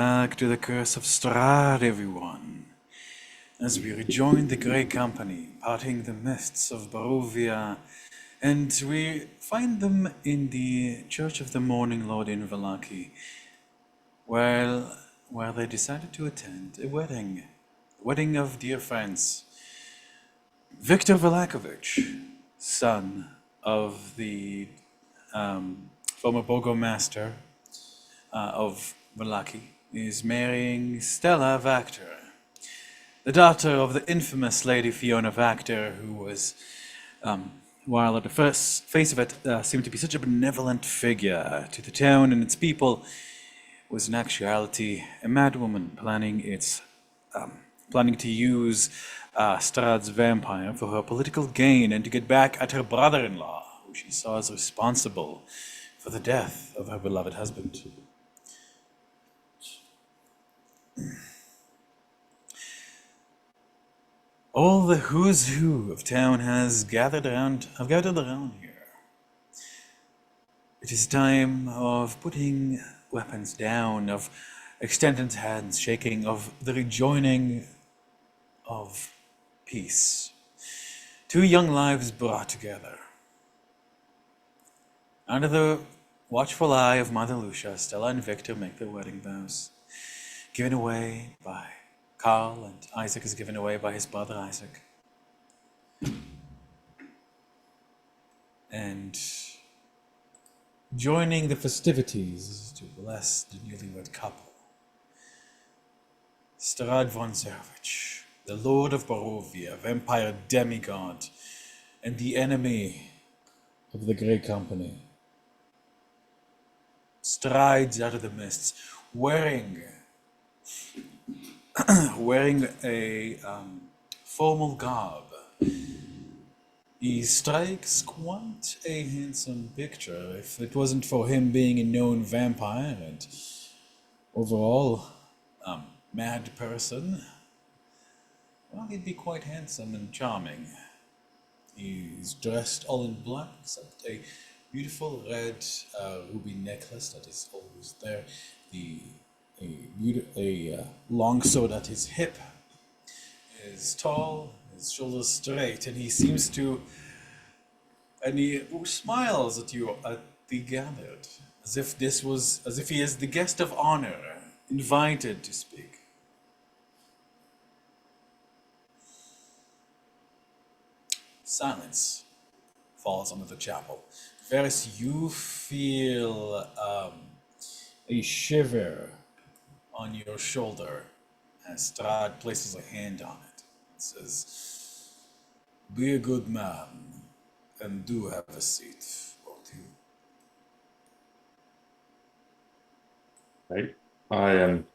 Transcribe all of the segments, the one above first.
back to the Curse of Strahd, everyone, as we rejoin the Grey Company, parting the mists of Barovia, and we find them in the Church of the Morning Lord in Vallaki, where they decided to attend a wedding of dear friends. Victor Valakovich, son of the former burgomaster of Vallaki, is marrying Stella Vactor, the daughter of the infamous Lady Fiona Vactor, who was, while at the first face of it seemed to be such a benevolent figure to the town and its people, was in actuality a madwoman planning to use Strahd's vampire for her political gain and to get back at her brother-in-law, who she saw as responsible for the death of her beloved husband. All the who's who of town have gathered around here. It is time of putting weapons down, of extended hands shaking, of the rejoining of peace. Two young lives brought together. Under the watchful eye of Mother Lucia, Stella and Victor make their wedding vows, given away by Carl, and Isaac is given away by his brother Isaac. And joining the festivities to bless the newlywed couple, Strahd von Zervich, the Lord of Barovia, vampire demigod, and the enemy of the Grey Company, strides out of the mists, wearing a formal garb. He strikes quite a handsome picture. If it wasn't for him being a known vampire and overall mad person, well, he'd be quite handsome and charming. He's dressed all in black, except a beautiful red ruby necklace that is always there. A long sword at his hip. Is tall, his shoulders straight, and he smiles at you at the gathered, as if he is the guest of honor, invited to speak. Silence falls on the chapel. Varys, you feel a shiver on your shoulder as Strahd places a hand on it and says, "Be a good man and do have a seat, won't you?" Right. I am.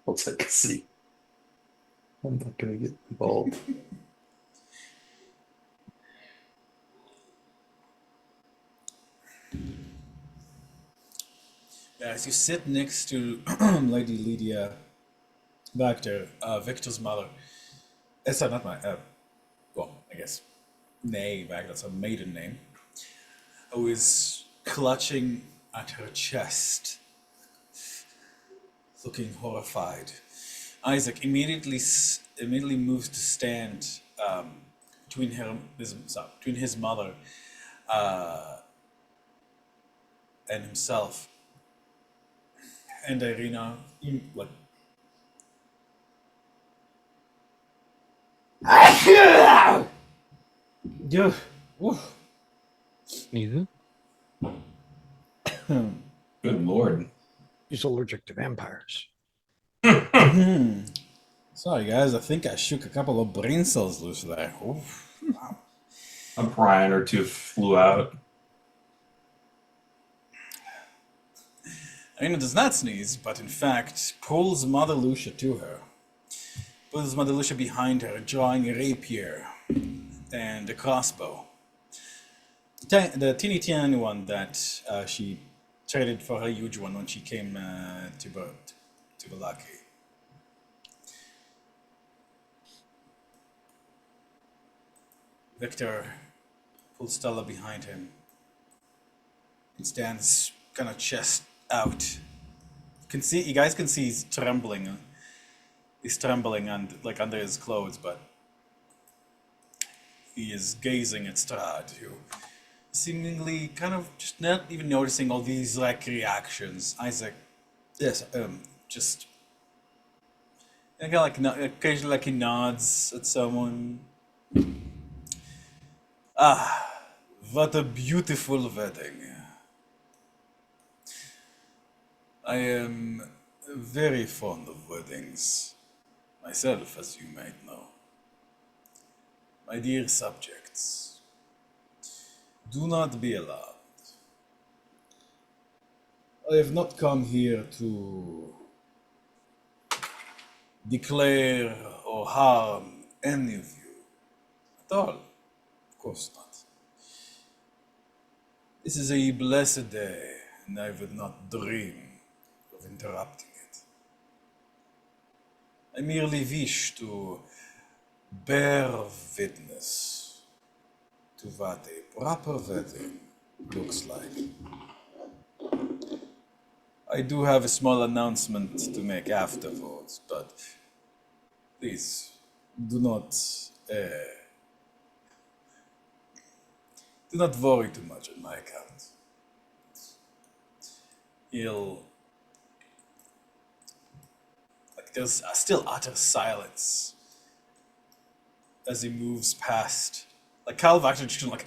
I'll take a seat. I'm not going to get involved. As you sit next to Lady Lydia Vactor, Victor's mother, sorry, not my, well, I guess, Vactor, that's her maiden name, who is clutching at her chest, looking horrified. Isaac immediately moves to stand between his mother and himself. And Irina, like, yeah, Sneezing? Good lord. He's allergic to vampires. Sorry guys, I think I shook a couple of brain cells loose there. Oof. Wow. A brine or two flew out. Irina does not sneeze, but in fact pulls Mother Lucia to her. Pulls Mother Lucia behind her, drawing a rapier and a crossbow. The teeny tiny one that she traded for her huge one when she came to Vallaki. Victor pulls Stella behind him and stands kind of chest out Can see you guys can see he's trembling. He's trembling and like under his clothes, but he is gazing at Strahd, who seemingly kind of just not even noticing all these like reactions. Isaac, yes, just and kind of like occasionally like he nods at someone. What a beautiful wedding. I am very fond of weddings myself, as you might know. My dear subjects, do not be alarmed. I have not come here to declare or harm any of you at all. Of course not. This is a blessed day, and I would not dream of interrupting it. I merely wish to bear witness to what a proper wedding looks like. I do have a small announcement to make afterwards, but please do not do not worry too much on my account. He'll like there's still utter silence as he moves past. Like Kyle actually just like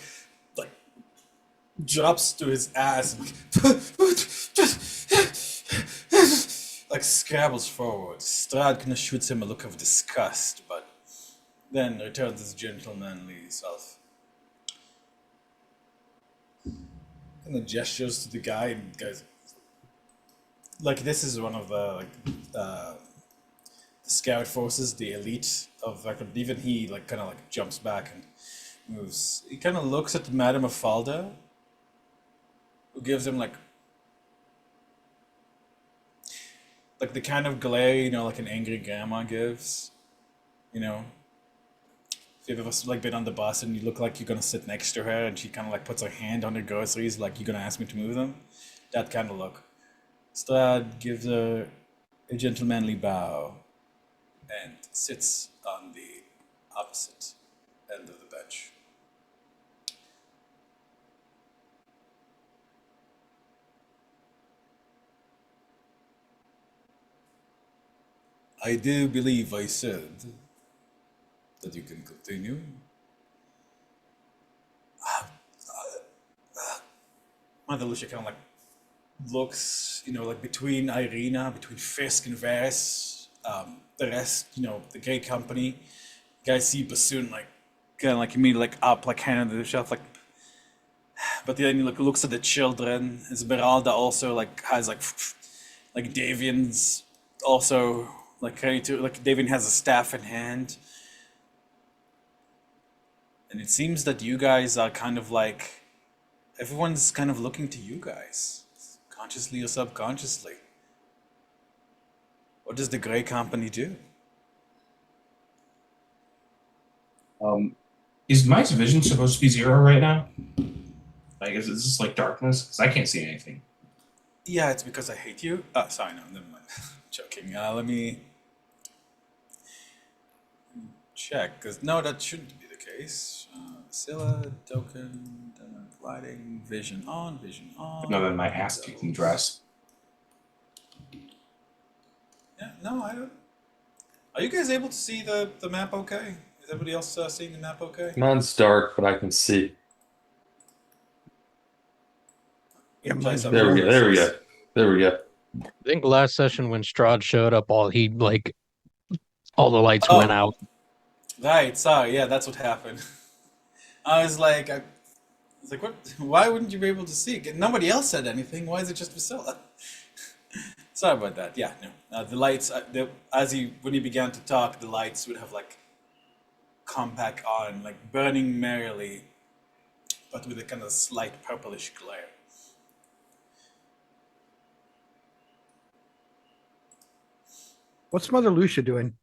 drops to his ass and like scrabbles forward. Strahd kind of shoots him a look of disgust, but then returns his gentlemanly self. Kind of gestures to the guy and goes, like this is one of the the scout forces, the elite of like even he like kind of like jumps back and moves. He kind of looks at Madame Afalda, who gives him like the kind of glare, you know, like an angry grandma gives, you know. If you've ever like been on the bus and you look like you're gonna sit next to her and she kind of like puts her hand on her groceries, like you're gonna ask me to move them, that kind of look. Strahd gives her a gentlemanly bow and sits on the opposite end of the bench. I do believe I said that you can continue. Mother Lucia kind of like looks, you know, like between Irina, between Fisk and Varys, the rest, you know, the Grey Company. You guys see Bassoon like kind of like immediately like up, like hand on the shelf, like. But then he looks at the children. Esmeralda also like has like Davian's also like ready to like Davian has a staff in hand. And it seems that you guys are kind of like everyone's kind of looking to you guys, consciously or subconsciously. What does the Grey Company do? Is my vision supposed to be 0 right now? Like, is this like darkness? Because I can't see anything. Yeah, it's because I hate you. Oh, sorry, no, never mind. Joking. Let me check, because no, that shouldn't be the case. Scylla, token, lighting, vision on, vision on. No, then my ass kicking dress. Yeah, no, I don't. Are you guys able to see the map okay? Is everybody else seeing the map okay? Mine's dark, but I can see. Yeah, Try mine's something There we blue. go. There we go. There we go. I think last session when Strahd showed up, all the lights Oh, went out. right, sorry, yeah, that's what happened. I was like, what? Why wouldn't you be able to see? Nobody else said anything. Why is it just Priscilla? Sorry about that. Yeah, no. The lights, when he began to talk, the lights would have like come back on, like burning merrily, but with a kind of slight purplish glare. What's Mother Lucia doing?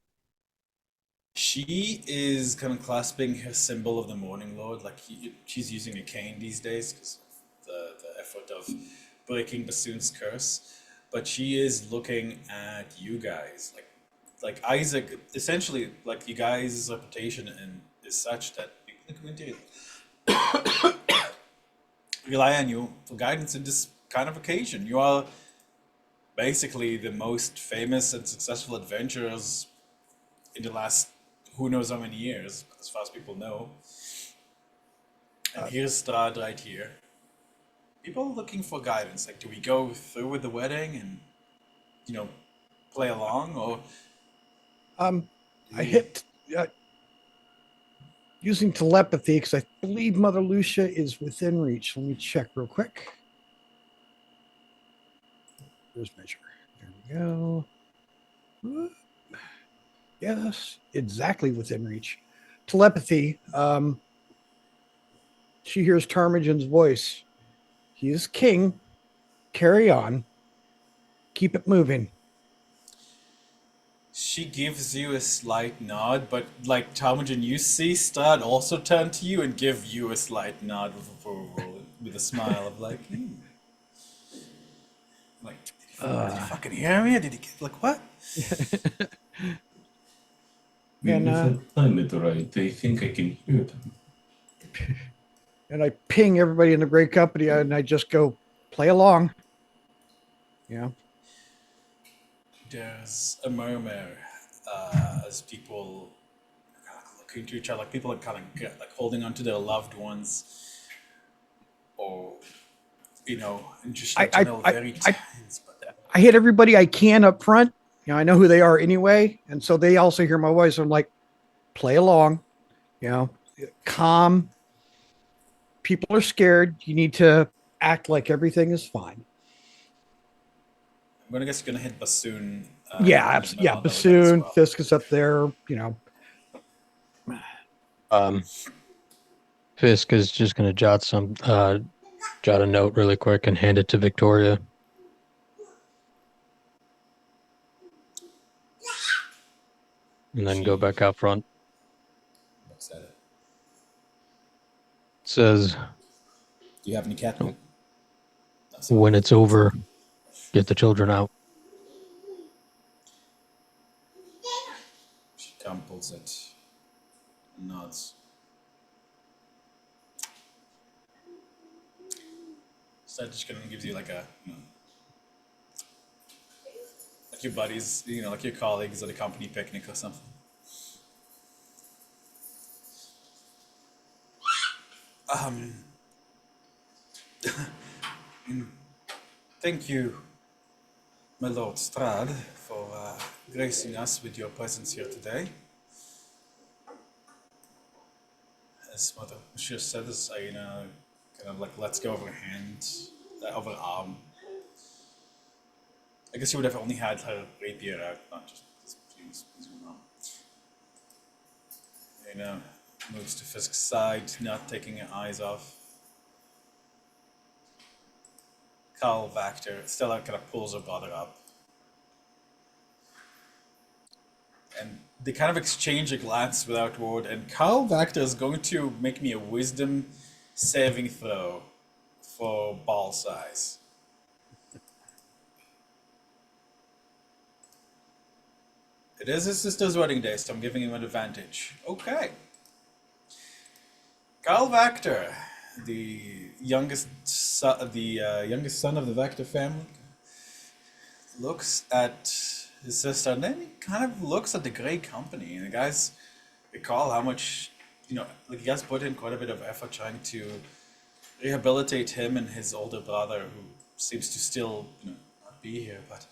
She is kind of clasping her symbol of the Morning Lord, like she's using a cane these days because the effort of breaking Bassoon's curse. but she is looking at you guys. Like Isaac, essentially, like you guys' reputation and is such that people in the community rely on you for guidance in this kind of occasion. You are basically the most famous and successful adventurers in the last who knows how many years, as far as people know. And here's Strad right here. People are looking for guidance. Like, do we go through with the wedding and, you know, play along, or I hit using telepathy because I believe Mother Lucia is within reach. Let me check real quick. Here's measure. There we go. Whoop. Yes, exactly within reach. Telepathy. She hears Tarmagin's voice. He is king. Carry on. Keep it moving. she gives you a slight nod, but like Talmadge, you see Strad also turn to you and give you a slight nod of approval with a smile of like, like, did you fucking hear me? Did he get like what? And time it right. I think I can hear them. and I ping everybody in the great company and I just go play along. Yeah. There's a murmur as people kind of look into each other, like people are kind of like holding on to their loved ones, or and just in general very tense. But I hit everybody I can up front. I know who they are anyway. And so they also hear my voice. I'm like, play along, calm. People are scared. You need to act like everything is fine. I'm gonna guess you're gonna hit bassoon. Yeah, absolutely. Yeah, bassoon, Fisk is up there. Fisk is just gonna jot a note really quick and hand it to Victoria. And then go back out front. Looks at it. Says, Do you have any catnip? when it's over, get the children out. She pulls it and nods. So that just kind of gives you like a, like your buddies, like your colleagues at a company picnic or something. Thank you, my Lord Strad, for gracing us with your presence here today. As Mother Monsieur said, as Aina kind of like lets go of her hand, of her arm. I guess she would have only had her rapier out, not just using her arm. Aina moves to Fisk's side, not taking her eyes off. Carl Vactor, Stella kind of pulls her brother up. And they kind of exchange a glance without word, and Carl Vactor is going to make me a wisdom saving throw for ball size. It is his sister's wedding day, so I'm giving him an advantage. Okay. Carl Vactor, the youngest son of the Vactor family, looks at his sister, and then he kind of looks at the Grey Company. And the guys recall how much, like you guys put in quite a bit of effort trying to rehabilitate him and his older brother, who seems to still, not be here, but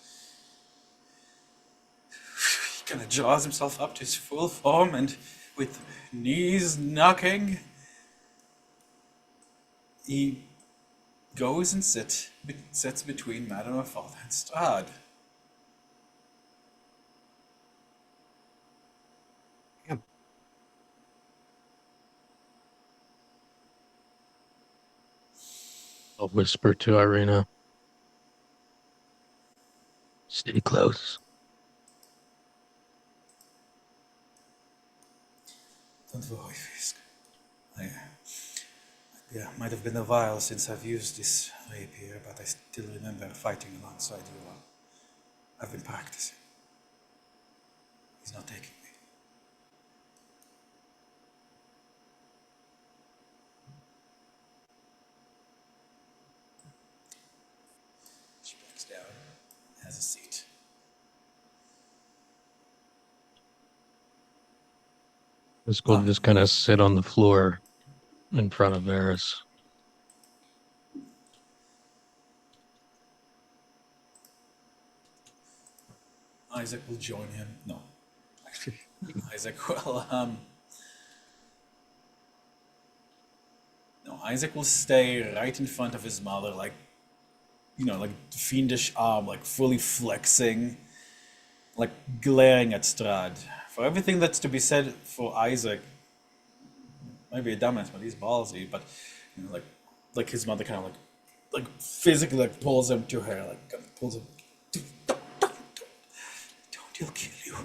he kind of draws himself up to his full form, and with knees knocking, he goes and sits between Madame Afal and Strad. I'll whisper to Irina. Stay close. Don't worry, Fisk. I Yeah, might have been a while since I've used this rapier, but I still remember fighting alongside you all. I've been practicing. He's not taking me. She backs down, has a seat. Driscoll just kind of sit on the floor in front of Varys. Isaac will join him. No. Isaac will, no, Isaac will stay right in front of his mother, like, like fiendish arm, like fully flexing, like glaring at Strad. For everything that's to be said for Isaac, maybe a dumbass, but he's ballsy, but, like his mother kind of like physically like pulls him to her, like kind of pulls him. Don't, he'll kill you.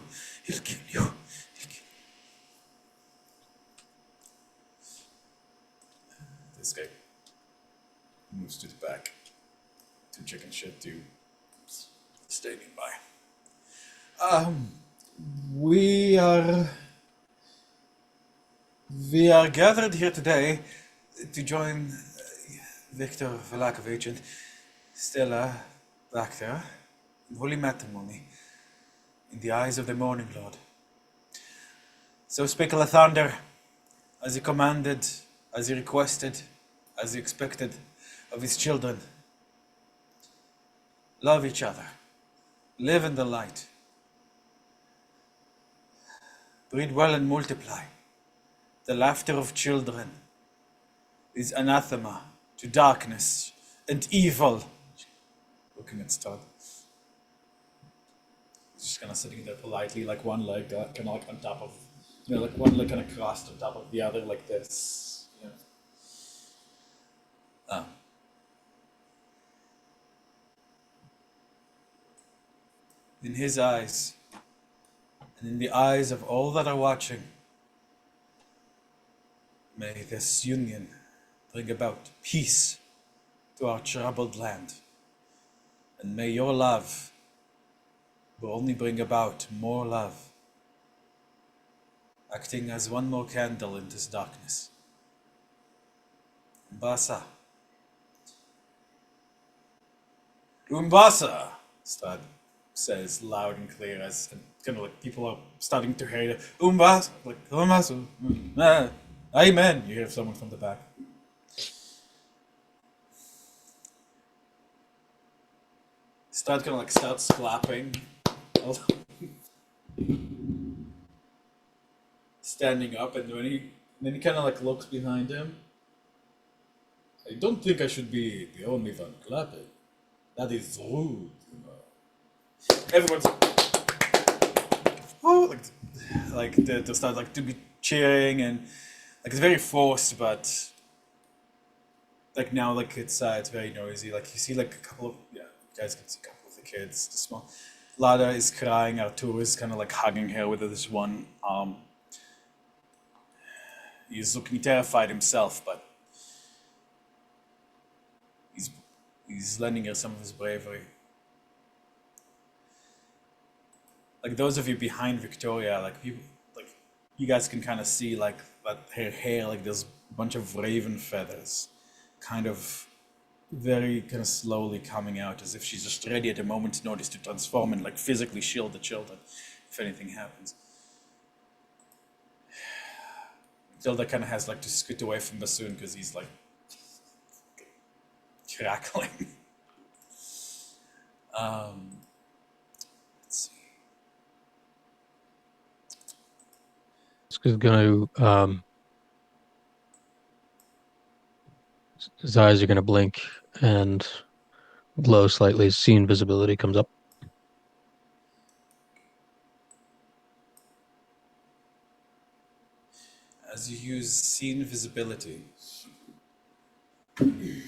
He'll kill you. He'll kill you. This guy moves to the back. To chicken shit to stay nearby. We are gathered here today to join Victor Velakovich and Stella back there in holy matrimony in the eyes of the morning lord. So speak Lathander, as he commanded, as he requested, as he expected of his children. Love each other. Live in the light. Breed well and multiply. The laughter of children is anathema to darkness and evil. Looking at Stud. He's just kind of sitting there politely, like one leg kind of like on top of, like one leg kind of crossed on top of the other like this. In his eyes, and in the eyes of all that are watching, may this union bring about peace to our troubled land. And may your love will only bring about more love, acting as one more candle in this darkness. Umbasa. Umbasa! Strad says loud and clear as kind of like people are starting to hear it. Umbasa! Like, Umbasa! Amen! You hear someone from the back. Strad kind of like starts clapping. Standing up, and then he kind of like looks behind him. I don't think I should be the only one clapping. That is rude. Everyone's oh, like they start like to be cheering, and like it's very forced, but like now like it's very noisy. Like you see like a couple of you guys can see a couple of the kids. The small Lada is crying. Artur is kind of like hugging her with this one arm. He's looking terrified himself, but he's lending her some of his bravery. Like those of you behind Victoria, like you guys can kind of see like that her hair, like there's a bunch of raven feathers, kind of very kind of slowly coming out, as if she's just ready at a moment's notice to transform and like physically shield the children if anything happens. Tilda kind of has like to scoot away from Bassoon because he's like crackling. Let's see. He's going to, his eyes are going to blink and glow slightly. See invisibility comes up. As you use scene visibility, you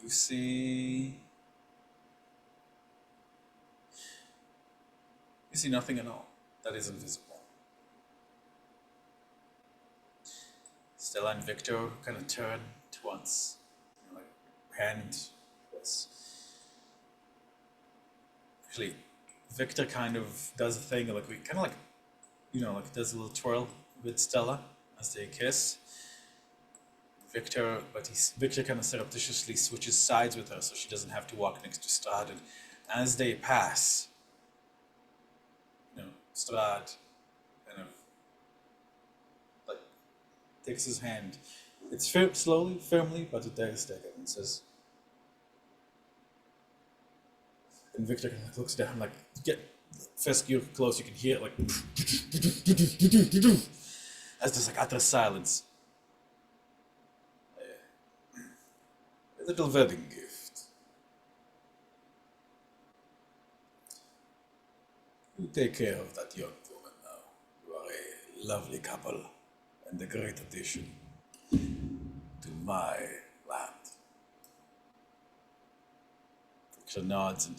see nothing at all that is invisible. Stella and Victor kind of turn to once, like hand this. Actually, Victor kind of does a thing like kind of like, like does a little twirl with Stella as they kiss. Victor kind of surreptitiously switches sides with her so she doesn't have to walk next to Strahd. And as they pass, Strahd kind of like takes his hand. It's slowly, firmly, but it does take it and says. And Victor kind of looks down, like, get first you're close, you can hear it like as there's like utter silence. A little wedding gift. You take care of that young woman now. You are a lovely couple and a great addition to my land. Victor nods and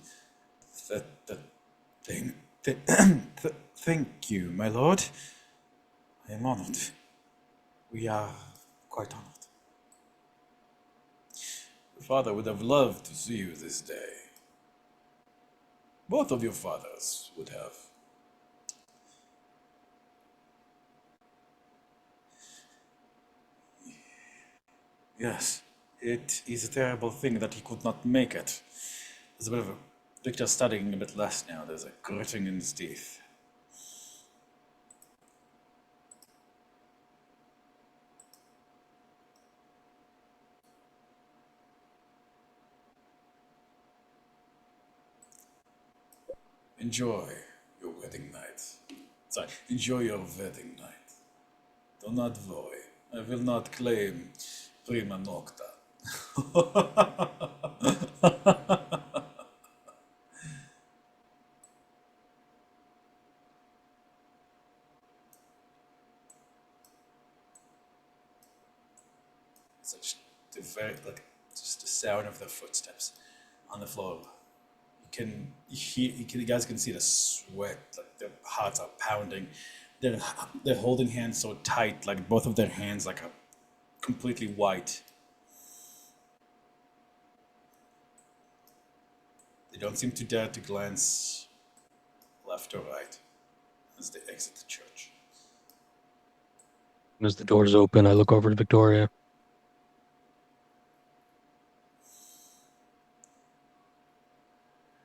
thank you, my lord. I am honored. We are quite honored. Your father would have loved to see you this day. Both of your fathers would have. Yes, it is a terrible thing that he could not make it. There's a bit of a Victor studying a bit less now. There's a gritting in his teeth. Enjoy your wedding night. Sorry, enjoy your wedding night. Do not worry. I will not claim prima nocta. Such the very just the sound of their footsteps on the floor. You guys can see the sweat, like their hearts are pounding. They're holding hands so tight, like both of their hands like are completely white. They don't seem to dare to glance left or right as they exit the church. And as the doors open, I look over to Victoria.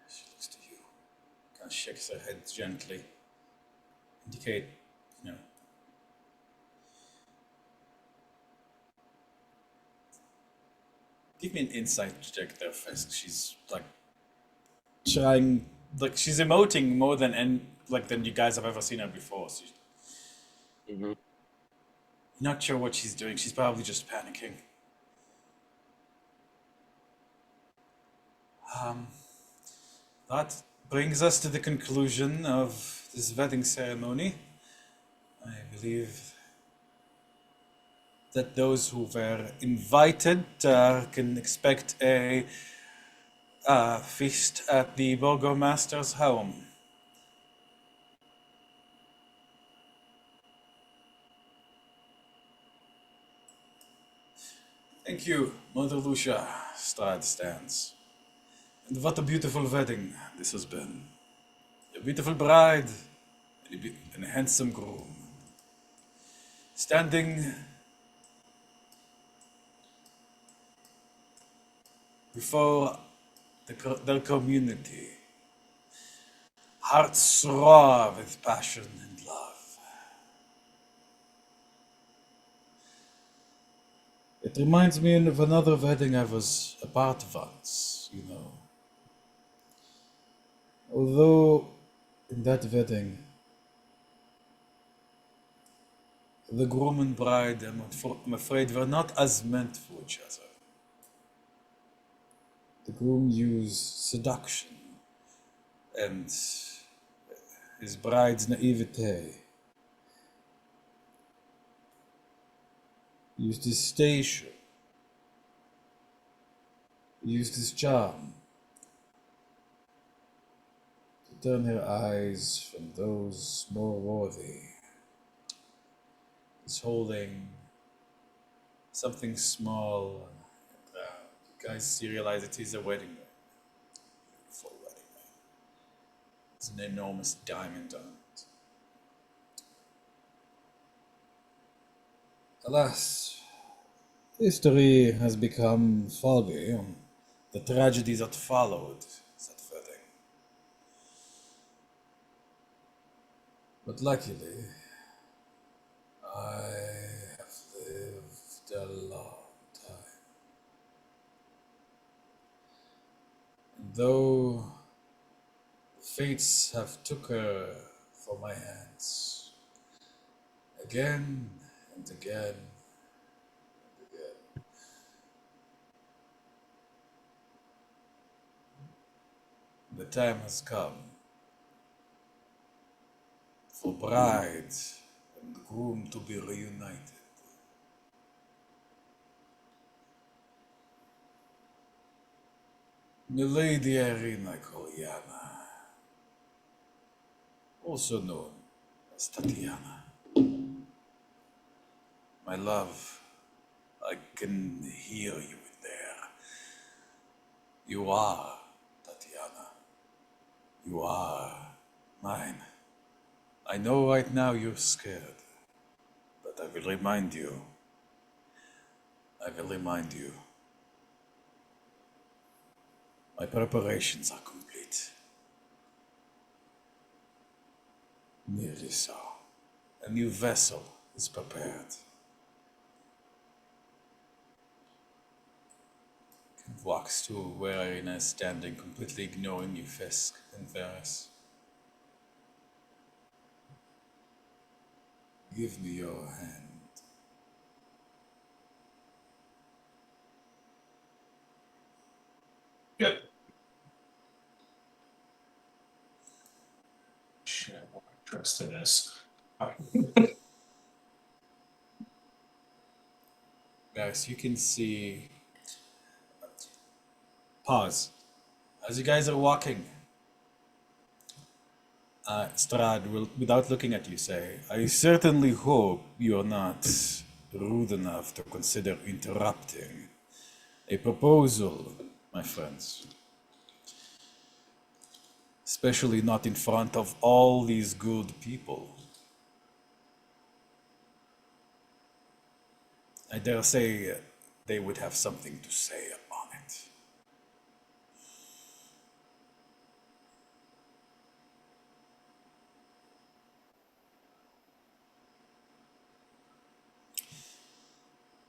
She looks to you, kind of shakes her head gently, indicate, give me an insight check there first. She's like trying, like she's emoting more than than you guys have ever seen her before. So you're not sure what she's doing. She's probably just panicking. That brings us to the conclusion of this wedding ceremony. I believe that those who were invited can expect a feast at the burgomaster's home. Thank you, Mother Lucia. Strahd stands. And what a beautiful wedding this has been. A beautiful bride and a handsome groom. Standing before their community. Hearts raw with passion and love. It reminds me of another wedding I was a part of once, Although in that wedding, the groom and bride, I'm afraid, were not as meant for each other. The groom used seduction and his bride's naivete. Used his station. Used his charm to turn her eyes from those more worthy. He's holding Something small. You guys realize it is a wedding ring. Beautiful wedding ring. It's an enormous diamond on it. Alas, history has become foggy on the tragedy that followed that wedding. But luckily, I have lived a long time. And though the fates have took her from my hands again and again and again, the time has come for bride and groom to be reunited. Milady Irina Kolyana, also known as Tatiana. My love, I can hear you in there. You are Tatiana. You are mine. I know right now you're scared, but I will remind you. I will remind you. My preparations are complete. Nearly so. A new vessel is prepared. He walks to where Irina is standing, completely ignoring you, Fisk and Varys. Give me your hand. Yep. Shit, I want to trust in this. Guys, you can see. Pause. As you guys are walking, Strad will, without looking at you, say, I certainly hope you're not rude enough to consider interrupting a proposal, my friends. Especially not in front of all these good people. I dare say they would have something to say on it.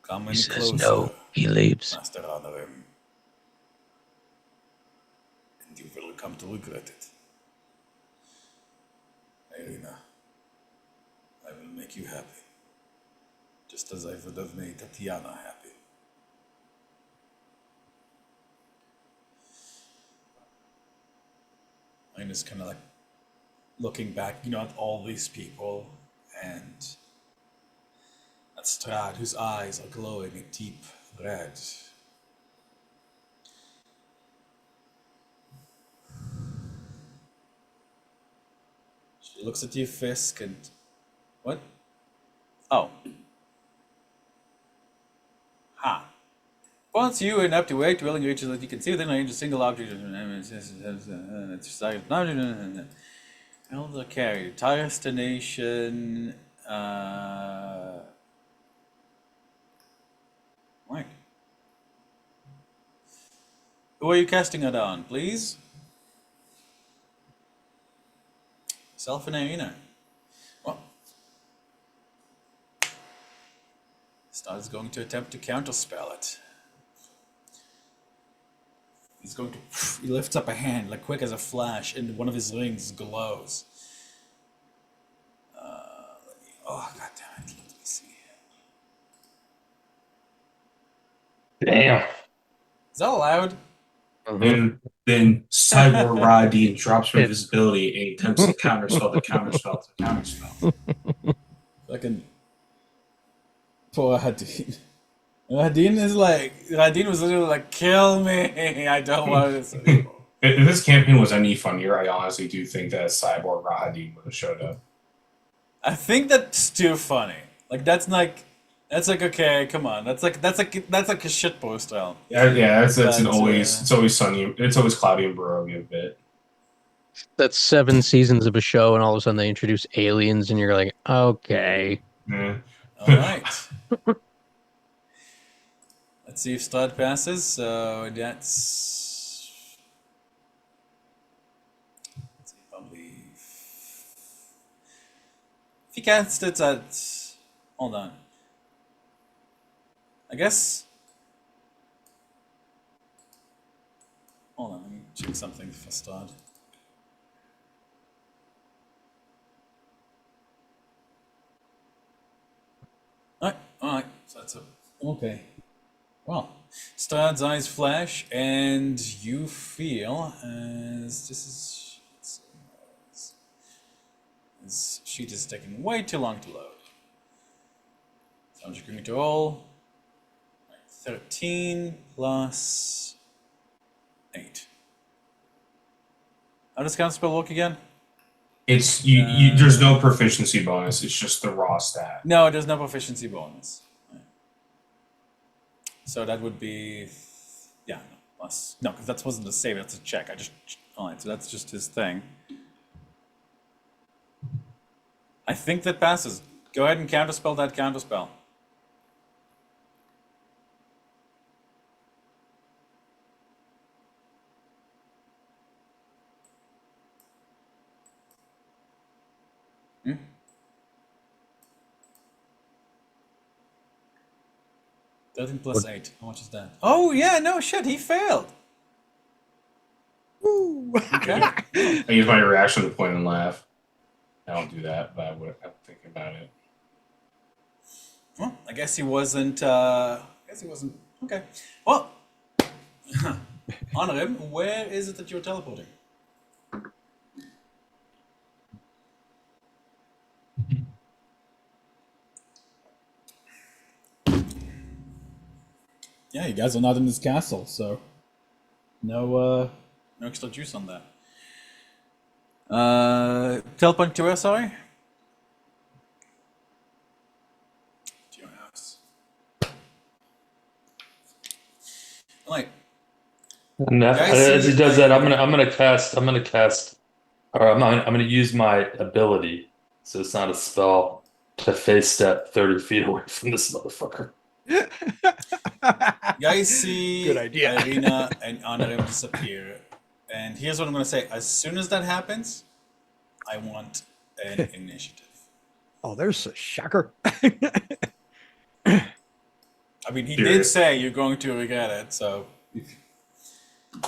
Come He any says closer, no. He leaves. Master Honorim, and you will come to regret it. Irina, I will make you happy, just as I would have made Tatiana happy. Irina's kind of like looking back, at all these people, and at Strad, whose eyes are glowing a deep red. She looks at you, Fisk, and what? Oh. Ha. Once you and up to 8 dwelling regions that you can see within range a single object. Elder carry. Tire destination. Right. Who are you casting it on, please? Self and Irina. Well, Star is going to attempt to counterspell it. He's going to. He lifts up a hand, like quick as a flash, and one of his rings glows. Oh, god damn it. Let me see. Damn. Is that allowed? And then Cyborg Radin drops from It- invisibility and he attempts to counterspell the counterspell to counterspell. Fucking. Poor Hadin. Radin was literally like, kill me. I don't want this anymore. If this campaign was any funnier, I honestly do think that Cyborg Rahadin would have showed up. I think that's too funny. Like, that's like That's like, okay, come on. That's like a shitpost style. Yeah, that's an But, always. It's always sunny. It's always cloudy in Barovia a bit. That's 7 seasons of a show, and all of a sudden they introduce aliens, and you're like, okay. Yeah. All right. Let's see if Strad passes. So that's. Let's see, probably. If he casts it at. Hold on. I guess. Hold on, let me check something for Strad. Alright, so that's a. Okay. Well, Strad's eyes flash, and you feel as this is. This sheet is taking way too long to load. So I'm just going to roll 13 plus 8. How does counterspell work again? It's you. There's no proficiency bonus. It's just the raw stat. No, there's no proficiency bonus. So that would be, yeah, no, plus. No, because that wasn't a save, that's a check. Alright, so that's just his thing. I think that passes. Go ahead and counterspell that counterspell. Hmm? 13 plus 8. How much is that? Oh, yeah, no, shit, he failed. Woo. Okay. I use my reaction to point and laugh. I don't do that, but I'm thinking about it. Well, I guess he wasn't, okay. Well, honor him. Where is it that you're teleporting? Yeah, you guys are not in this castle, so no extra juice on that. Teleport to where, sorry? To your house. Like, And Guys, as he see, does that, I'm gonna cast, or I'm gonna use my ability, so it's not a spell, to face step 30 feet away from this motherfucker. guys see Good idea. Irina and Honorim disappear. And here's what I'm going to say. As soon as that happens, I want an initiative. Oh, there's a shocker. I mean, he did Serious. say you're going to regret it, so.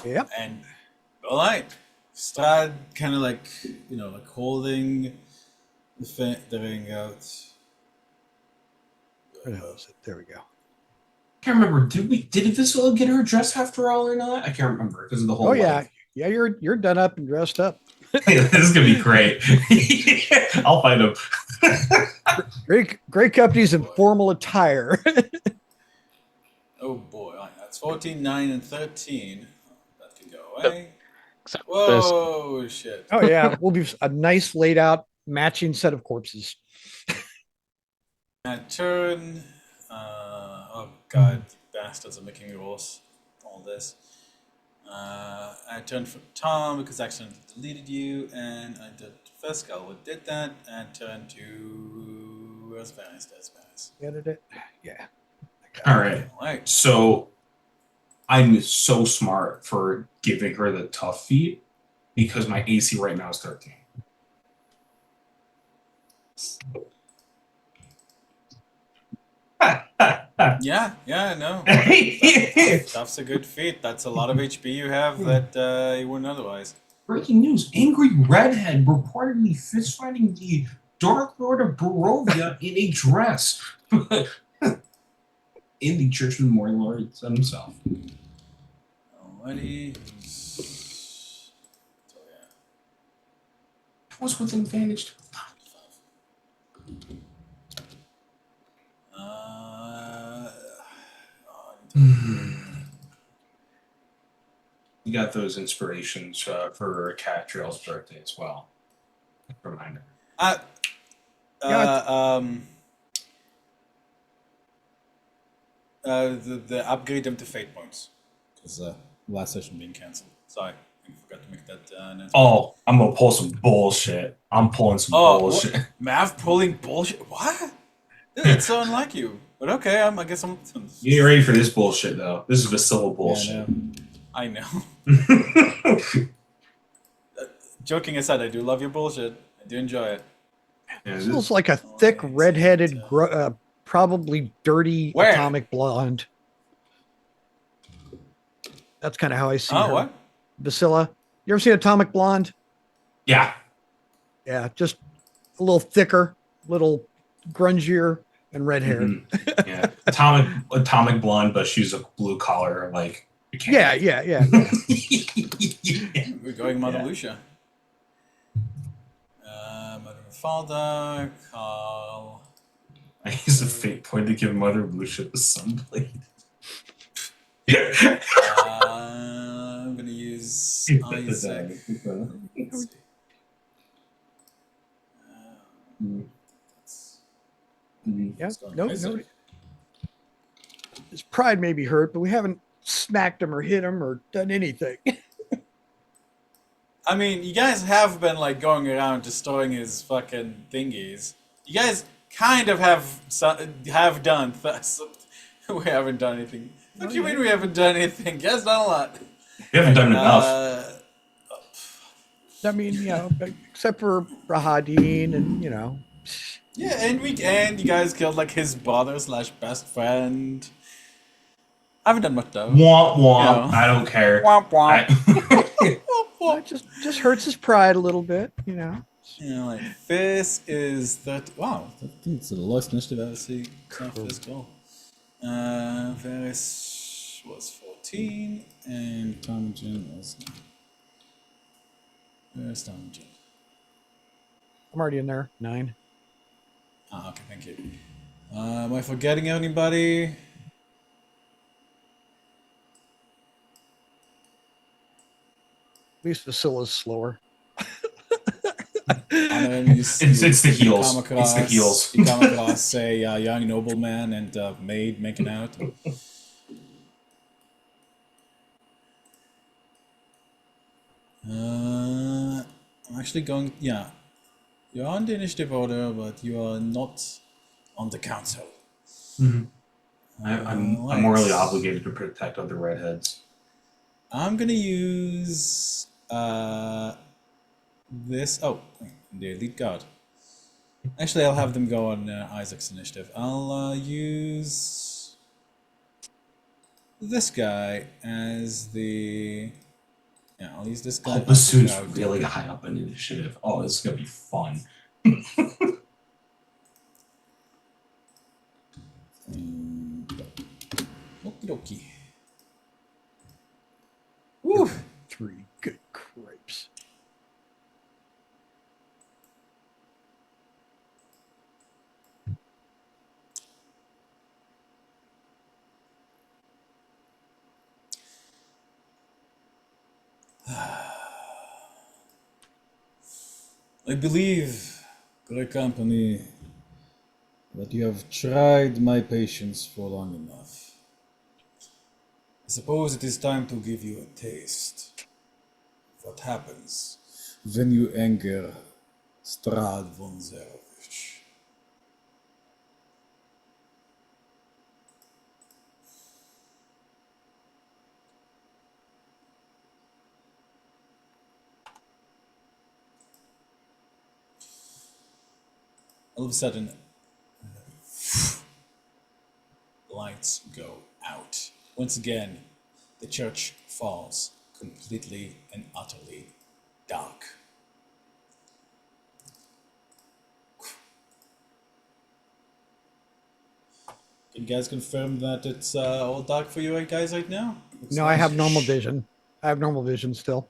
Yep. And, all right. Strad kind of like, like holding the ring out. Where the hell is it? There we go. I can't remember. Did Viscilla get her dress after all or not? I can't remember because of the whole. Oh yeah, life. yeah. You're done up and dressed up. This is gonna be great. I'll find him. Great companies in formal attire. Oh boy, all right, that's 14, 9, and 13. That can go away. Except for this. Whoa, shit. Oh yeah, we'll be a nice laid out matching set of corpses. Turn. Oh god, you bastards are making me worse. All this. I turned for Tom because I accidentally deleted you, and I did Fescal. What did that? And turned to. Where's Venice? There's Venice. Edit it. Yeah. All right. All right. So I'm so smart for giving her the tough feat because my AC right now is 13. Yeah, no. Tough's a good feat. That's a lot of HP you have that you wouldn't otherwise. Breaking news: Angry Redhead reportedly fistfighting the Dark Lord of Barovia in a dress. In the Church of the Morning Lord himself. Alrighty. So yeah. What's with advantage? You got those inspirations for Catriel's birthday as well. Reminder. upgrade them to fate points. Because last session being cancelled. Sorry, I forgot to make that announcement. Oh, I'm gonna pull some bullshit. I'm pulling some bullshit. What? Mav pulling bullshit? What? That's so unlike you. But okay, I guess I'm. You ain't ready for this bullshit though. This is Vasilla bullshit. I know. Joking aside, I do love your bullshit. I do enjoy it. Yeah, Smells like a thick, redheaded, probably dirty Where? atomic blonde. That's kind of how I see her. What? Vasilla. You ever seen Atomic Blonde? yeah. Yeah, just a little thicker, little grungier, and red haired. Mhm. Yeah. Atomic blonde, but she's a blue collar like Yeah, mechanic. yeah. We're going Mother Yeah. Lucia. Mother Mafalda, Carl. I use a fate point to give Mother Lucia the Sunblade. I'm gonna use Isaac. Let's see. Yeah, Let's go on no. Isaac. His pride may be hurt, but we haven't smacked him or hit him or done anything. I mean, you guys have been like going around destroying his fucking thingies. You guys kind of have done. We haven't done anything. What do you mean we haven't done anything? Yes, done a lot. We haven't done enough. I mean, except for Rahadin and, Yeah, and you guys killed like his brother / best friend. I haven't done much though. Womp womp. You know. I don't care. Womp womp. it just hurts his pride a little bit, Yeah, like this is 30. Wow, that's the lowest initiative I've ever seen. This goal. Ferris was 14, and Tomogen was 9. Where's Tomogen? I'm already in there. 9. Okay, thank you. Am I forgetting anybody? At least Vasilla's slower. And then It's the heels. It's the heels. You come across a young nobleman and a maid making out. I'm actually going. Yeah, you're on the initiative order, but you are not on the council. I'm morally obligated to protect other redheads. I'm gonna use this. Oh, the elite guard. Actually, I'll have them go on Isaac's initiative. I'll use this guy as the. Yeah, I'll use this guy. Oh, Bassoon's really high up in initiative. Oh, this is gonna be fun. Okie dokie. Woo! 3 good cripes. I believe, great company, that you have tried my patience for long enough. I suppose it is time to give you a taste of what happens when you anger Strad von Zerovich. All of a sudden, lights go out. Once again, the church falls completely and utterly dark. Can you guys confirm that it's all dark for you guys right now? No, I have normal vision. I have normal vision still.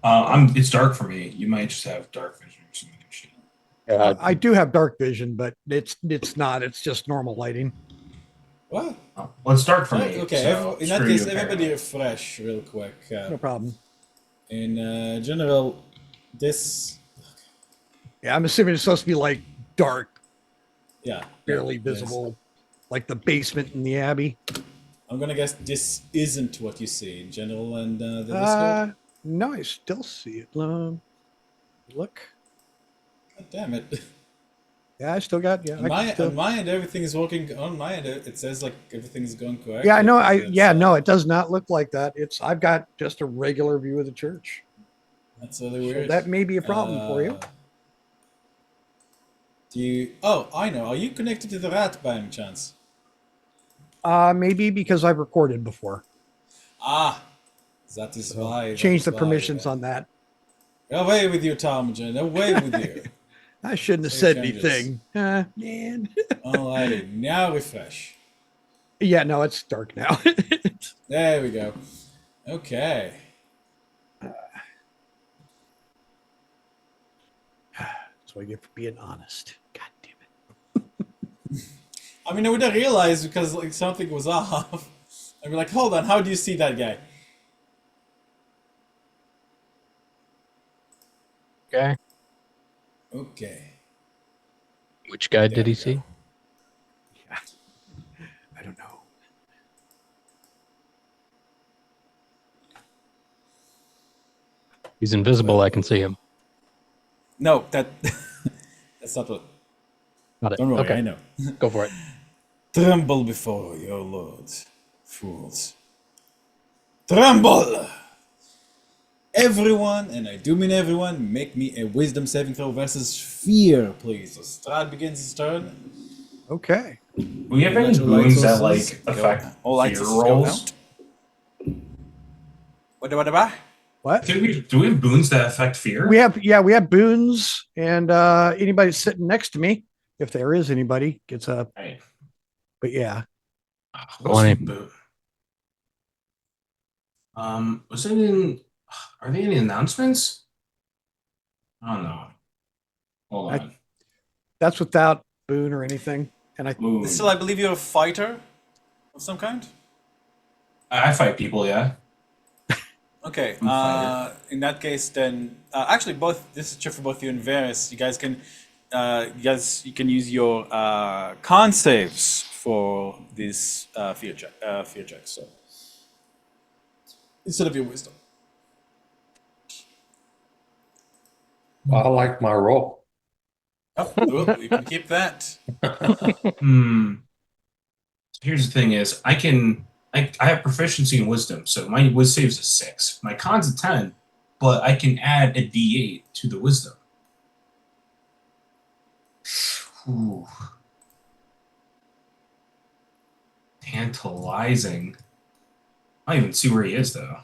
It's dark for me. You might just have dark vision or something. I do have dark vision, but it's not. It's just normal lighting. What? Oh, well, it's dark for me. Okay, so in that screw case, you, everybody apparently. refresh real quick. No problem. In general, this. Yeah, I'm assuming it's supposed to be like dark, Yeah. barely yes. visible. like the basement in the Abbey. I'm gonna guess this isn't what you see in general and the Discord. No, I still see it. Look. God damn it. Yeah, I still got. Yeah, On I my, can still. on my end, everything is working. On my end, it says like everything's going correctly. Yeah, I know. It's, No, it does not look like that. I've got just a regular view of the church. That's really So weird. that may be a problem for you. Do you? Oh, I know. Are you connected to the rat by any chance? Maybe because I've recorded before. Ah, that is So why. change the permissions on that. Away with you, Tom Jen. Away with you. I shouldn't have Save said changes. anything. Man. Alrighty, now refresh. Yeah, no, it's dark now. There we go. Okay. That's what I get for being honest. God damn it. I mean, I would have realized because like something was off. I'd be like, hold on, how do you see that guy? Okay. Okay. Which guy There did he we go. see? Yeah. I don't know. He's invisible. I can see him. No, that's not what. Got it. Don't worry, Okay. I know. Go for it. Tremble before your lord, fools. Tremble! Everyone, and I do mean everyone, make me a wisdom saving throw versus fear, please. So Strahd begins his turn. Okay. Do we have any Natural light boons that sources like go- affect all light fear sources go rolls? out. What? What? Do we have boons that affect fear? We have boons, and anybody sitting next to me, if there is anybody, gets a. Right. But yeah, What's 20. the boon? Was it in? Are there any announcements? I don't know. Hold on. that's without boon or anything. And I Boon. Still, I believe you're a fighter of some kind? I fight people, yeah. Okay, I'm a fighter. in that case, then actually, both this is true for both you and Varys. You can use your con saves for this fear check. So instead of your wisdom. I like my roll. Oh, well, you can keep that. Here's the thing: is I have proficiency in wisdom, so my wisdom saves a 6. My con's a 10, but I can add a D8 to the wisdom. Ooh. Tantalizing. I don't even see where he is though.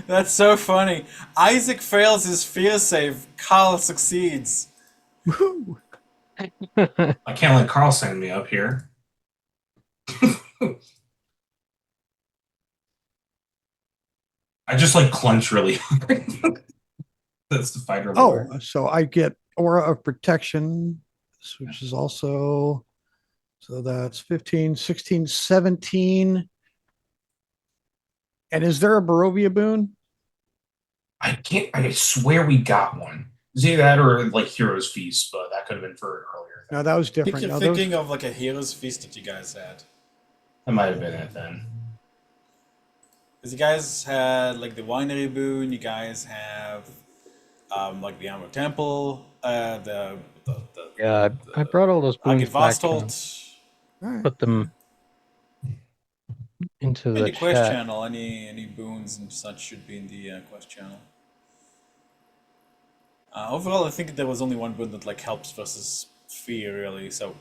That's so funny. Isaac fails his fear save. Carl succeeds. woohoo. I can't let Carl send me up here. I just like clench really hard. That's the fighter lore. Oh, so I get aura of protection, which is also so that's 15, 16, 17. And is there a Barovia boon? I swear we got one. Is either that or like Heroes Feast, but that could have been for earlier. No, that was I think different. you're No, those, thinking of like a hero's feast that you guys had. That might have been it then. Because you guys had like the winery boon, you guys have like the Armor Temple, the Yeah, I brought all those boons back and Agitvastolt. all right. put them into In the the quest chat. channel, any boons and such should be in the quest channel. Overall, I think there was only one boon that like helps versus fear, really. So,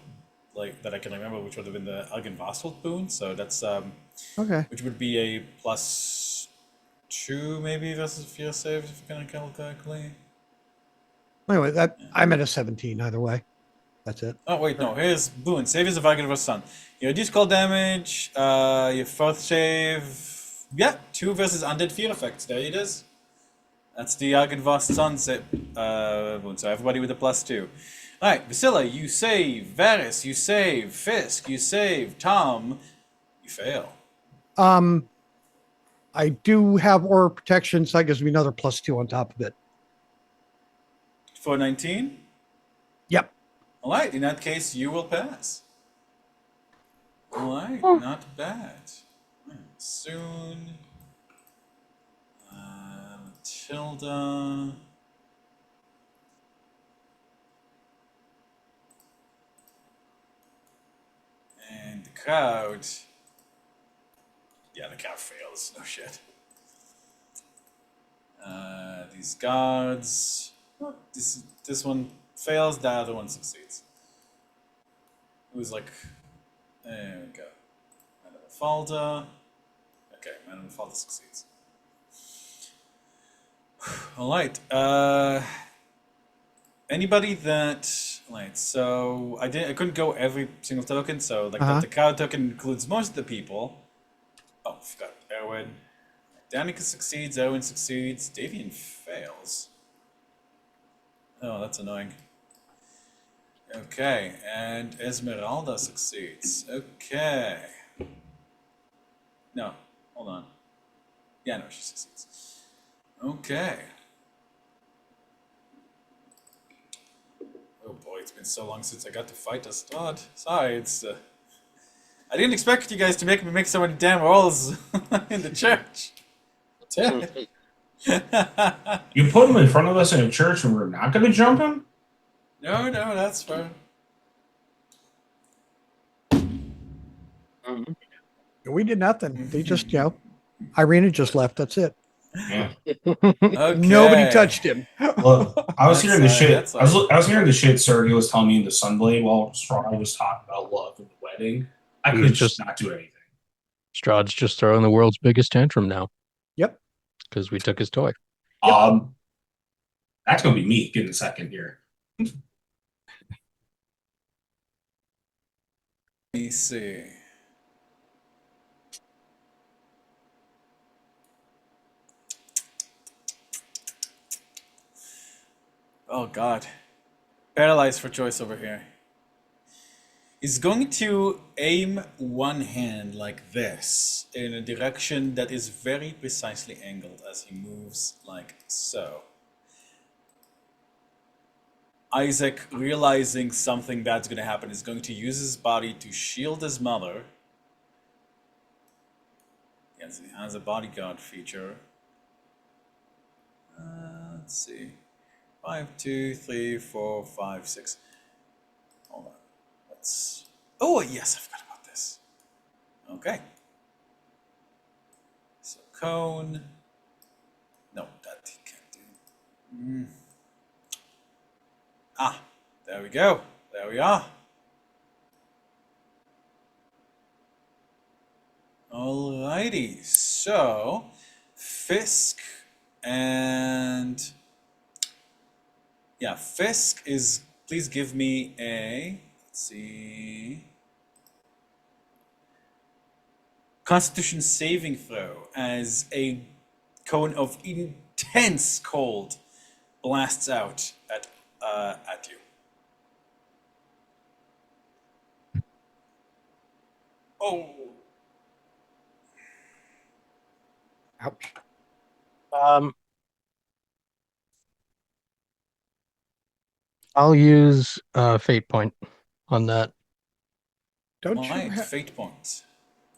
like that I can remember, which would have been the Agitvastolt boon. So that's Okay. which would be a +2 maybe versus fear save if I can count correctly. Anyway, that I'm at a 17 either way. That's it. Oh wait, no. Here's boon. Saviors of Agitvastolt Sun. You reduce cold damage. Your fourth save. Yeah, 2 versus undead fear effects. There it is. That's the Agitvastolt Sun boon. So everybody with a +2. All right, Vasilla, you save. Varys, you save. Fisk, you save. Tom, you fail. I do have aura protection, so that gives me another +2 on top of it. For 19. Yep. All right, in that case, you will pass. All right, not bad. Soon. Matilda. And the crowd. Yeah, the crowd fails. No shit. These guards. Oh, this one fails. The other one succeeds. It was like. There we go. Madame Falda. Okay, Madame Falda succeeds. All right. Anybody that so I couldn't go every single token. So like Uh-huh. the crowd token includes most of the people. Oh, forgot Erwin. Danica succeeds. Erwin succeeds. Davian fails. Oh, that's annoying. Okay, and Esmeralda succeeds. Okay. No, hold on. Yeah, no, she succeeds. Okay. Oh boy, it's been so long since I got to fight Astrad. Sorry, it's I didn't expect you guys to make me make so many damn rolls in the church. Damn it. You put him in front of us in a church and we're not going to jump him? No, that's fine. We did nothing. They just, Irina just left. That's it. Yeah. Okay. Nobody touched him. Look, I was hearing the That's, shit. that's I was hearing the shit Sergey was telling me in the Sunblade while Strahd was talking about love and the wedding. I He could was just just- not do anything. Strahd's just throwing the world's biggest tantrum now Yep. because we took his toy. That's gonna be me getting a second here. Let me see. Oh god. Paralyzed for choice over here. He's going to aim one hand like this in a direction that is very precisely angled as he moves like so. Isaac, realizing something bad's going to happen, is going to use his body to shield his mother. Yes, he has a bodyguard feature. Let's see. 5, 2, 3, 4, 5, 6. Hold on. Let's. Oh, yes, I forgot about this. Okay. So, cone. No, that he can't do. Ah, there we go. There we are. Alrighty, so Fisk and Fisk is. Please give me a. Let's see. Constitution saving throw as a cone of intense cold blasts out at you. Oh. Ouch. I'll use fate point on that. Don't you Alright, have fate point.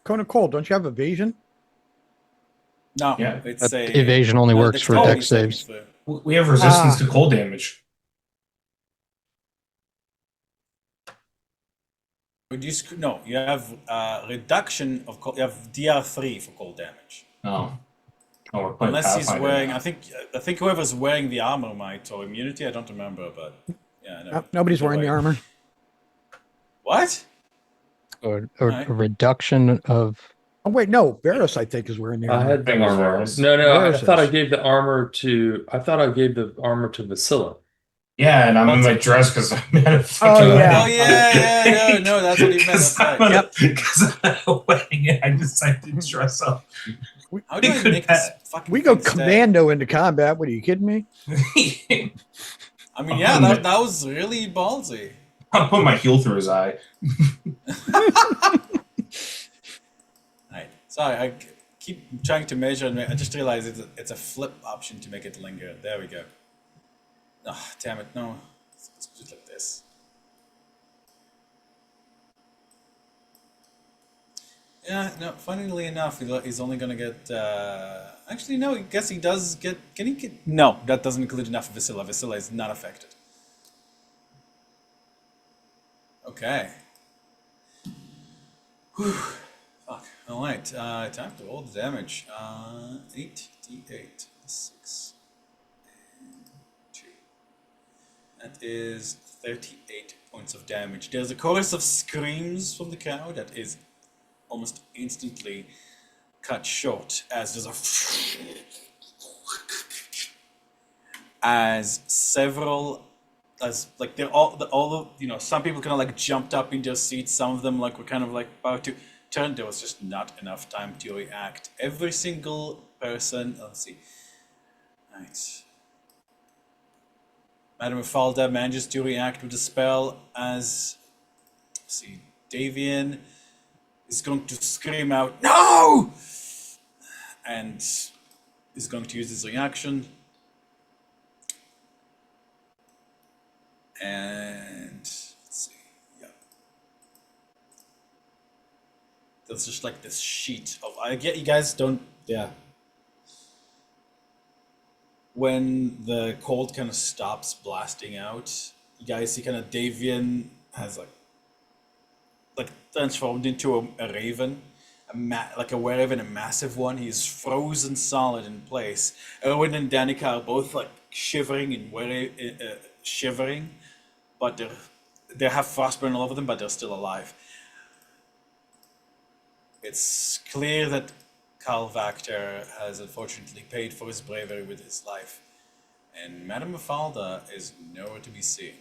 Cone of Cold? Don't you have evasion? No, Yeah. it's a Evasion only works for dexterity dex saving saves. throw. We have resistance Ah. to cold damage. No, you have reduction of cold. You have DR3 for cold damage. Oh, we're playing Unless he's Pathfinder wearing, now. I think whoever's wearing the armor might or immunity. I don't remember, but yeah, no. Nobody's wearing the armor. What? Or Alright. a reduction of. Oh, wait, no. Varus, I think, is wearing the I armor. had the Thing was armor on. Varus. No, I Varus thought I is. gave the armor to. I thought I gave the armor to Vasilla. Yeah, and I'm in What's my it? dress because I'm at a fucking Oh, yeah. Oh yeah, no, that's what he meant. That's right. Because I'm at a wedding and I decided to dress up. How do I Could make this that- fucking We go thing stay? commando into combat. What are you kidding me? I mean, yeah, that was really ballsy. I'll put my heel through his eye. Right. Sorry, I keep trying to measure and I just realized it's a flip option to make it linger. There we go. Oh, damn it, no. It's just like this. Yeah, no, funnily enough, he's only gonna get, actually, no, I guess he does get, can he get, no, that doesn't include enough of Vasilla. Vasilla is not affected. Okay. Whew. Fuck. Alright, time to roll the damage. 8d8, 6, and 2. That is 38 points of damage. There's a chorus of screams from the crowd that is almost instantly cut short as there's a as several as like they're all the you know, some people kind of like jumped up in their seats, some of them like were kind of like about to turn. There was just not enough time to react. Every single person, let's see, right, Madame Falda manages to react with a spell as, let's see, Davian is going to scream out no and is going to use his reaction. And let's see, yeah. There's just like this sheet of, I get you guys don't, yeah. When the cold kind of stops blasting out, you guys see kind of Davian has like transformed into a raven, like a were-raven, a massive one. He's frozen solid in place. Erwin and Danica are both like shivering and shivering, but they have frostburn all over them, but they're still alive. It's clear that Karl Vactor has unfortunately paid for his bravery with his life, and Madame Mafalda is nowhere to be seen.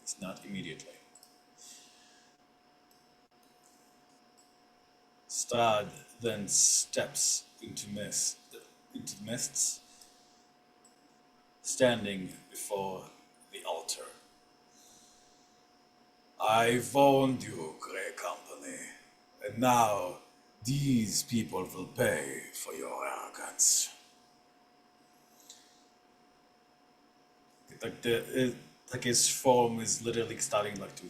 It's not immediately. Strahd then steps into the mists, standing before the altar. I warned you, Grey Company, and now these people will pay for your arrogance. Like his form is literally starting like to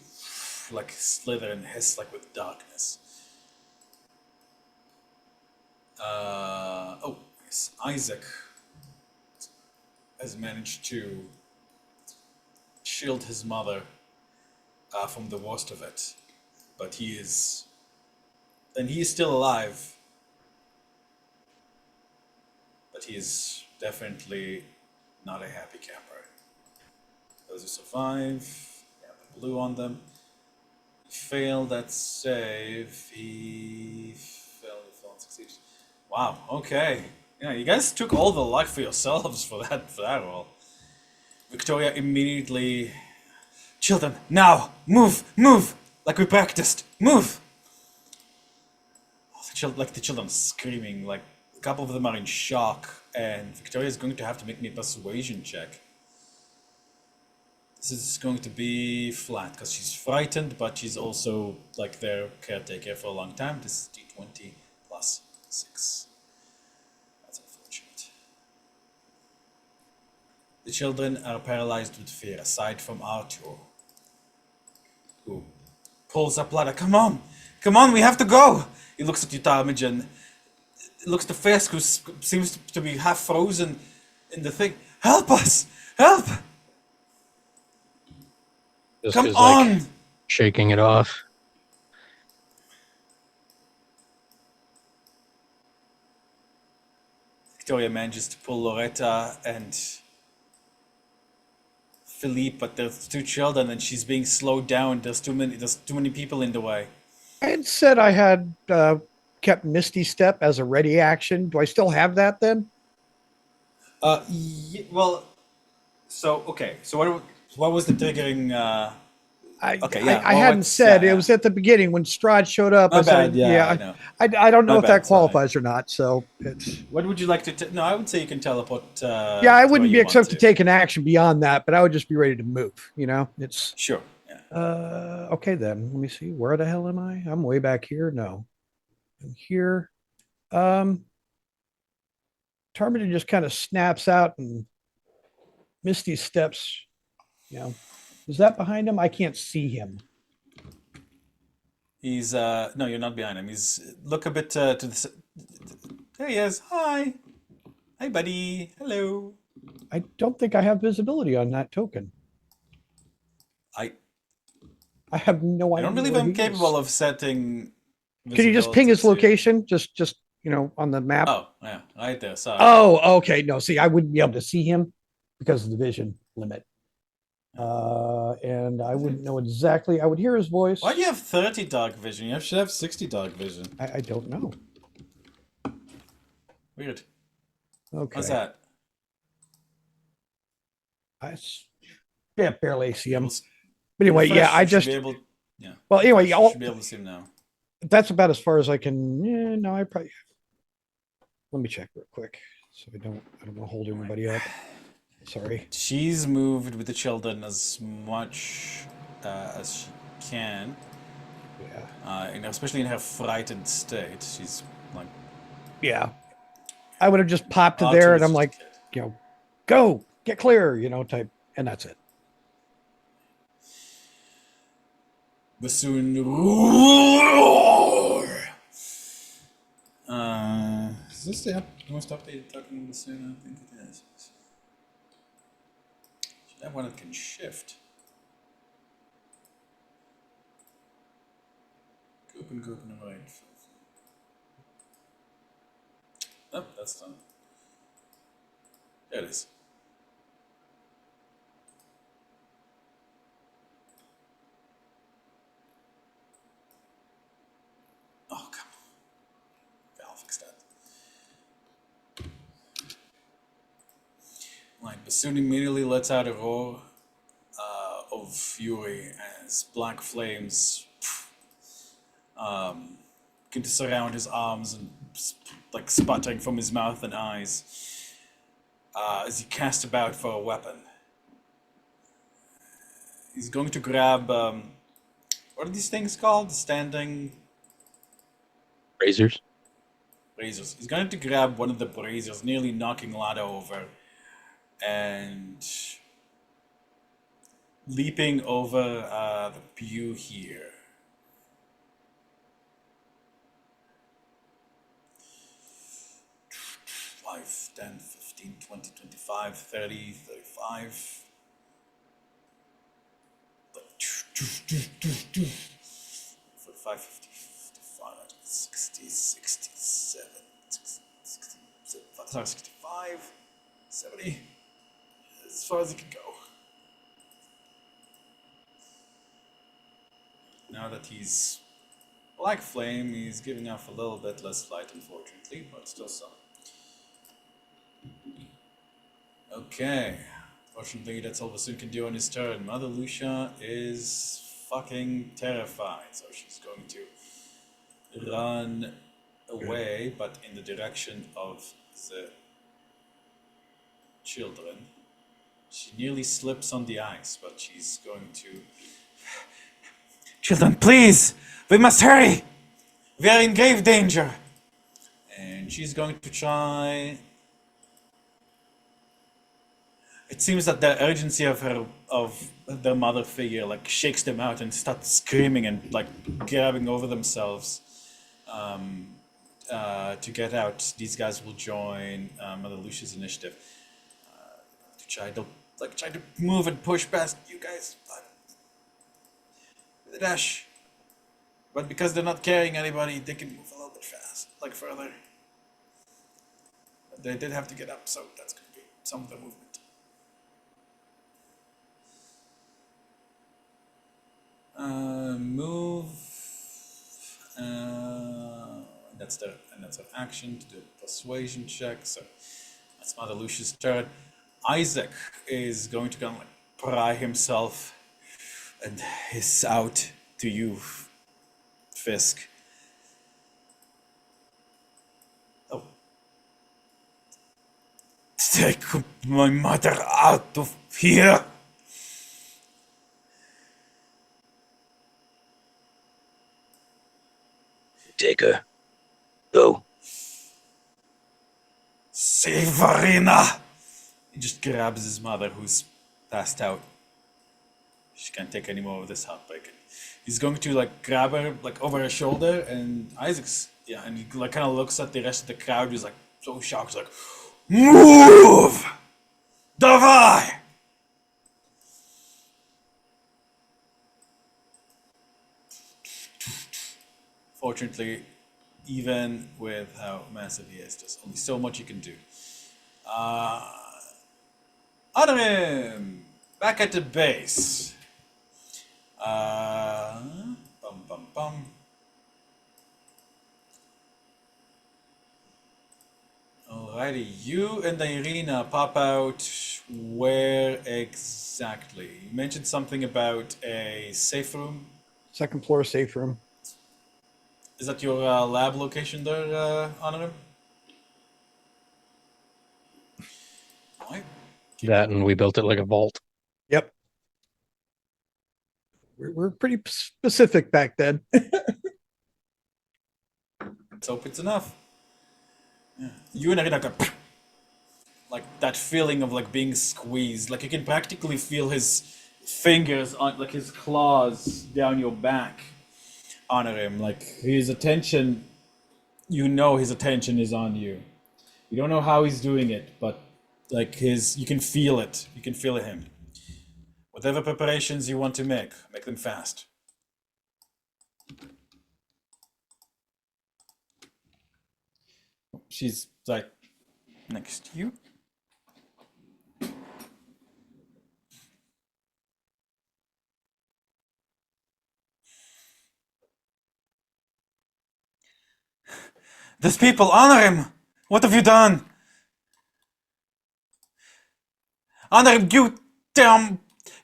like slither and hiss like with darkness. Oh, yes, Isaac has managed to shield his mother from the worst of it, but he is still alive, but he is definitely not a happy camper. Those who survive, they have the blue on them. He failed that save. He failed and succeeds. Wow. Okay. Yeah, you guys took all the luck for yourselves for that roll. Victoria immediately. Children, now move, move, like we practiced. Move. Like the children screaming. Like a couple of them are in shock, and Victoria is going to have to make me a persuasion check. This is going to be flat because she's frightened, but she's also like their caretaker for a long time. This is D20 plus 6. That's unfortunate. The children are paralyzed with fear, aside from Arthur, who pulls up ladder. Come on, we have to go. He looks at you, Talmadge, looks to Fisk, who seems to be half frozen in the thing. Help us! Help! Just Come is on! like shaking it off. Victoria manages to pull Loretta and Philippe, but there's 2 children and she's being slowed down. There's too many people in the way. I had said I had kept Misty Step as a ready action. Do I still have that then? Well, so okay. So what was the triggering? Okay, yeah. I well, hadn't what's- said yeah, it was at the beginning when Strahd showed up. My I bad. said, Yeah, I know. I don't know My if that bad, sorry. qualifies or not. So it's What would you like to? No, I would say you can teleport. yeah, I to wouldn't where be you want except to take an action beyond that, but I would just be ready to move. You know, it's Sure. Yeah. okay then. Let me see. Where the hell am I? I'm way back here. No, I'm here. Tarmatin just kind of snaps out and Misty steps. You know, is that behind him? I can't see him. He's no, you're not behind him. He's look a bit to the. There he is. Hi, hi, buddy. Hello. I don't think I have visibility on that token. I I have no I don't idea believe where I'm he capable is. of setting. Can you just ping his visibility to- location? Just on the map. Oh yeah, right there. Sorry. Oh, okay. No, see, I wouldn't be able to see him because of the vision limit. And I wouldn't know exactly. I would hear his voice. Why do you have 30 dark vision? You should have 60 dark vision. I don't know. Weird. Okay. What's that? Yeah, barely see him. Refresh, But anyway, yeah, I you should just be able. Yeah. well, anyway, refresh, you y'all, should be able to see him now. that's about as far as I can. Yeah, no, I probably. Let me check real quick, so I don't want to hold anybody up. Sorry. She's moved with the children as much as she can, Yeah. and especially in her frightened state. She's like Yeah. I would have just popped to Archer there, is and I'm just a like, kid. go, get clear, type, and that's it. Bassoon roar. Is this the most updated talking bassoon? I think it is. Should have one that can shift. Open, right. Oh, that's done. There it is. Oh, come on. I'll fix that. Like, bassoon immediately lets out a roar of fury as black flames begin to surround his arms and like sputtering from his mouth and eyes as he casts about for a weapon. He's going to grab what are these things called? Standing Razors. razors. He's going to grab one of the braziers, nearly knocking Lada over, and leaping over the pew here. Five, 10, 15, 20, 25, 30, 35. 45, 50, 55, 60, 67, 65, 70. As far as it can go. Now that he's like flame, he's giving off a little bit less light, unfortunately, but still some. Okay. Fortunately, that's all Bassoon can do on his turn. Mother Lucia is fucking terrified, so she's going to run away, but in the direction of the children. She nearly slips on the ice, but she's going to... Children, please! We must hurry! We are in grave danger! And she's going to try... It seems that the urgency of their mother figure like shakes them out and starts screaming and like grabbing over themselves to get out. These guys will join Mother Lucia's initiative to try to move and push past you guys with a dash. But because they're not carrying anybody, they can move a little bit fast, like further. But they did have to get up, so that's going to be some of the movement. Move. That's their action to do a persuasion check. So that's Mother Lucia's turn. Isaac is going to kind of like pry himself and hiss out to you, Fisk. Oh. Take my mother out of here! Take her. Go. Severina! He just grabs his mother, who's passed out. She can't take any more of this heartbreak. He's going to like grab her like over her shoulder, and Isaac's and he like kind of looks at the rest of the crowd. He's like so shocked. He's like, "Move, Davai!" Fortunately, even with how massive he is, there's only so much you can do. Honor him! Back at the base. Bum bum bum. Alrighty, you and Irina pop out. Where exactly? You mentioned something about a safe room. Second floor safe room. Is that your lab location there, Honor him? Alright. That, and we built it like a vault. Yep. We're pretty specific back then. Let's hope it's enough. Yeah. You and Irina go like that feeling of like being squeezed. Like you can practically feel his fingers on like his claws down your back. Honor him. Like his attention, you know his attention is on you. You don't know how he's doing it, but like you can feel it. You can feel him. Whatever preparations you want to make them fast. She's like next to you. These people, honor him! What have you done? Honor him, you damn,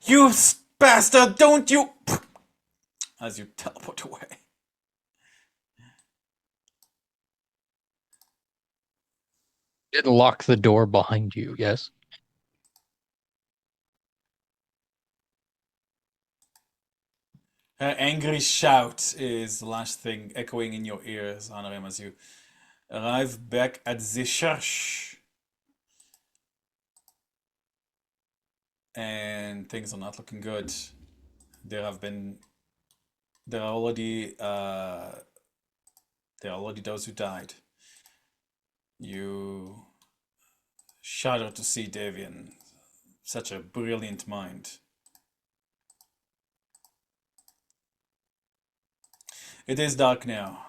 you bastard, don't you? As you teleport away. Did lock the door behind you, yes? Her angry shout is the last thing echoing in your ears, Honor him, as you arrive back at the church. And things are not looking good. There are already those who died. You shudder to see Davian, such a brilliant mind. It is dark now.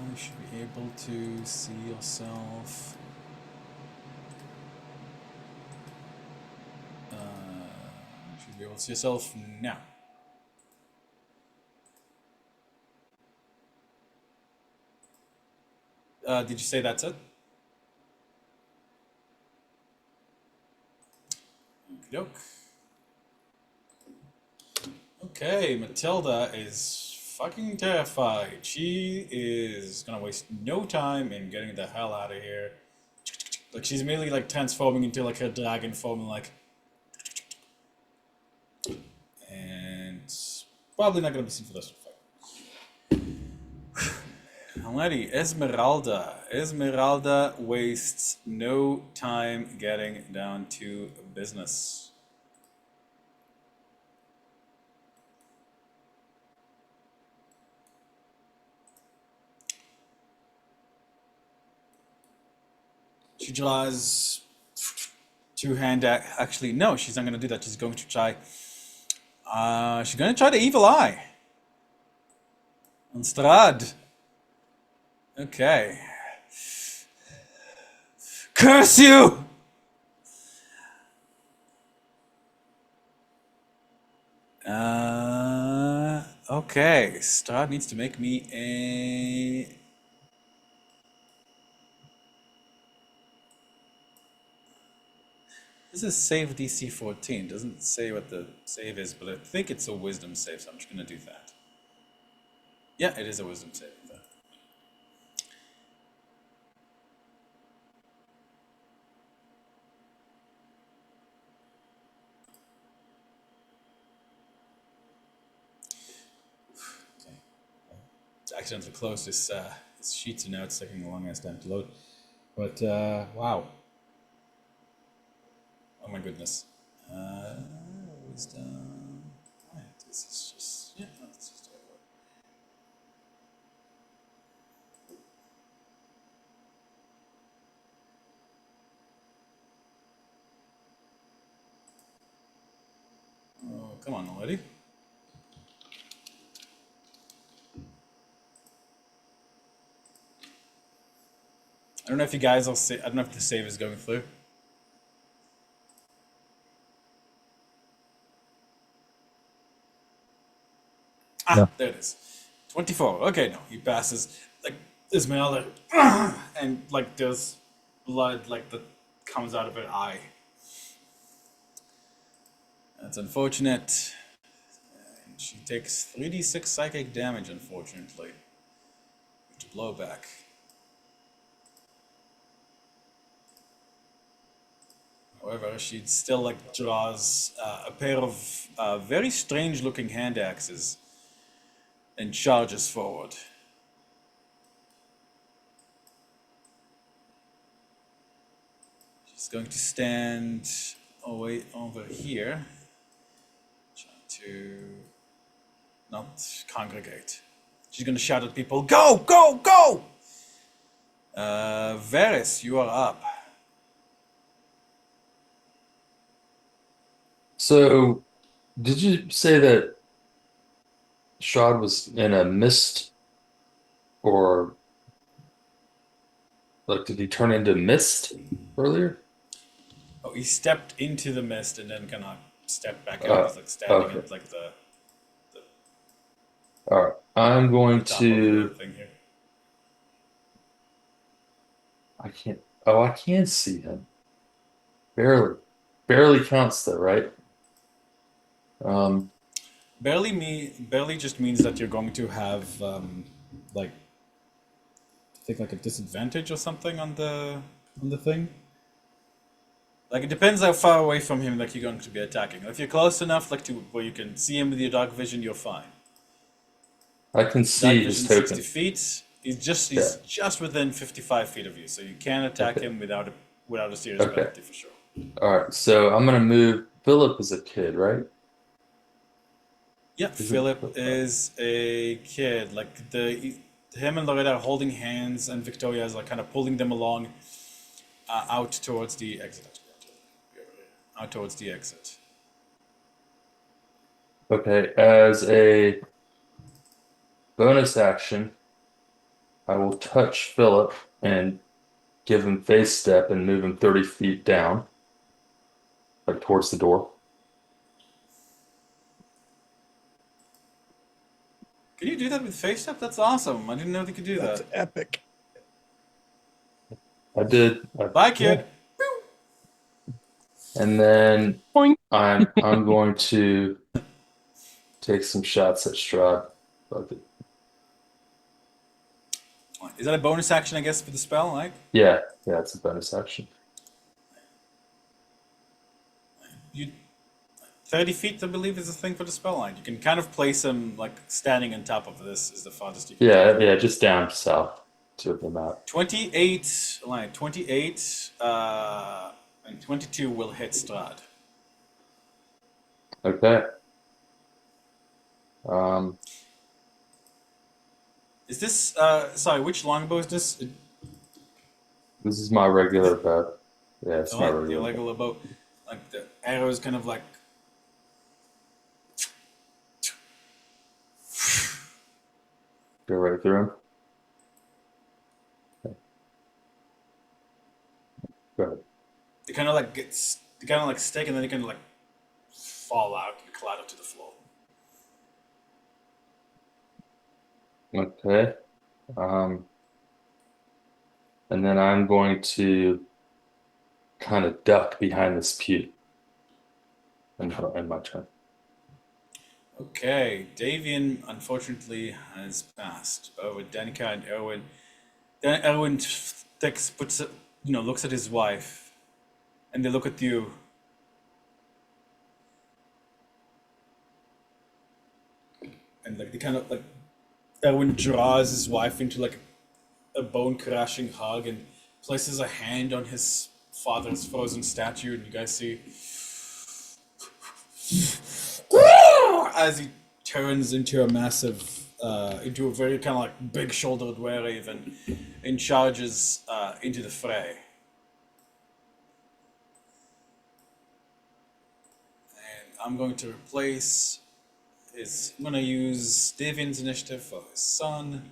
You should be able to see yourself. You should be able to see yourself now. Did you say that's it? Okey-doke. Okay, Matilda is fucking terrified. She is gonna waste no time in getting the hell out of here. Like she's immediately like transforming into like her dragon form and like, and probably not gonna be seen for the rest of the fight. Alrighty, Esmeralda. Esmeralda wastes no time getting down to business. She draws two-hand. Actually, no, she's not going to do that. She's going to try. She's going to try the evil eye on Strad. Okay. Curse you! Okay. Strad needs to make me a. This is save DC 14. Doesn't say what the save is, but I think it's a wisdom save, so I'm just gonna do that. Yeah, it is a wisdom save. accidentally closed this sheet, so now it's taking a long ass time to load. But wow. Oh my goodness. Wisdom. Right, this is just no, this is terrible. Oh, come on already. I don't know if you guys will see. I don't know if the save is going through. Ah, Yeah. there it is. 24. Okay, no, he passes. Like Ismail, and like there's blood like that comes out of her eye. That's unfortunate. And she takes 3d6 psychic damage, unfortunately. To blowback. However, she still like draws a pair of very strange looking hand axes and charges forward. She's going to stand away over here. Try to not congregate. She's going to shout at people, go, go, go! Varys, you are up. So, did you say that Strahd was in a mist, or like did he turn into mist earlier? Oh, he stepped into the mist and then kind of stepped back out. He's like standing Okay. at like the All right. I'm going top of the to. thing here. I can't. Oh, I can see him. Barely. Barely counts though, right? Um, Barely just means that you're going to have like I think like a disadvantage or something on the thing. Like it depends how far away from him like you're going to be attacking. If you're close enough like to where you can see him with your dark vision, you're fine. I can Dark see his vision token. 60 feet. He's Yeah. just within 55 feet of you, so you can attack Okay. him without a serious Okay. penalty for sure. All right. So I'm gonna move. Philip is a kid, right? Yeah, Isn't Philip is a kid. Like him and Loretta are holding hands, and Victoria is like kind of pulling them along out towards the exit. Out towards the exit. Okay. As a bonus action, I will touch Philip and give him face step and move him 30 feet down, like towards the door. Can you do that with face step? That's awesome. I didn't know they could do That's that. epic. I did. Bye, kid. And then Boing. I'm going to take some shots at Strahd. Fuck it. Is that a bonus action, I guess, for the spell, Mike? Yeah, it's a bonus action. You 30 feet, I believe, is the thing for the spell line. You can kind of place him like standing on top of this is the farthest you can take. Yeah, just down south to the map. 28, line 28, and 22 will hit Strahd. Okay. Um, Is this sorry, which longbow is this? this is my regular bow. Yeah, it's my The regular bow. regular bow. Like the arrow is kind of like Go right through him. Okay. Go ahead. they kind of like they kind of like stick and then they kind of like fall out and clatter to the floor. Okay. Um, and then I'm going to kind of duck behind this pew in my turn. Okay, Davian unfortunately has passed. But with Danica and Erwin, then Erwin looks at his wife, and they look at you. And like they kind of like Erwin draws his wife into like a bone crashing hug and places a hand on his father's frozen statue, and you guys see as he turns into a massive, into a very kind of like big shouldered were raven and charges into the fray. And I'm going to replace his. I'm going to use Davian's initiative for his son.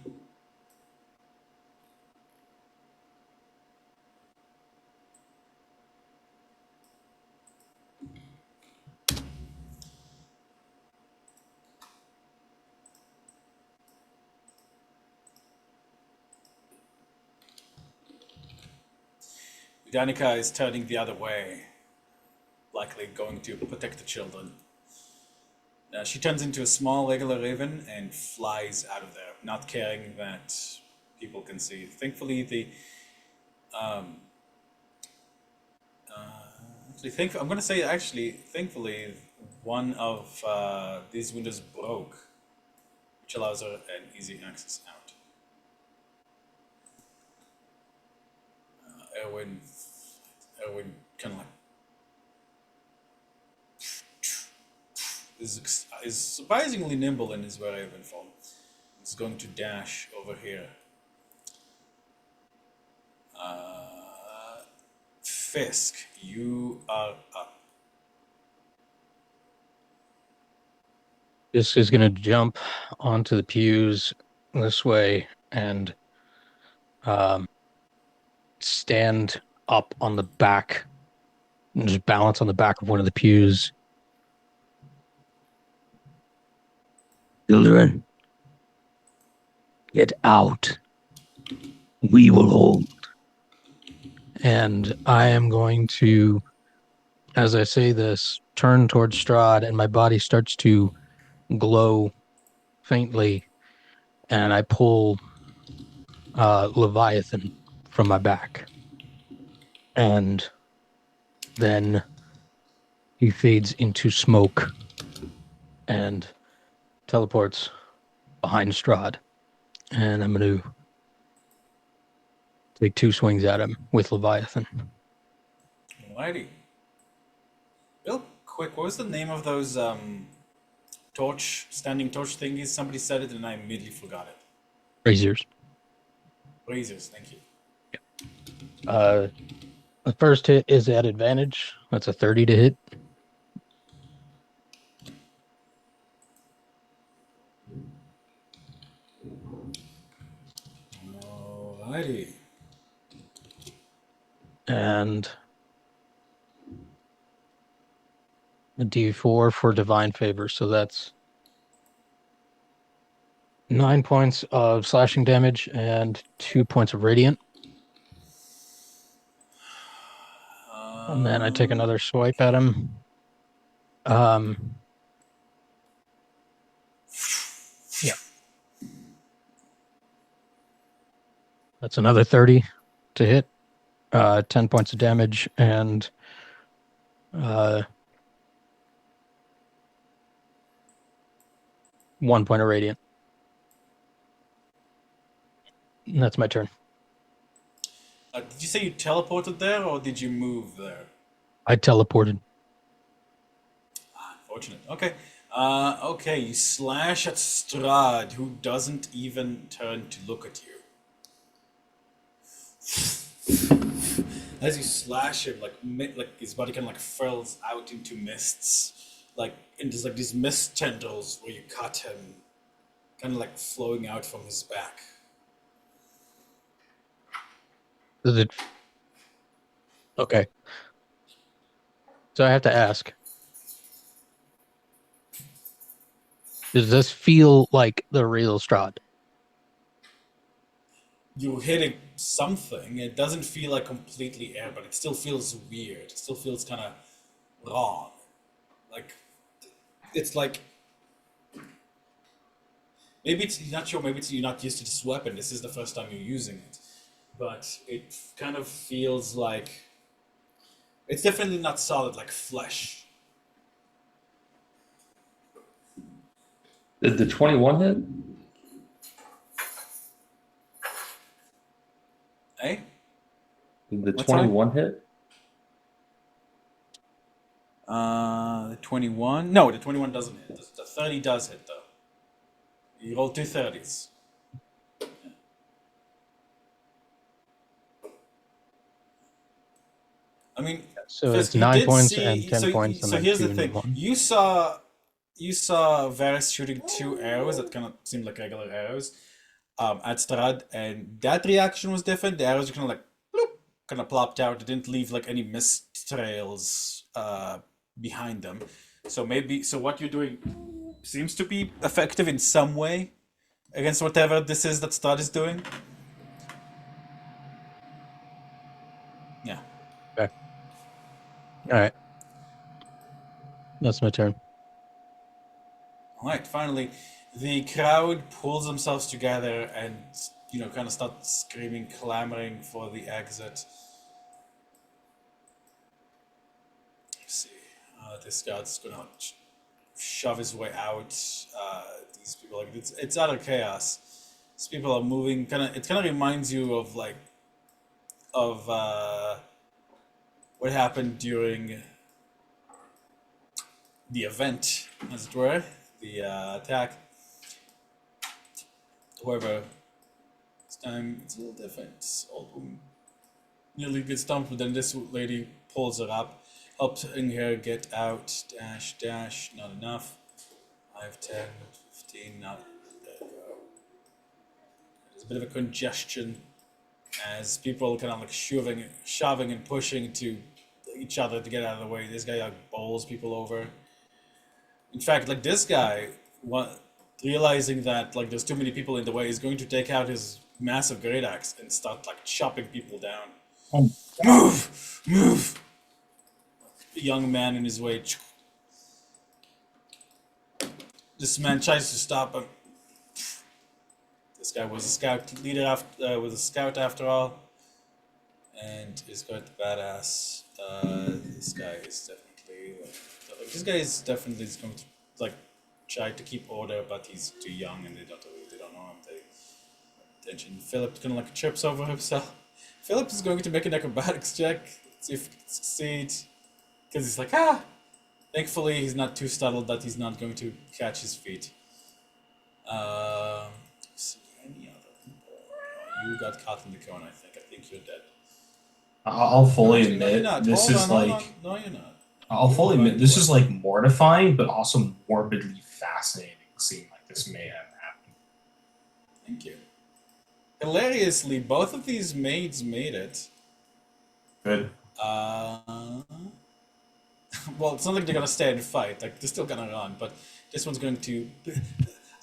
Danica is turning the other way, likely going to protect the children. She turns into a small regular raven and flies out of there, not caring that people can see. Thankfully, I'm going to say actually, thankfully, one of these windows broke, which allows her an easy access out. Erwin kind of like is surprisingly nimble in his raven form. He's going to dash over here. Fisk, you are up. This is going to jump onto the pews this way and stand up on the back and just balance on the back of one of the pews. Children, get out. We will hold. And I am going to, as I say this, turn towards Strahd, and my body starts to glow faintly, and I pull Leviathan from my back. And then he fades into smoke and teleports behind Strahd. And I'm going to take 2 swings at him with Leviathan. Alrighty. Real quick, what was the name of those standing torch thingies? Somebody said it and I immediately forgot it. Braziers. Razors, thank you. The first hit is at advantage. That's a 30 to hit. Alrighty. And a D4 for divine favor. So that's 9 points of slashing damage and 2 points of radiant. And then I take another swipe at him. Yeah. That's another 30 to hit. 10 points of damage and 1 point of radiant. And that's my turn. Did you say you teleported there or did you move there? I teleported. Unfortunate. Okay. Okay, you slash at Strahd, who doesn't even turn to look at you. As you slash him, like his body kind of like furls out into mists, and there's like these mist tendrils where you cut him, kind of like flowing out from his back. Does it? Okay. So I have to ask. Does this feel like the real Strahd? You're hitting something. It doesn't feel like completely air, but it still feels weird. It still feels kind of wrong. Like, it's like, maybe it's you're not sure. Maybe you're not used to this weapon. This is the first time you're using it, but it kind of feels like it's definitely not solid like flesh. Did the 21 hit? Eh? Did the What's that? 21 hit? The 21. No, the 21 doesn't hit. The 30 does hit, though. You roll two 30s. I mean, So Fisk, it's you 9 did points and see. 10 points, and So then here's 2 the and thing. 1. You saw Varys shooting 2 arrows that kind of seemed like regular arrows at Strad, and that reaction was different. The arrows kind of like bloop, kind of plopped out. It didn't leave like any mist trails behind them. So what you're doing seems to be effective in some way against whatever this is that Strad is doing. Yeah. Okay. All right. That's my turn. All right, finally, the crowd pulls themselves together and, kind of start screaming, clamoring for the exit. Let's see. This guy's gonna shove his way out. These people, like, it's utter chaos. These people are moving. It kind of reminds you of what happened during the event, as it were, the attack. However, this time it's a little different. This old woman nearly gets dumped, but then this lady pulls her up, helping her get out. Dash, dash, not enough. 5, 10, 15, not. There we go. There's a bit of a congestion as people kind of like shoving and pushing to each other to get out of the way. This guy like bowls people over. In fact, like this guy, realizing that like there's too many people in the way, is going to take out his massive great axe and start like chopping people down. Oh, Move! Move! A young man in his way. This man tries to stop him. This guy was a scout leader was a scout after all, and is quite badass. This guy is definitely is going to like try to keep order, but he's too young and they don't know him. They attention. Philip kind of like trips over himself. Philip is going to make an acrobatics check, see if he can succeed, because he's like Thankfully, he's not too startled that he's not going to catch his feet. See any other people? You got caught in the cone. I think you're dead. I'll fully No, you're admit not. this Hold is on, hold like on. No, you're not. I'll fully admit this is like mortifying, but also morbidly fascinating seeing like this mayhem happen. Thank you. Hilariously, both of these maids made it. Good. Well, it's not like they're gonna stay and fight. Like they're still gonna run, but this one's going to.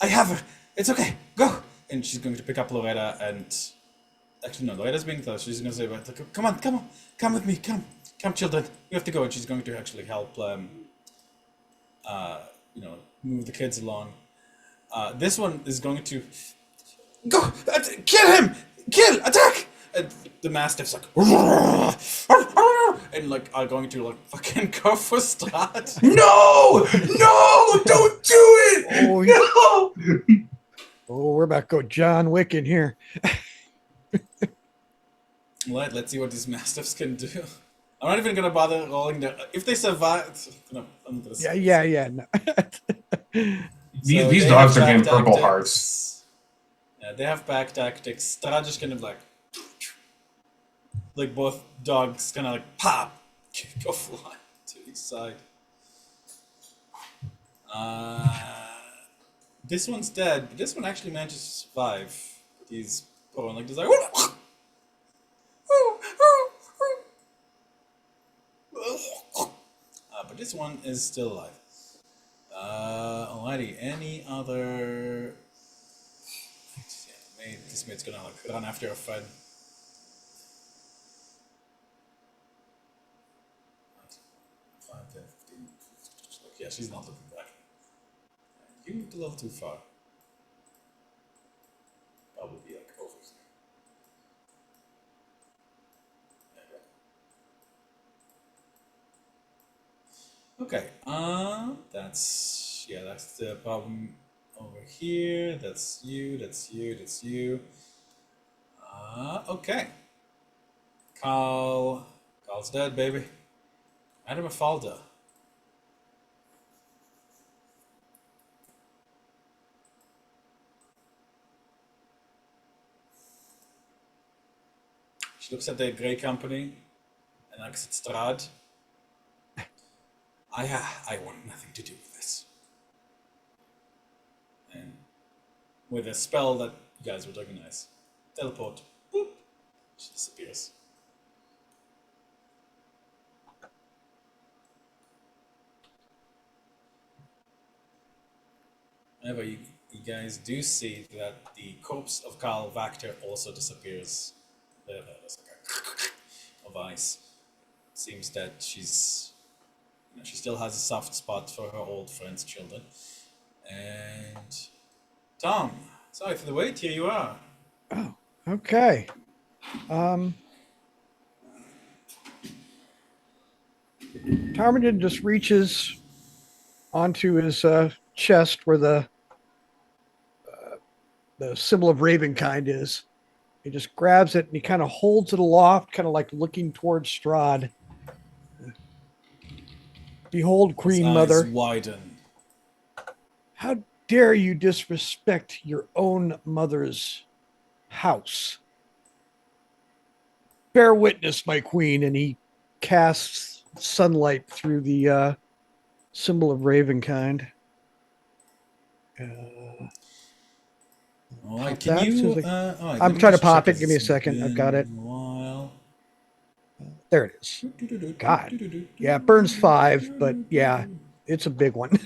I have her. It's okay. Go. And she's going to pick up Loretta and. Actually, no. Loretta's being close. She's gonna say, "Come on, come on, come with me. Come, children. We have to go." And she's going to actually help. Move the kids along. This one is going to go. Kill him. Kill. Attack. And the mastiff's like, and like are going to like fucking go for Strahd. No! No! Don't do it! Oh, No! Oh, we're about to go John Wick in here. Let's see what these mastiffs can do. I'm not even gonna bother rolling their. If they survive, no, I'm gonna. Yeah. No. These they dogs are have getting back purple tactics. hearts. Yeah, they have back tactics. Strahd just kind of like both dogs kind of like pop, go flying to each side. This one's dead, but this one actually manages to survive. He's going like this, like. But this one is still alive. Alrighty, any other. Yeah, this mate's gonna like run after a friend. 5, 10, 15. Yeah, she's not looking back. You moved a little too far. Probably be like over here. Okay, that's the problem over here. That's you. Okay. Carl's dead, baby. Madame Mafalda. She looks at the Grey Company and looks at Strahd. I want nothing to do with this. And with a spell that you guys would recognize, teleport, boop, she disappears. However, you guys do see that the corpse of Karl Vactor also disappears. There's like a of ice. It seems that she's, she still has a soft spot for her old friend's children. And Tom, sorry for the wait. Here you are. Oh, okay. Tarmadin just reaches onto his chest where the symbol of Ravenkind is. He just grabs it and he kind of holds it aloft, kind of like looking towards Strahd. Behold, Queen His Mother. eyes widen. How dare you disrespect your own mother's house? Bear witness, my queen. And he casts sunlight through the symbol of Ravenkind. All right, Pop can that you? since All right, I'm let me trying to just pop check it. Give me a second. I've got it. a while. There it is. God. Yeah, it burns 5, but yeah, it's a big one.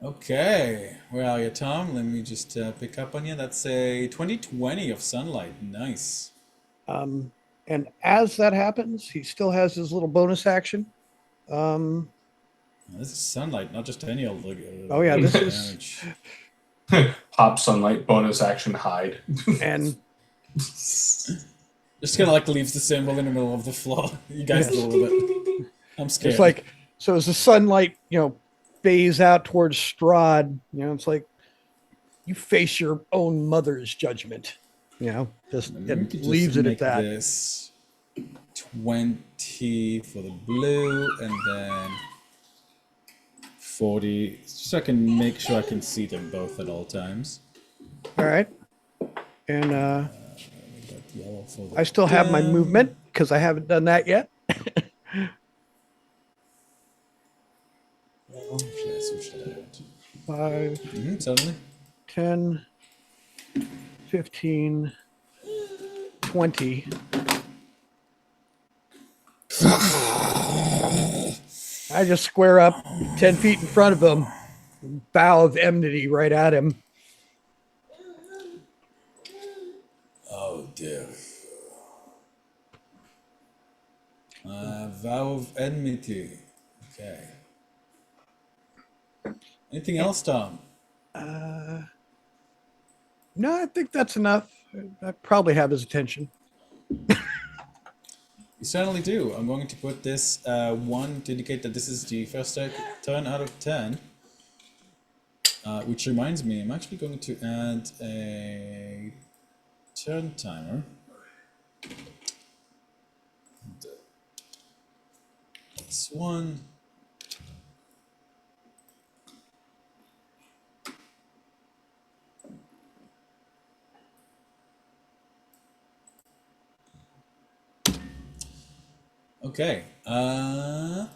Okay, where are you, Tom? Let me just pick up on you. That's a 2020 of sunlight. Nice. And as that happens, he still has his little bonus action. This is sunlight, not just any old. Oh, yeah, this is- damage. Pop sunlight, bonus action, hide. And Just kind of like leaves the symbol in the middle of the floor. You guys Yes. deal with it. I'm scared. it's like, so as the sunlight, phase out towards Strahd, it's like you face your own mother's judgment, just We and could just leaves it make at that. this 20 for the blue, and then 40, so I can make sure I can see them both at all times. All right. And We got yellow for the I still have my dim. movement because I haven't done that yet. Switch that out. 5, Suddenly. 10, 15, 20. I just square up 10 feet in front of him, bow of enmity right at him. Oh dear. Vow of enmity. Okay. Anything else, Tom? No, I think that's enough. I probably have his attention. You certainly do. I'm going to put this 1 to indicate that this is the first turn out of 10. Which reminds me, I'm actually going to add a turn timer. This one. Okay. So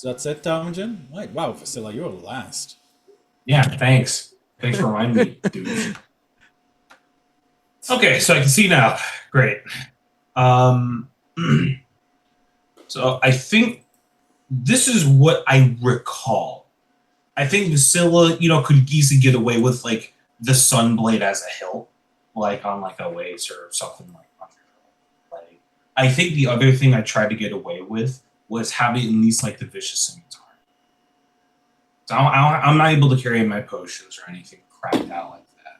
that's it, Tarmogen? Right. Wow, Vasila, you're last. Yeah, thanks. Thanks for reminding me, dude. Okay, so I can see now. Great. So I think this is what I recall. I think Vasilla, could easily get away with like the Sunblade as a hilt, like on like a waist or something like that. Like, I think the other thing I tried to get away with was having at least like the Vicious Scimitar. So I'm not able to carry my potions or anything cracked out like that.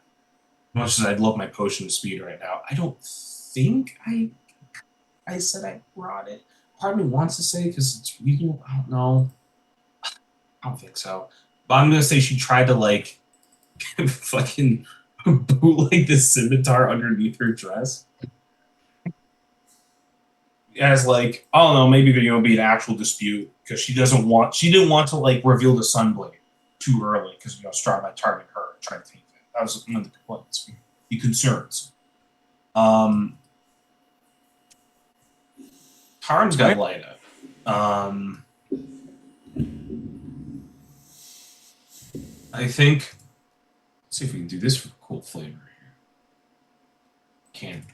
Much as I'd love my potion of speed right now, I don't think I said I brought it. Part of me wants to say because it's regal. I don't know. I don't think so. But I'm gonna say she tried to like fucking bootleg the scimitar underneath her dress. as like, I don't know, maybe be an actual dispute because she didn't want to like reveal the Sunblade too early because Strahd might target her and try to take it. That was one of the complaints, the concerns. Tarn's got light up. I think. Let's see if we can do this for cool flavor here. Can't.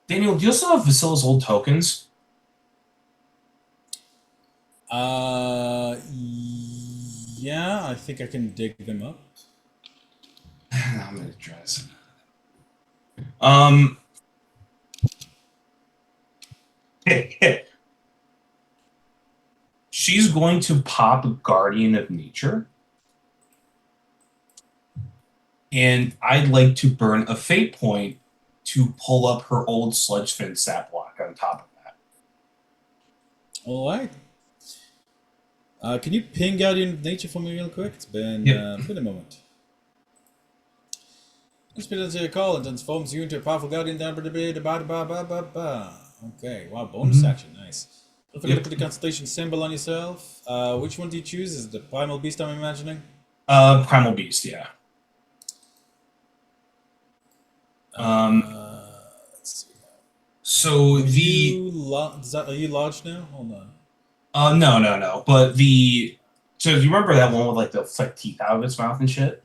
Daniel, do you still have Vasila's old tokens? Yeah, I think I can dig them up. I'm gonna try this. She's going to pop Guardian of Nature. And I'd like to burn a fate point to pull up her old Sludge Fin stat block on top of that. All right. Can you ping Guardian of Nature for me real quick? It's been a moment. This spins your call and transforms you into a powerful guardian. Okay, wow, bonus action, nice. Don't forget to put the constellation symbol on yourself. Which one do you choose? Is it the Primal Beast I'm imagining? Primal Beast, yeah. Let's see. So Are you large now? Hold on. No. But so do you remember that one with like the teeth out of its mouth and shit?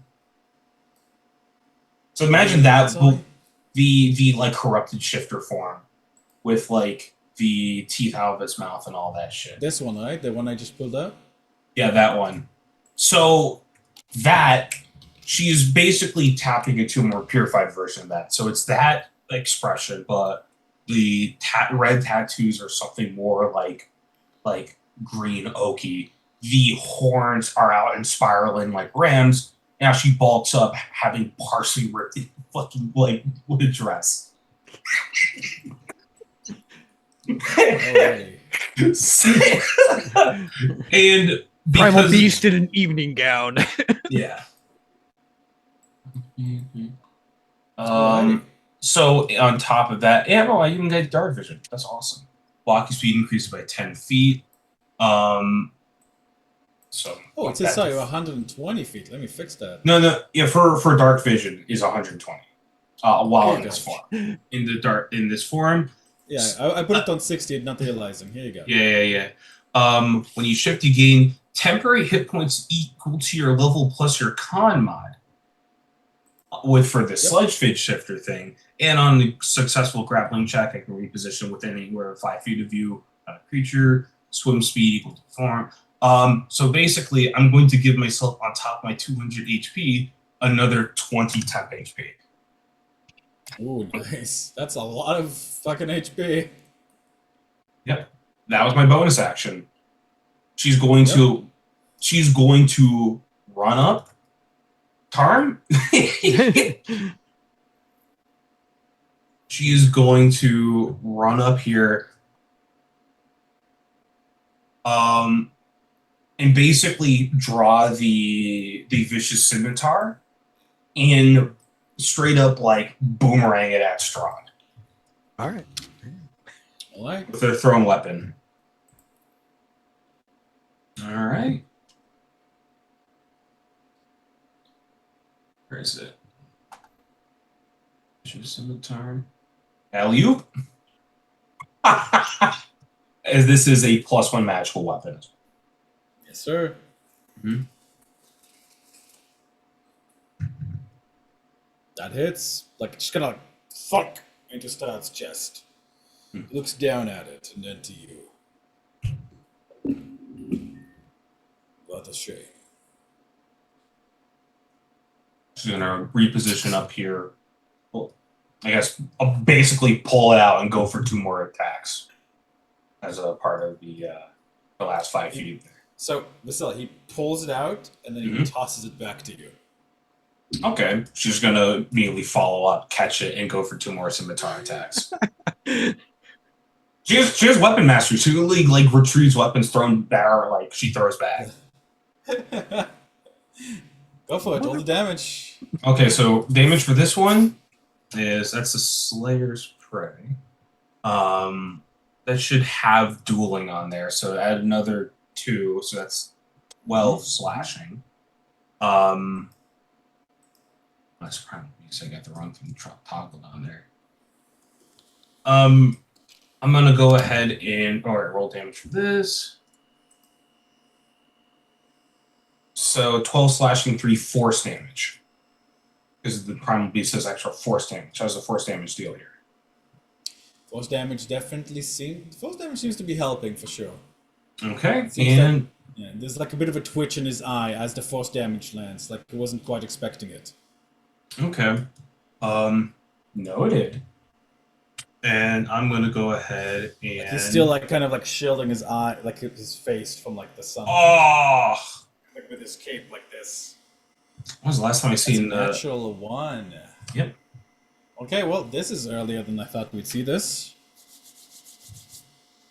So imagine that the like corrupted shifter form with like the teeth out of its mouth and all that shit. This one, right? The one I just pulled up? Yeah, that one. So that she's basically tapping into a more purified version of that. So it's that expression, but the red tattoos are something more like green oaky. The horns are out and spiraling like rams. Now she bulks up, having partially ripped the fucking like with a dress. And Primal Beast in an evening gown. Yeah. So on top of that, I even get dark vision. That's awesome. Walking speed increased by 10 feet. So it says sorry, 120 feet. Let me fix that. No. Yeah, for dark vision is 120. While in this form. In this form. Yeah, I put it on 60, not realizing. Here you go. Yeah. When you shift, you gain temporary hit points equal to your level plus your con mod. For the Sludge Fin shifter thing, and on the successful grappling check, I can reposition within anywhere 5 feet of you, creature, swim speed equal to form. So basically, I'm going to give myself on top of my 200 HP another 20 temp HP. Ooh, nice. That's a lot of fucking HP. Yep, that was my bonus action. She's going to run up. Tarn? She is going to run up here and basically draw the vicious scimitar and straight up like boomerang it at Strahd. All right. With their thrown weapon. All right. Where is it? Vicious scimitar. Alley-oop. As this is a +1 magical weapon. Yes, sir. Mm-hmm. That hits. Like, it's just gonna fuck into Strahd's chest. Looks down at it and then to you. What a shame. She's gonna reposition up here. Well, I guess I'll basically pull it out and go for 2 more attacks as a part of the last 5 feet. So, Vasila, he pulls it out and then he tosses it back to you. Okay, she's gonna immediately follow up, catch it, and go for 2 more scimitar attacks. She has weapon mastery. She really like retrieves weapons thrown back, like she throws back. Go for it. All the damage. Okay, so damage for this one that's a Slayer's Prey. that should have dueling on there. So add another 2, so that's 12 slashing. That's probably because I got the wrong thing toggled on there. I'm gonna go ahead and roll damage for this. So 12 slashing, 3 force damage. Because the primal beast has extra force damage. How's the force damage deal here? Force damage definitely seems to be helping for sure. Okay, Seems and Yeah, there's like a bit of a twitch in his eye as the force damage lands, like he wasn't quite expecting it. okay, noted. And I'm gonna go ahead and Like he's still like kind of like shielding his eye, like his face from like the sun, oh, like with his cape like this. when was the last time I That's a seen the? natural 1. Yep. Okay, well this is earlier than I thought we'd see this.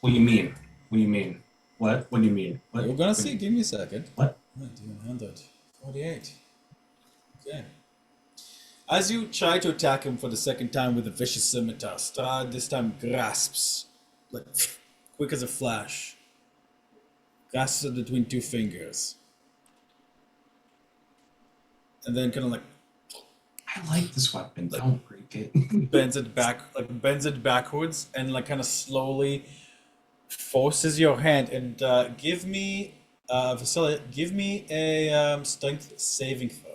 What do you mean? What do you mean? What? What do you mean? What? You're gonna what see. Give me a second. What? 148. Okay. As you try to attack him for the second time with a vicious scimitar, Strahd this time grasps, like quick as a flash. Grasps it between 2 fingers. And then kind of like I like this weapon. Don't break it. bends it backwards, and like kind of slowly forces your hand. And give me, Vasily, give me a strength saving throw.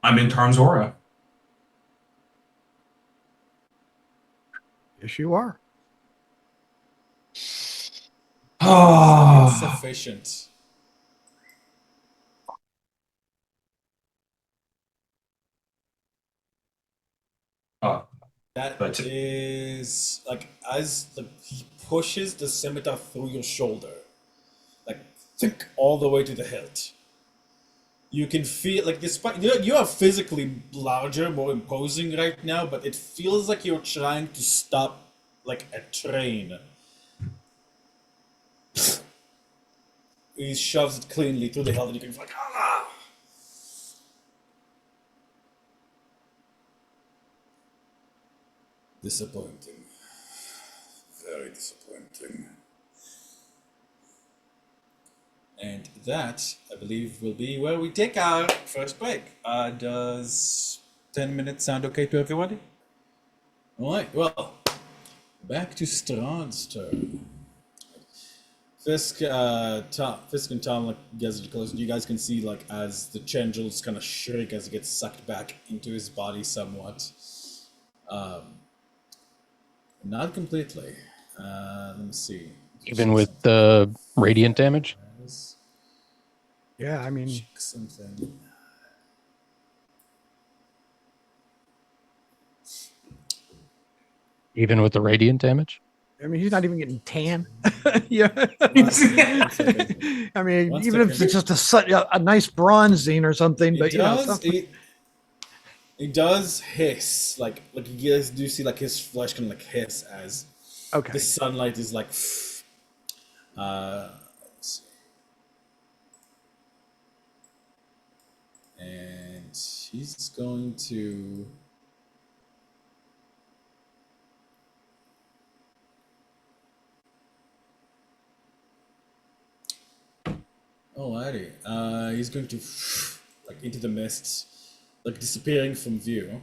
I'm in Tarn's aura. Yes, you are. Oh, Insufficient. oh, That But- is like as he pushes the scimitar through your shoulder, like think all the way to the hilt. You can feel like despite you are physically larger, more imposing right now, but it feels like you're trying to stop like a train. He shoves it cleanly through the hilt, and you can feel like ah. Disappointing. Very disappointing. And that, I believe, will be where we take our first break. Does 10 minutes sound okay to everybody? Alright, well, back to Strahd's turn. Fisk, Fisk and Tom, like, guys are close. You guys can see, like, as the tendrils kind of shrink as it gets sucked back into his body somewhat. Not completely. Let me see. Even with the radiant damage. Yeah, I mean, Check something. Even with the radiant damage. he's not even getting tan. Yeah. One second. I mean, One even if second. it's just a nice bronzine or something, but something. It does hiss like you guys do see like his flesh kind of like hiss as Okay. the sunlight is like let's see. And he's going to alrighty. He's going to like into the mists, like disappearing from view.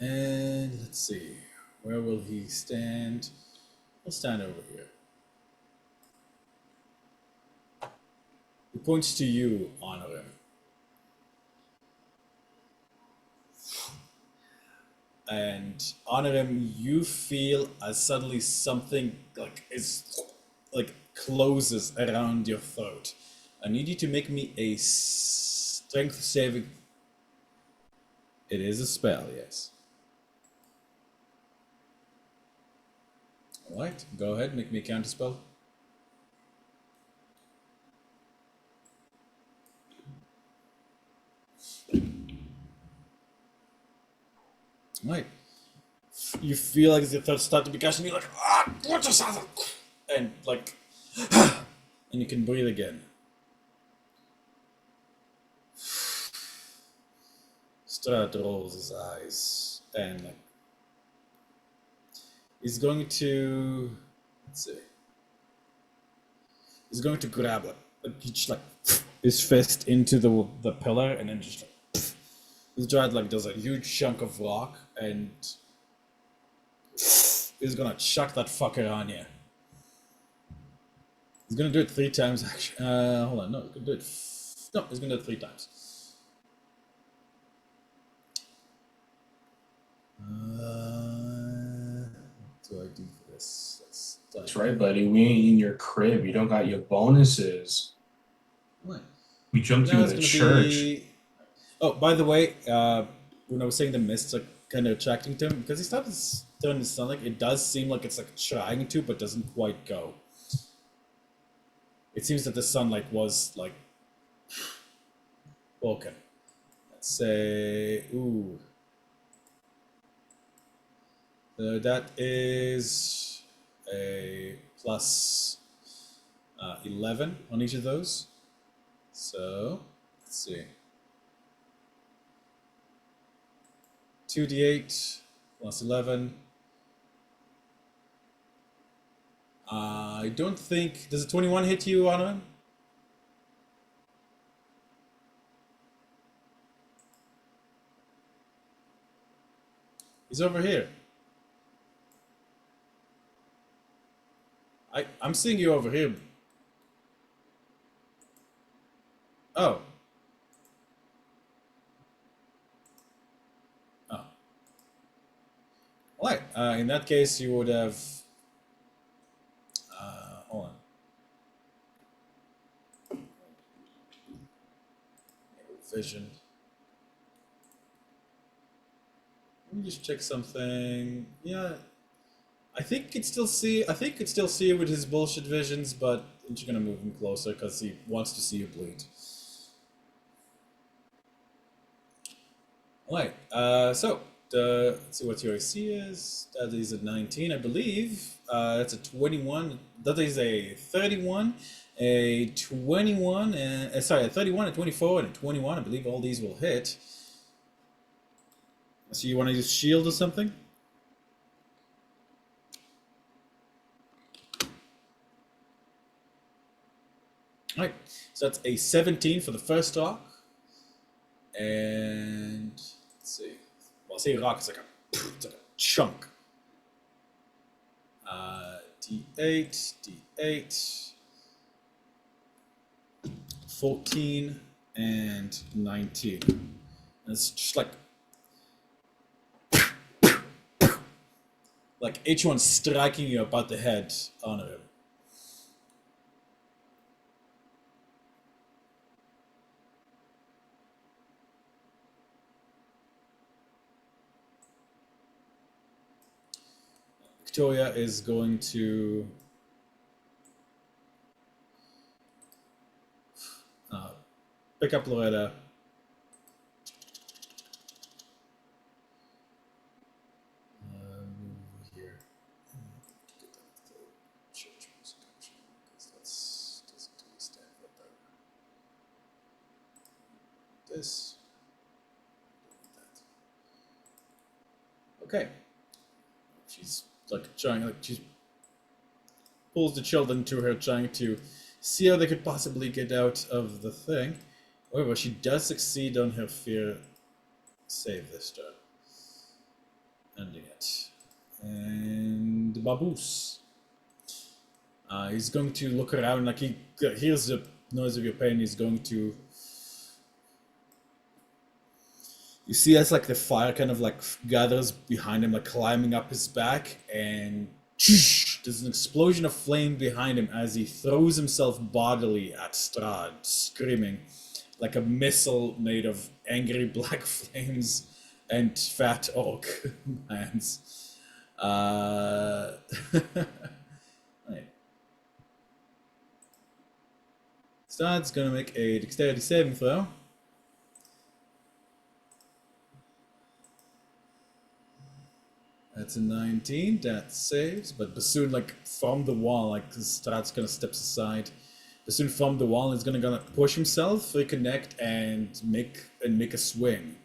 And let's see, where will he stand? He'll stand over here. He points to you, honor him. And honor him, you feel as suddenly something like is like closes around your throat. I need you to make me a strength saving. It is a spell, yes. Alright, go ahead, make me a counter spell. Alright. You feel like your thoughts start to be cashed, and you're like, ah, what just happened? And like, and you can breathe again. Strahd rolls his eyes and like, he's going to, let's see, he's going to grab he just like his fist into the pillar, and then just like, his Strahd like does a huge chunk of rock, and he's gonna chuck that fucker on you. He's gonna do it 3 times actually. Hold on, no, he's gonna do it. No, he's gonna do it 3 times. What do I do for this? That's right, buddy. We ain't in your crib. You don't got your bonuses. What? We jumped Now you it's in the gonna church. be. Oh, by the way, when I was saying the mists are kind of attracting to him, because he started turning his sun, like it does seem like it's like trying to, but doesn't quite go. It seems that the sunlight was like broken. Let's say, ooh. That is a plus 11 on each of those. So, let's see. 2d8 plus 11. I don't think. Does a 21 hit you, Anovan? He's over here. I'm seeing you over here. Oh. Oh. Alright. In that case, you would have. Hold on. Vision. Let me just check something. Yeah. I think it still see you with his bullshit visions, but I'm just gonna move him closer because he wants to see you bleed. Alright, so let's see what your AC is. That is a 19, I believe. That's a 21. That is a 31, a 21, sorry, a 31, a 24, and a 21. I believe all these will hit. So you want to use shield or something? Alright, so that's a 17 for the first rock. And let's see. Well, I'll say rock, it's like a chunk. D8, D8, 14, and 19. And it's just like each one striking you about the head on him. Victoria is going to pick up Loretta. Move here. Get that church music actually, because that's doesn't really stand for that. This. Okay. She's like trying, like she pulls the children to her, trying to see how they could possibly get out of the thing. However, she does succeed on her fear save this turn. Ending it. And Baboose. He's going to look around, like he hears the noise of your pain. He's going to. You see, as like the fire kind of like gathers behind him, like climbing up his back, and there's an explosion of flame behind him as he throws himself bodily at Strahd, screaming like a missile made of angry black flames and fat orc hands. Right. Strad's gonna make a dexterity saving throw. That's a 19. That saves, but Bassoon, like from the wall, like Strad's gonna steps aside. Bassoon from the wall is gonna push himself, reconnect, and make a swing.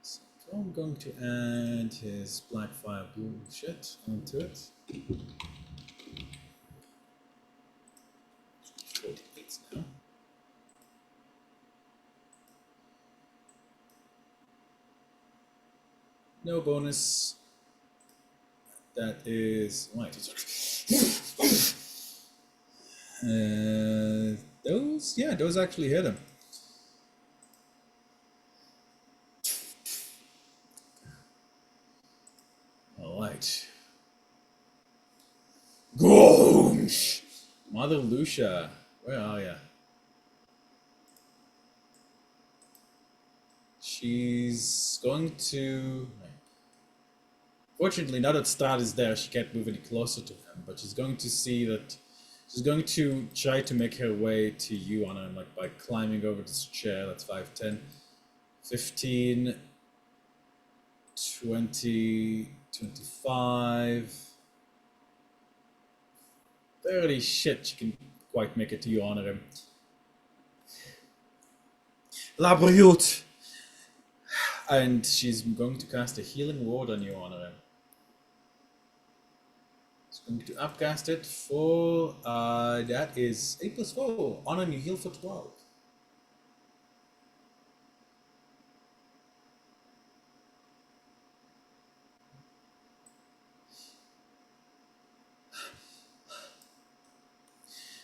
So I'm going to add his black fire bullshit onto it. 48 now. No bonus. That is right. Those actually hit him. All right. Gosh! Mother Lucia, where are ya? She's going to. Fortunately, now that Strad is there, she can't move any closer to him. But she's going to see that. She's going to try to make her way to you on him, like by climbing over this chair. That's 5, 10, 15, 20, 25, 30. Shit, she can quite make it to you on him. La Brute! And she's going to cast a healing word on you, Honor. She's going to upcast it for that is 8 plus 4. Honor, you heal for 12.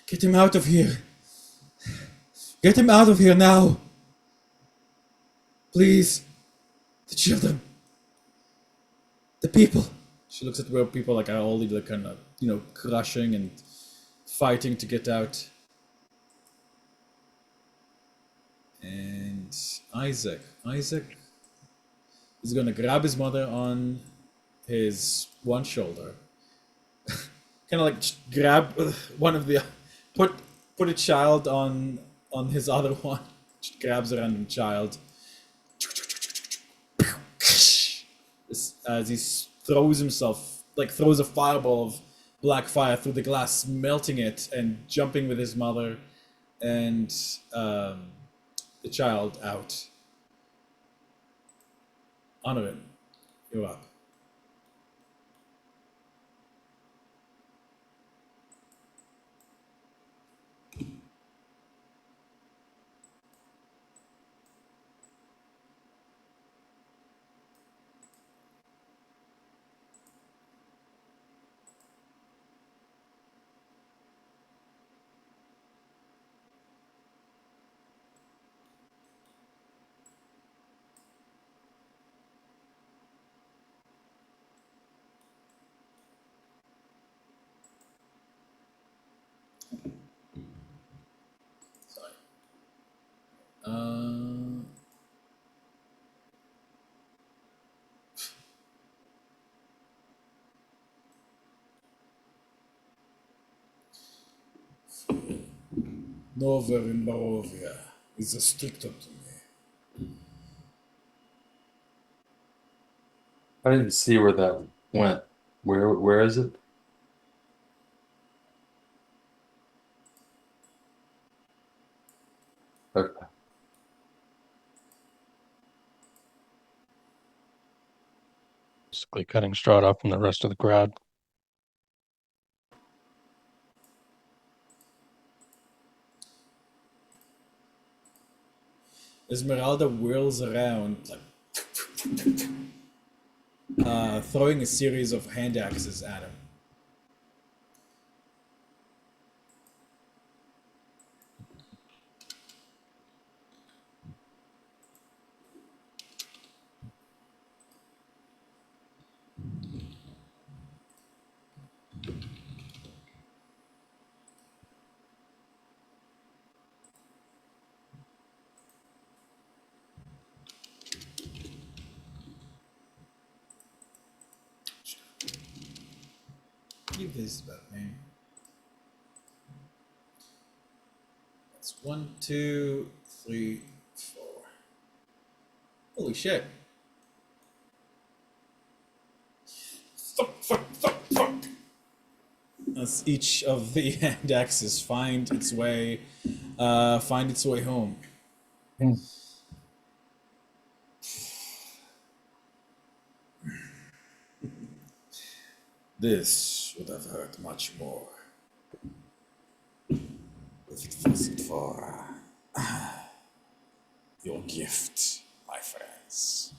Get him out of here. Get him out of here now. Please. The children. The people. She looks at where people like are all like kind of, crushing and fighting to get out. And Isaac is gonna grab his mother on his one shoulder, kind of like grab one of the put a child on his other one. Just grabs a random child. As he throws himself, like throws a fireball of black fire through the glass, melting it and jumping with his mother and the child out. Honorin, you're up. Sorry. Nova in Barovia is restricted to me. I didn't see where that went. Where is it? Okay. Basically cutting Strahd off from the rest of the crowd. Esmeralda whirls around, like, throwing a series of hand axes at him. Give this about me. That's 1, 2, 3, 4. Holy shit. Fuck. As each of the hand axes find its way home. Hmm. This would have hurt much more if it wasn't for your gift, my friends.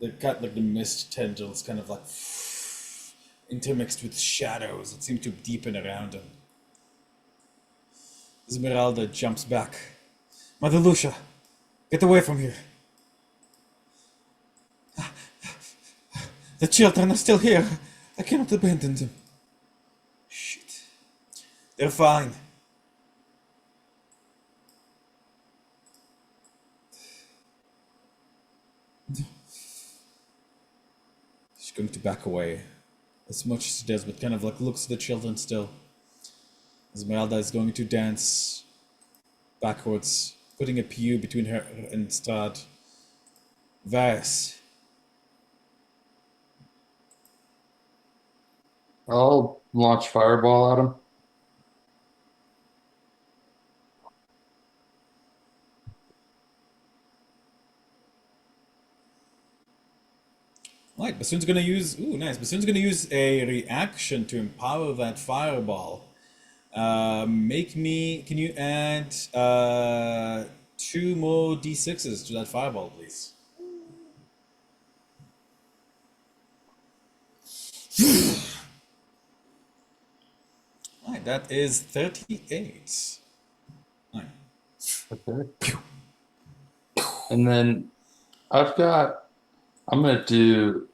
They've got like the mist tendrils kind of like intermixed with shadows that seem to deepen around him. Esmeralda jumps back. Mother Lucia, get away from here. The children are still here. I cannot abandon them. Shit. They're fine. She's going to back away. As much as she does, but kind of like looks at the children still. Esmeralda is going to dance backwards, putting a pew between her and Strahd. Varys. I'll launch fireball at him. Right, Bassoon's gonna use. Ooh, nice. Bassoon's gonna use a reaction to empower that fireball. Make me. Can you add 2 more d6s to that fireball, please? Right, that is 38. Right. Okay. And then I'm gonna do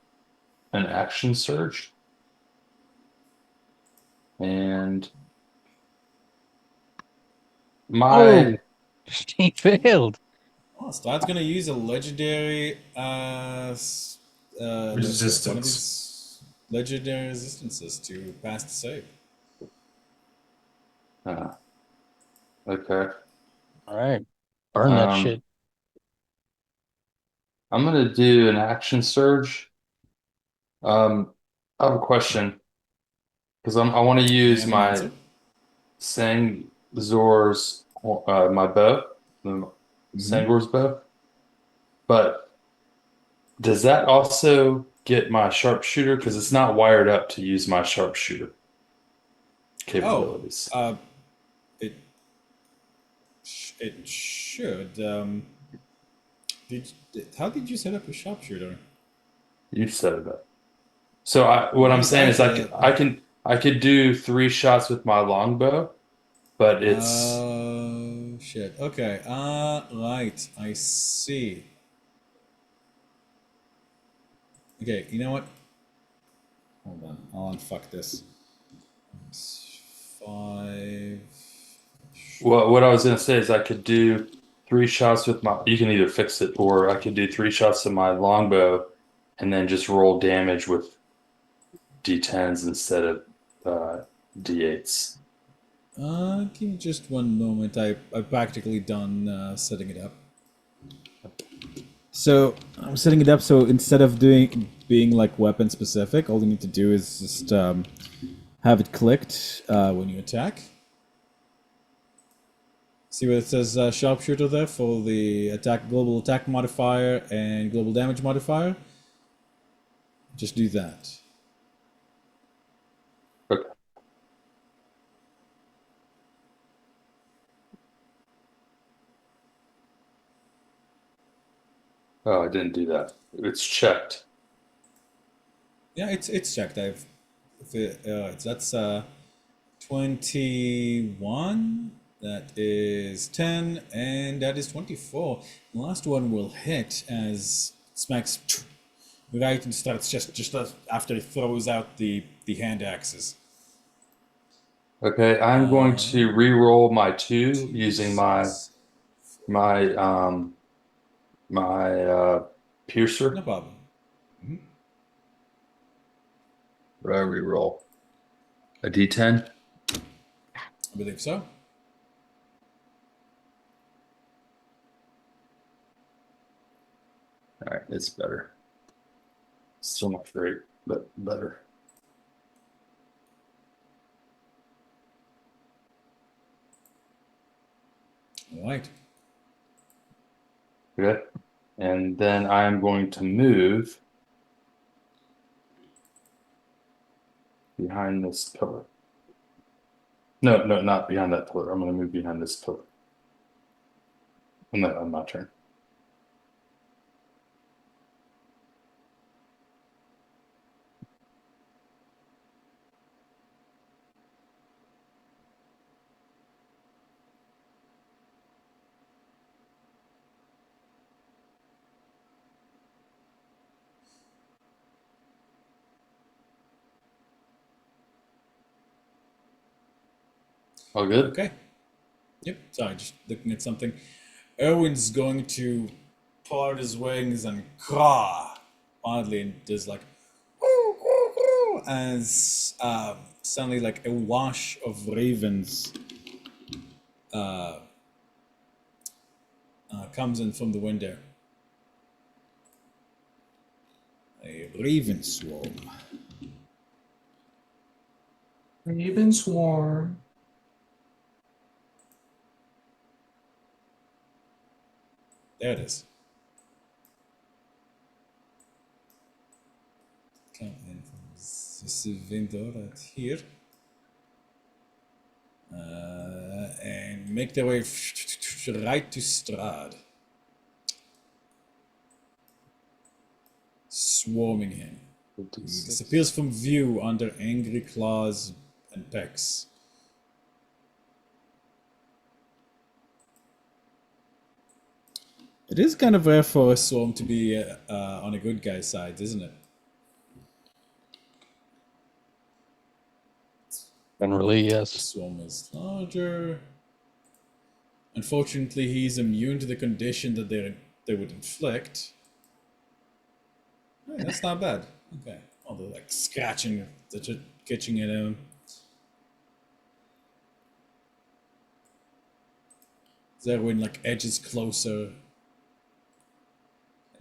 an action surge. And my He failed. Oh, Strahd's gonna use a legendary one of Resistance. these legendary resistances to pass the save. okay. All right. Burn that Um, shit. I'm gonna do an action surge. I have a question because I want to I use have an my answer. Sangor's my bow, the Sangor's bow. But does that also get my sharpshooter? Because it's not wired up to use my sharpshooter Oh, capabilities. it it should. How did you set up a sharpshooter? You set it up. So what I'm Mine's saying is actually. I could do 3 shots with my longbow, but it's Oh shit. Okay. Right. I see. Okay. You know what? Hold on. I'll unfuck this. 5. what I was gonna say is I could do 3 shots with my. You can either fix it or I could do 3 shots with my longbow, and then just roll damage with D10s instead of D8s. Give me just one moment. I've practically done setting it up. So I'm setting it up so instead of being like weapon specific, all you need to do is just have it clicked when you attack. See where it says sharpshooter there for the global attack modifier and global damage modifier? Just do that. Okay. Oh, I didn't do that. It's checked. Yeah, it's checked. That's 21. That is 10, and that is 24. The last one will hit as smacks right and starts just after he throws out the hand axes. Okay, I'm going to re-roll my 2 2, using my 6, my piercer. No problem. What do I reroll? A D10. I believe so. All right, it's better. Still not great, but better. All right. Okay. And then I'm going to move behind this pillar. No, not behind that pillar. I'm going to move behind this pillar. On my turn. All good? Okay. Yep. Sorry, just looking at something. Erwin's going to part his wings and craw wildly, and does like as suddenly like a wash of ravens comes in from the window. A raven swarm. Raven swarm. There it is. Come in from this window right here. And make their way right to Strad. Swarming him. He disappears from view under angry claws and pecks. It is kind of rare for a swarm to be on a good guy's side, isn't it? Generally, The yes. swarm is larger. Unfortunately, he's immune to the condition that they would inflict. Hey, that's not bad. Okay. All the like scratching, the catching at him. Erwin like edges closer.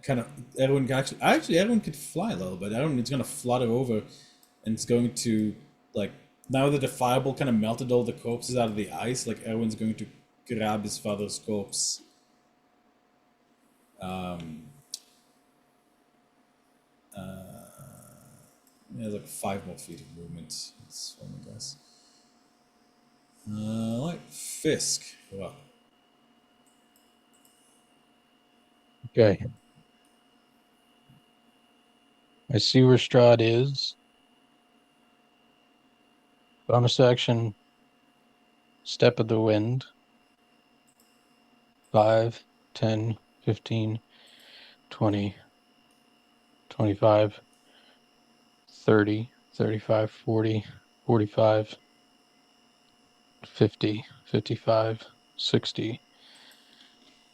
Kind of Erwin can actually Erwin could fly a little bit. Erwin is gonna flutter over, and it's going to like now that the fireball kind of melted all the corpses out of the ice. Like Erwin's going to grab his father's corpse. He has like 5 more feet of movement. That's one, I guess. Like Fisk. Well, Okay. I see where Strahd is. Bonus action, Step of the Wind. 5, 10, 15, 20, 25, 30, 35, 40, 45, 50, 55, 60,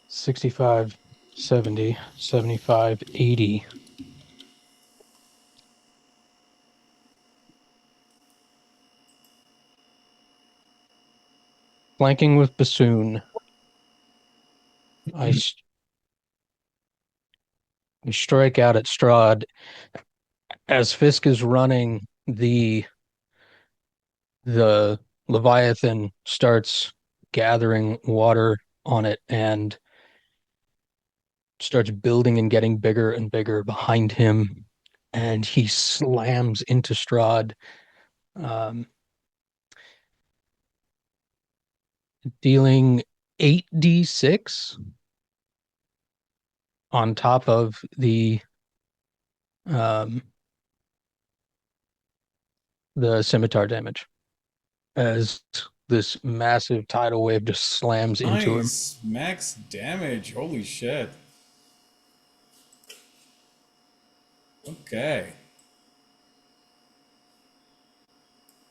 65, 70, 75, 80. Flanking with Bassoon. I strike out at Strahd. As Fisk is running, the Leviathan starts gathering water on it and starts building and getting bigger and bigger behind him. And he slams into Strahd, um, dealing 8d6 on top of um, the scimitar damage as this massive tidal wave just slams into him. nice max damage. Holy shit. Okay.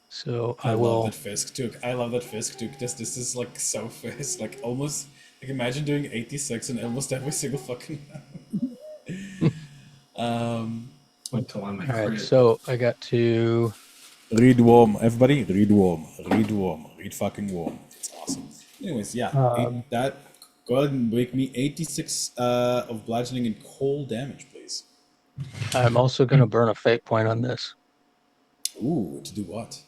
So I I love will. that Fisk took. I love that Fisk took this. This is like so Fisk, like almost Like, imagine doing 86 in almost every single fucking round. Wait till I'm All a right, crit. so I got to. Read warm, everybody. Read warm. Read warm. Read fucking warm. It's awesome. Anyways, yeah. That. Go ahead and make me 86 of bludgeoning and cold damage, please. I'm also going to burn a fate point on this. Ooh, to do what?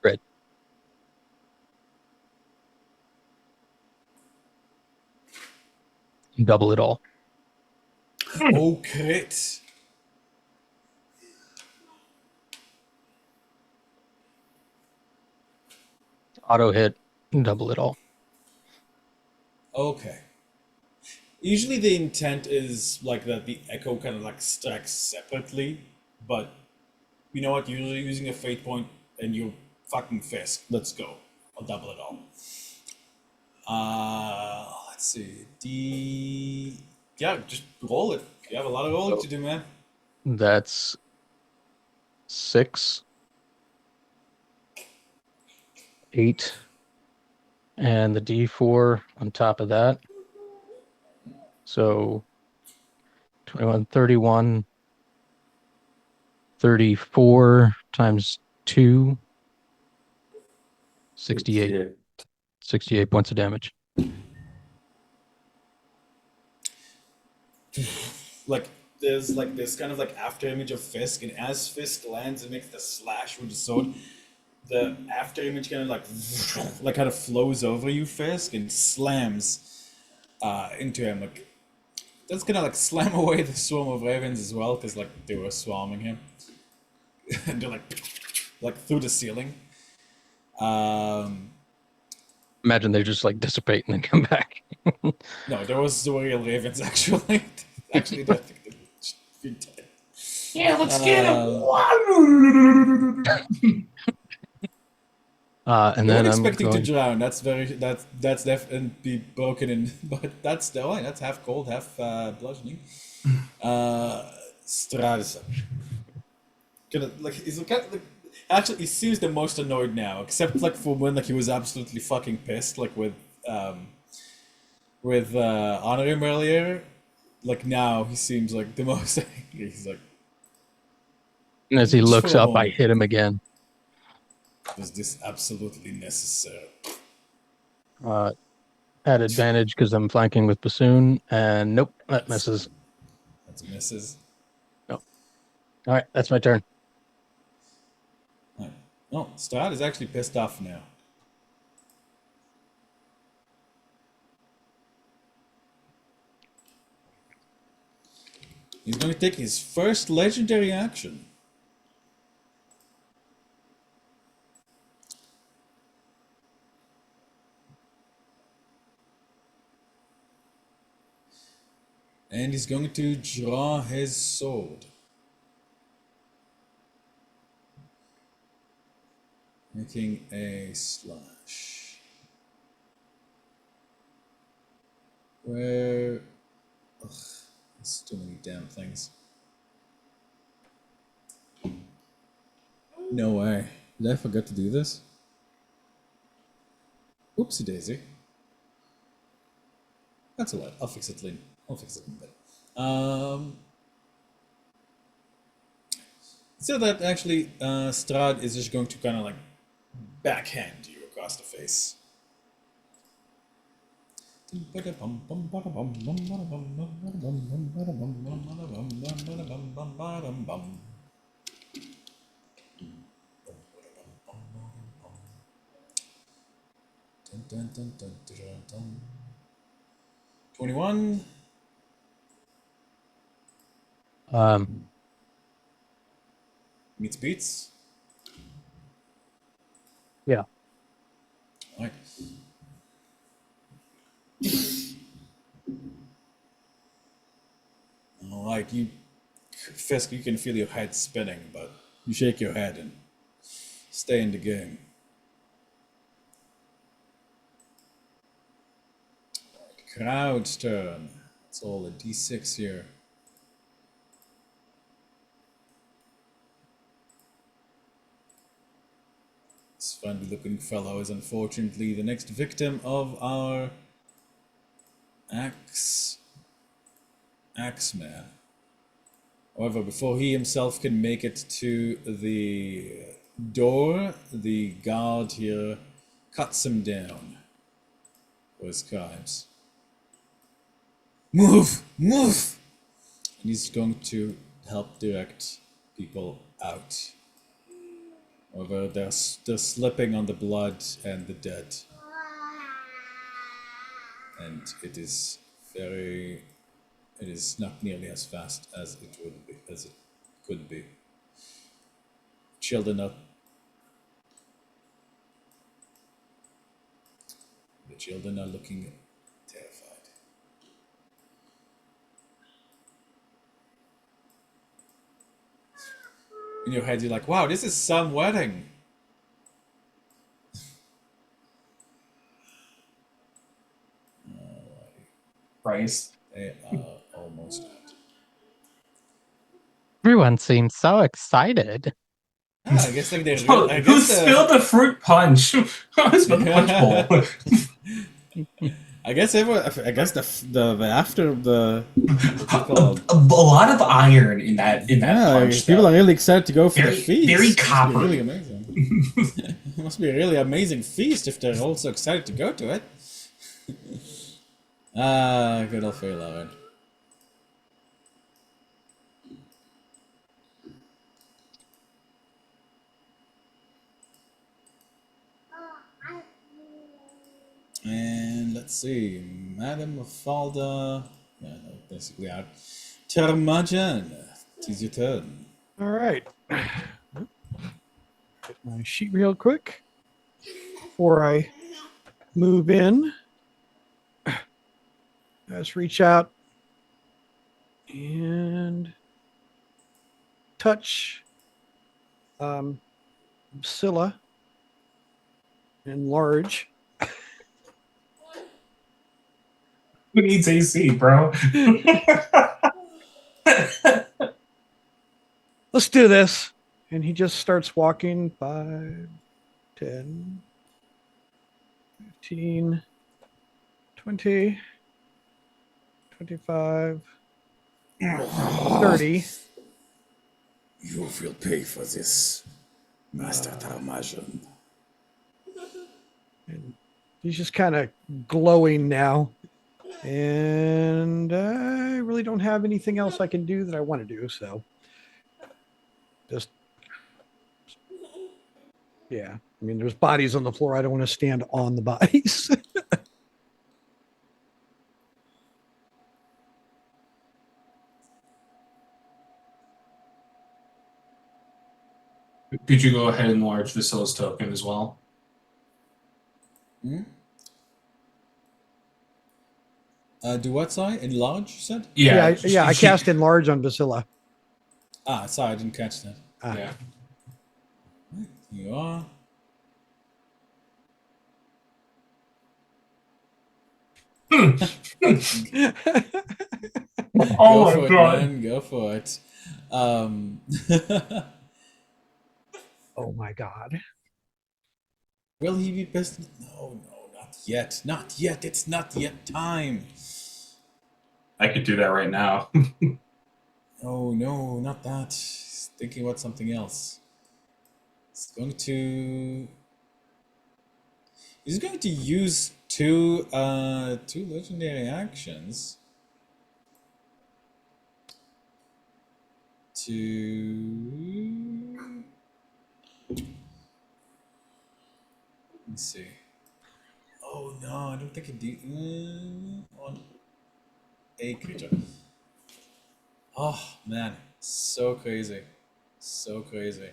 Crit. Double it all. Oh, crit. Auto hit. Double it all. Okay. Usually the intent is like that the echo kind of like strikes separately, but you know what? You're using a fate point and you fucking fist. Let's go. I'll double it all. Let's see. Yeah, just roll it. You have a lot of rolling to do, man. That's 6, 8, and the D4 on top of that. So 21, 31, 34 times 2, 68. 68 points of damage. Like there's like this kind of like after image of Fisk, and as Fisk lands and makes the slash with the sword, the after image kind of like kind of flows over you, Fisk, and slams into him. Like that's gonna like slam away the swarm of ravens as well, because like they were swarming him, and they're like through the ceiling. Imagine they just like dissipate and then come back. No, there was the real ravens actually. Actually, I think they should be dead. Yeah, let's get him. And They then weren't I'm expecting to going. drown. That's definitely broken in, but that's the line. That's half cold, half bludgeoning. Strad gonna like he's kind of, like actually he seems the most annoyed now, except like for when like he was absolutely fucking pissed, like with honor him earlier. Like now he seems like the most angry. He's like, And as he just for looks a up, I moment, hit him again. was this absolutely necessary? At advantage because I'm flanking with Bassoon. And nope, that misses. That's misses. Nope. All right, that's my turn. Right. No, Strad is actually pissed off now. He's going to take his first legendary action. And he's going to draw his sword. Making a slash. Where... Ugh, there's too many damn things. No way. Did I forget to do this? Oopsie daisy. That's a lot. I'll fix it later. I'll fix it in a bit. So that actually, Strad is just going to kind of like backhand you across the face. Dun, dun, dun, dun, dun, dun. 21. Meets beats. Yeah. Alright. Like you, Fisk, you can feel your head spinning, but you shake your head and stay in the game. Crowd's turn. It's all a d6 here. This friendly-looking fellow is unfortunately the next victim of our Axeman. However, before he himself can make it to the door, the guard here cuts him down for his crimes. Move! Move! And he's going to help direct people out. However, they're slipping on the blood and the dead. And it is not nearly as fast as it could be. Children are The children are looking terrified. In your head, you're like, wow, this is some wedding. Christ. They are almost out. Everyone seems so excited. I guess like they Oh, I who guess spilled the fruit punch? Who spilled the punch bowl? I guess the after the what's it called? A lot of iron in that punch. People though. are really excited to go for Very- the feast. very It must be coppery. really amazing. It must be a really amazing feast if they're all so excited to go to it. Good old Faye Lauren. And let's see, Madam Mafalda. Yeah, no, basically out. Termajan, it is your turn. All right. Get my sheet real quick before I move in. Let's reach out and touch Scylla. Enlarge. Who needs AC, bro? Let's do this. And he just starts walking 5, 10, 15, 20, 25, 30. You will pay for this, Master Termajan. And he's just kind of glowing now. And I really don't have anything else I can do that I want to do. So just, yeah. I mean, there's bodies on the floor. I don't want to stand on the bodies. Could you go ahead and enlarge Vasila's token as well? Do what, sorry? Enlarge, you said? I cast enlarge on Vasilla. Sorry, I didn't catch that. Yeah. Here you are. Oh Go my for it, God. man. Go for it. Oh my God. Will he be pissed? No, not yet. Not yet. It's not yet time. I could do that right now. Oh, no, not that. He's thinking about something else. He's going to use two legendary actions to... Let's see. Oh no, I don't think it on a creature. Oh man, so crazy. So crazy.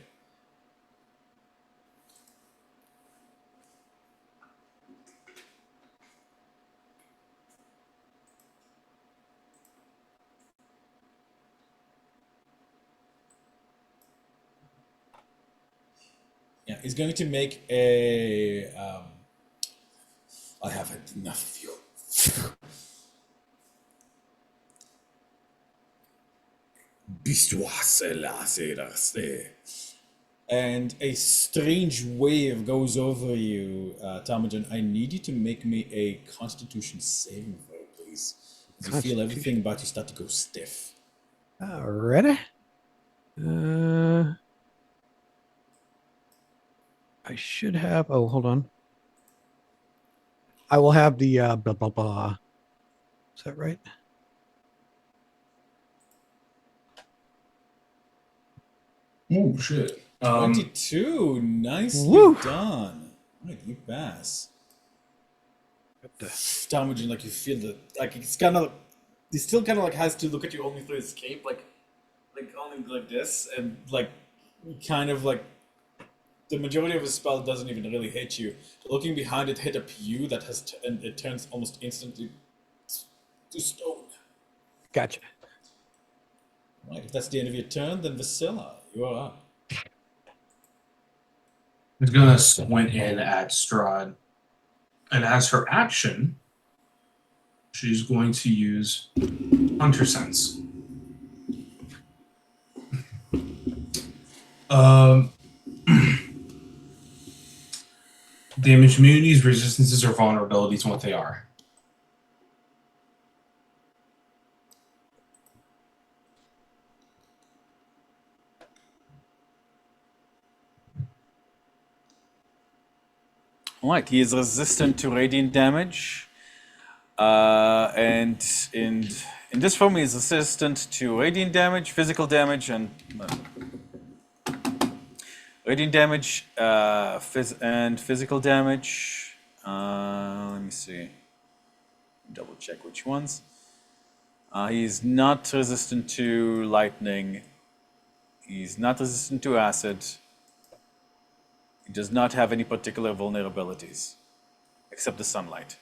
Yeah, he's going to make a I have had enough of you. and a strange wave goes over you, Tamajan. I need you to make me a Constitution saving throw, please. As you feel everything about you start to go stiff. Alrighty. I should have. Oh, hold on. I will have the blah blah blah. Is that right? Oh shit. 22, nicely Woo. done. Right, you pass. What the- Damaging, like you feel the like it's kind of. He still kind of like has to look at you only through his cape, like only like this, and like kind of like the majority of his spell doesn't even really hit you. Looking behind it, hit a pew that has and it turns almost instantly to stone. Gotcha. Right, if that's the end of your turn, then Vasilla, you are up. Is gonna squint in at Strahd, and as her action, she's going to use Hunter Sense. Damage immunities, resistances, or vulnerabilities, and what they are. Alright, he is resistant to radiant damage. And in this form, he is resistant to radiant damage, physical damage, and radiant damage, and physical damage. Let me see. Double check which ones. He's not resistant to lightning. He's not resistant to acid. He does not have any particular vulnerabilities, except the sunlight.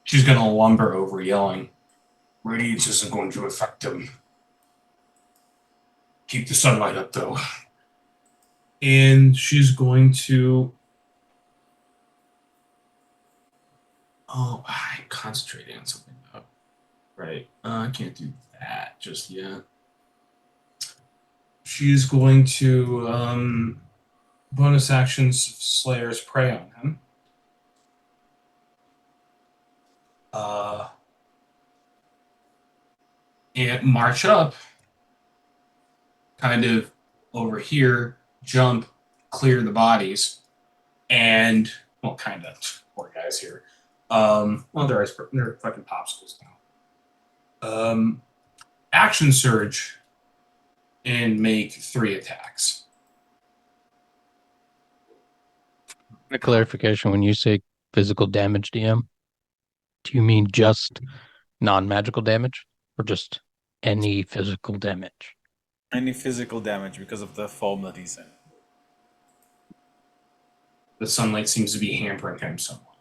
She's gonna lumber over, yelling, "Radiance isn't going to affect him. Keep the sunlight up, though." And she's going to. Oh, I'm concentrating on something though. Right. I can't do that just yet. She's going to bonus actions Slayer's Prey on him. And march up, kind of over here, jump, clear the bodies, and well, kind of poor guys here. Well, they're fucking popsicles now. Action surge, and make 3 attacks. A clarification: when you say physical damage, DM, do you mean just non-magical damage, or just any physical damage? Any physical damage because of the form that he's in. The sunlight seems to be hampering him somewhat.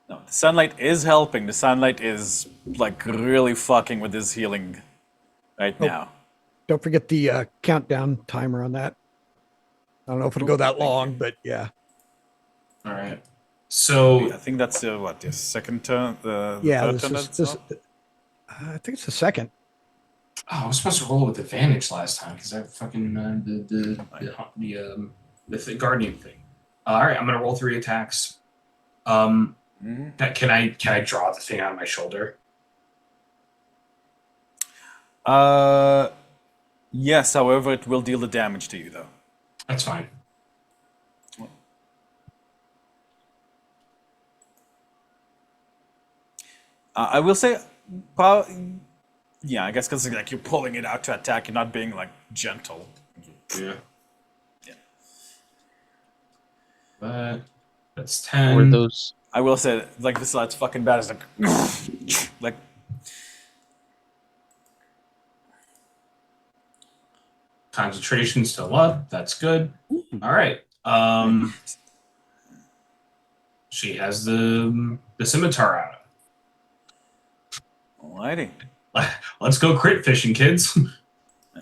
No, the sunlight is helping. The sunlight is like really fucking with his healing right now. Don't forget the countdown timer on that. I don't know if it'll go that long, but yeah. All right. So I think that's what the second turn. Yeah, third this turn is that's this. up? I think it's the second. I was supposed to roll with advantage last time because I fucking the guardian thing. All right, I'm gonna roll 3 attacks. That can I draw the thing out of my shoulder? Yes. However, it will deal the damage to you though. That's fine. I will say, yeah, I guess because like you're pulling it out to attack, you're not being like gentle. Yeah. Yeah. But that's Or 10. those I will say, like this light's fucking bad. It's like Concentration still up. That's good. All right. She has the scimitar out. alrighty. Let's go crit fishing, kids.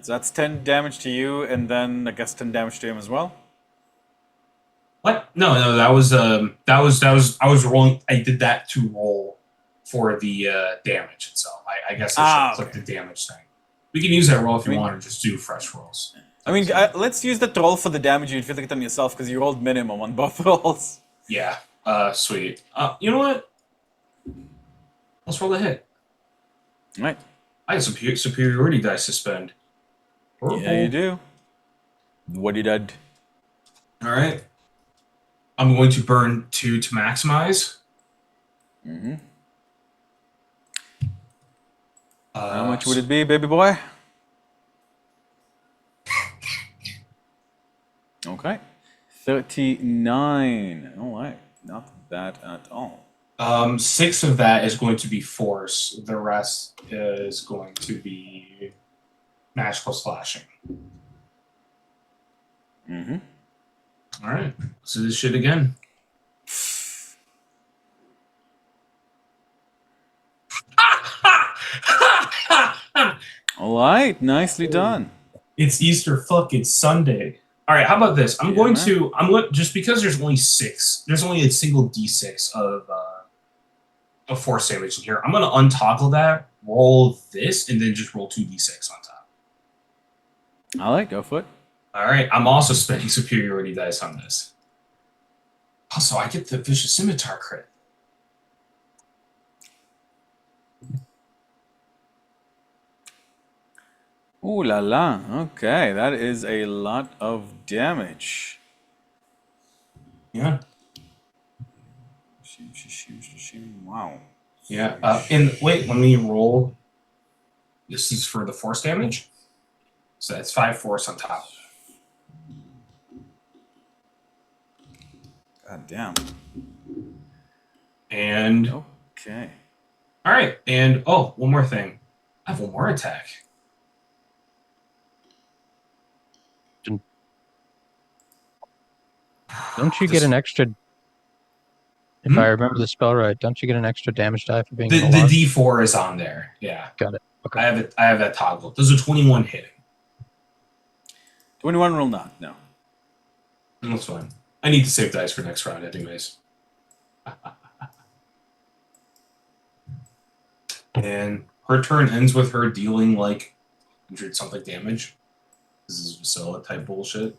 So that's 10 damage to you, and then I guess 10 damage to him as well. What? No, that was I was rolling. I did that to roll for the damage itself. I guess I should click okay. the damage thing. We can use that roll if you I mean- want, or just do fresh rolls. I mean, let's use that roll for the damage you inflict on yourself because you rolled minimum on both rolls. Yeah. Sweet. You know what? Let's roll a hit. All right. I have superiority dice to spend. Yeah, you do. What you did? All right. I'm going to burn 2 to maximize. Mm-hmm. How much would it be, baby boy? Okay. 39. All right. Not bad at all. 6 of that is going to be force. The rest is going to be magical slashing. Mm-hmm. All right. Let's do this shit again. All right. Nicely done. It's Easter fucking Sunday. All right, how about this? I'm going just because there's only 6. There's only a single d6 of force damage in here. I'm going to untoggle that, roll this, and then just roll 2d6 on top. All right. Go for it. All right, I'm also spending superiority dice on this. Also, I get the vicious scimitar crit. Ooh la la. Okay, that is a lot of damage. Yeah. Wow. Yeah. And wait, let me roll. This is for the force damage. So that's 5 force on top. God damn. And Okay. all right, and one more thing. I have one more attack. Don't you get an extra? If I remember the spell right, don't you get an extra damage die for being The in the lodge? D4 is on there. Yeah. Got it. Okay. I have that toggle. Does a 21 hitting? 21 will not. No. That's fine. I need to save dice for next round, anyways. And her turn ends with her dealing like 100 something damage. This is Vasilla type bullshit.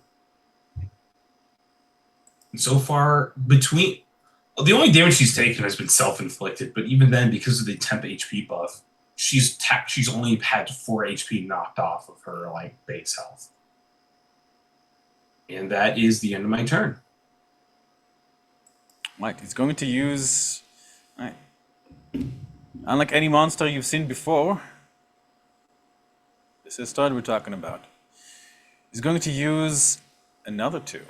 And so far, the only damage she's taken has been self-inflicted, but even then, because of the temp HP buff, she's only had 4 HP knocked off of her like base health. And that is the end of my turn. Right. He's going to use. Right. Unlike any monster you've seen before, this is Todd we're talking about. He's going to use another 2.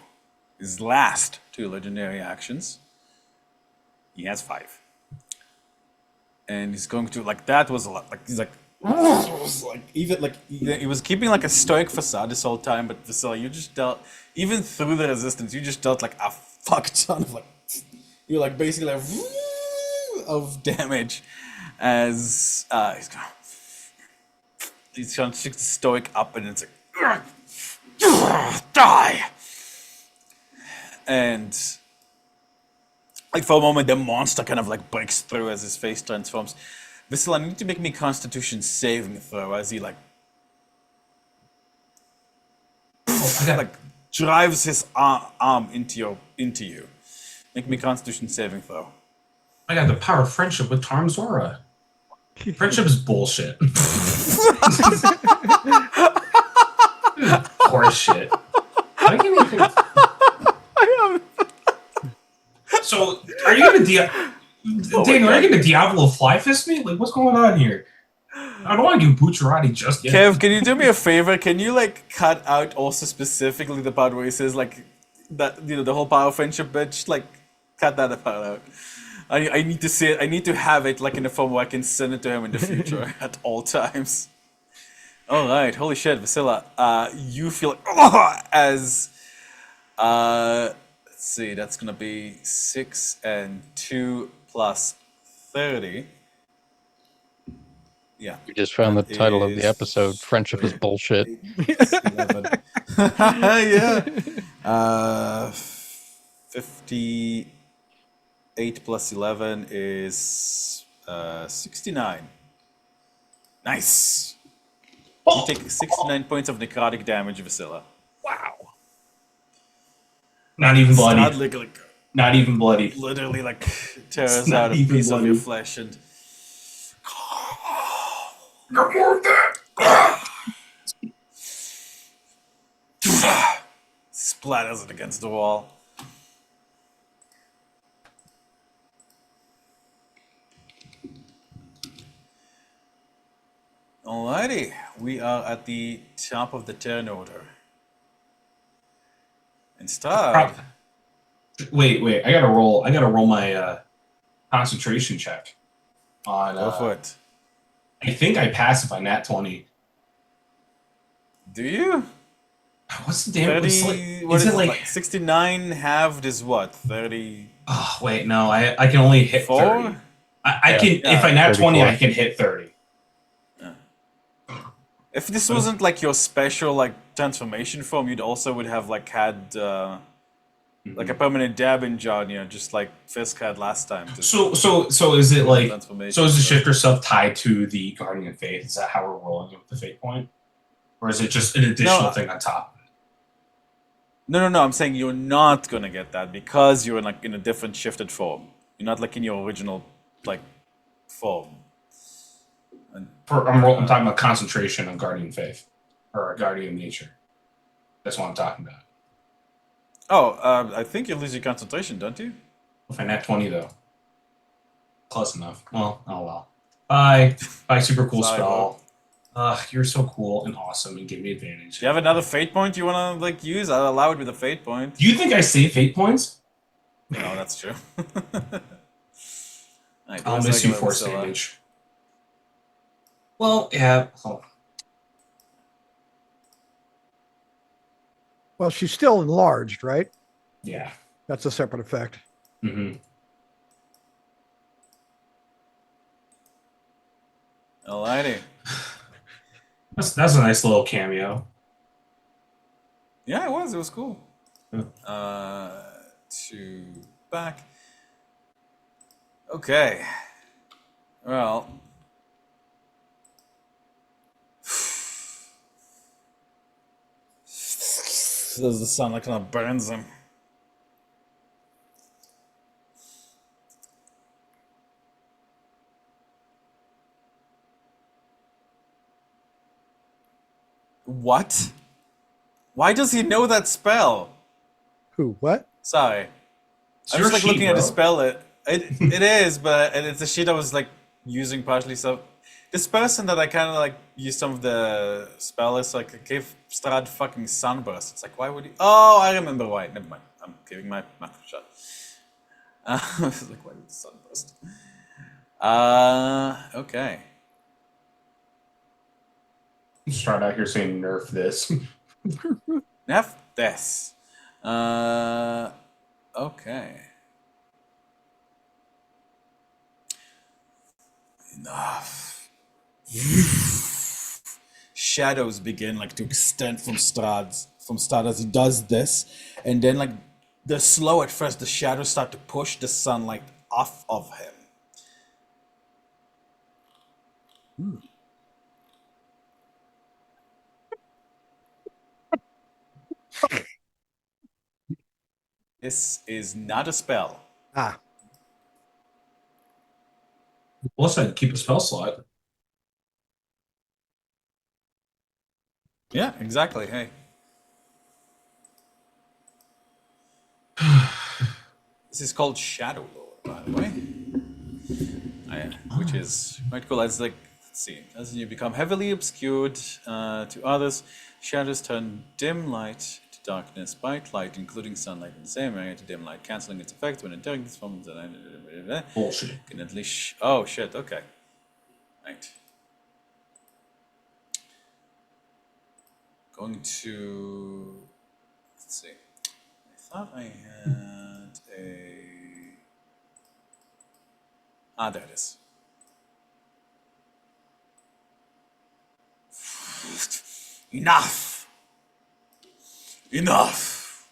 His last 2 legendary actions. He has 5. And he's going to, like, that was a lot. Like, he's like, he was keeping like a stoic facade this whole time, but Vasilla, you just dealt, even through the resistance, you just dealt like a fuck ton of like, you're like basically like, of damage as he's going to stick the stoic up and it's like, die! And like for a moment, the monster kind of like breaks through as his face transforms. Vasilla, you need to make me Constitution saving throw as he like drives his arm into you. Make me Constitution saving throw. I got the power of friendship with Tarmzora. Friendship is bullshit. Horse shit. I can't even think. So, are you gonna Daniel, are you gonna Diablo fly fist me? Like, what's going on here? I don't want to do Bucciarati just yet. Kev, can you do me a favor? Can you like cut out also specifically the part where he says like that, you know, the whole power of friendship bitch? Like, cut that part out. I need to see it. I need to have it like in a form where I can send it to him in the future at all times. All right, holy shit, Vasilla. You feel as let's see, that's gonna be 6 and 2 plus 30. Yeah. You just found the That title of the is episode. Friendship is bullshit. 11. Yeah. 58 plus 11 is 69. Nice. Oh! You take 69 points of necrotic damage, Vasilla. Wow. Not even bloody. Strad like Not even bloody. literally like tears It's not out a even piece of your bloody. flesh and You're more of that. splatters it against the wall. Alrighty, we are at the top of the turn order. And Strad, Wait. I gotta roll my concentration check on. go for it. I think I pass if I nat 20. Do you? What's the damage? 30, what Is is it it like? 69 halved is what? 30? Oh wait, no. I can only hit 30. I can Yeah, if I nat 20, 34. I can hit 30. If this wasn't like your special like transformation form, you'd also would have like had like a permanent dabbing on you, just like Fisk had last time. So is it like transformation? so is the shifter stuff tied to the Guardian Faith? Is that how we're rolling with the fate point? Or is it just an additional thing on top of it? No. I'm saying you're not gonna get that because you're like in a different shifted form. You're not like in your original like form. I'm talking about concentration on Guardian Faith or Guardian Nature. That's what I'm talking about. Oh, I think you lose your concentration, don't you? If I nat 20 though. Close enough. Well, oh well. Bye, super cool Sorry, spell. You're so cool and awesome and give me advantage. Do you have another fate point you wanna like use? I'll allow it with a fate point. Do you think I save fate points? No, that's true. Alright, I'll where's miss you regular force Vasilla? damage. Well, yeah. Oh. Well, she's still enlarged, right? Yeah. That's a separate effect. Mm-hmm. Alrighty. That's a nice little cameo. Yeah, it was. It was cool. Yeah. To back. Okay. Well. Does the sun like kind of burns him? What? Why does he know that spell? Who? What? Sorry. It's I'm your just like sheet, looking at the bro. spell. It is, but it's a sheet I was like using partially. So this person that I kind of like used some of the spell is like gave Strad fucking sunburst. It's like why would he? Oh, I remember why. Never mind. I'm giving my mouth a shot. I was like why would the sunburst? Okay. Start out here saying nerf this. F this. Okay. Enough. Shadows begin like to extend from Strad as he does this, and then like the slow at first, the shadows start to push the sunlight off of him. This is not a spell. Ah, Plus, I'd keep a spell slot. Yeah, exactly. Hey. This is called Shadow Lord, by the way. Which is quite cool. As like, let's see, as you become heavily obscured to others, shadows turn dim light to darkness, bright light, including sunlight in the same area, to dim light, canceling its effect when entering this form. Bullshit. Can at least. Oh shit. Okay. Right. Going to. Let's see. I thought I had a. Ah, there it is. Enough! Enough!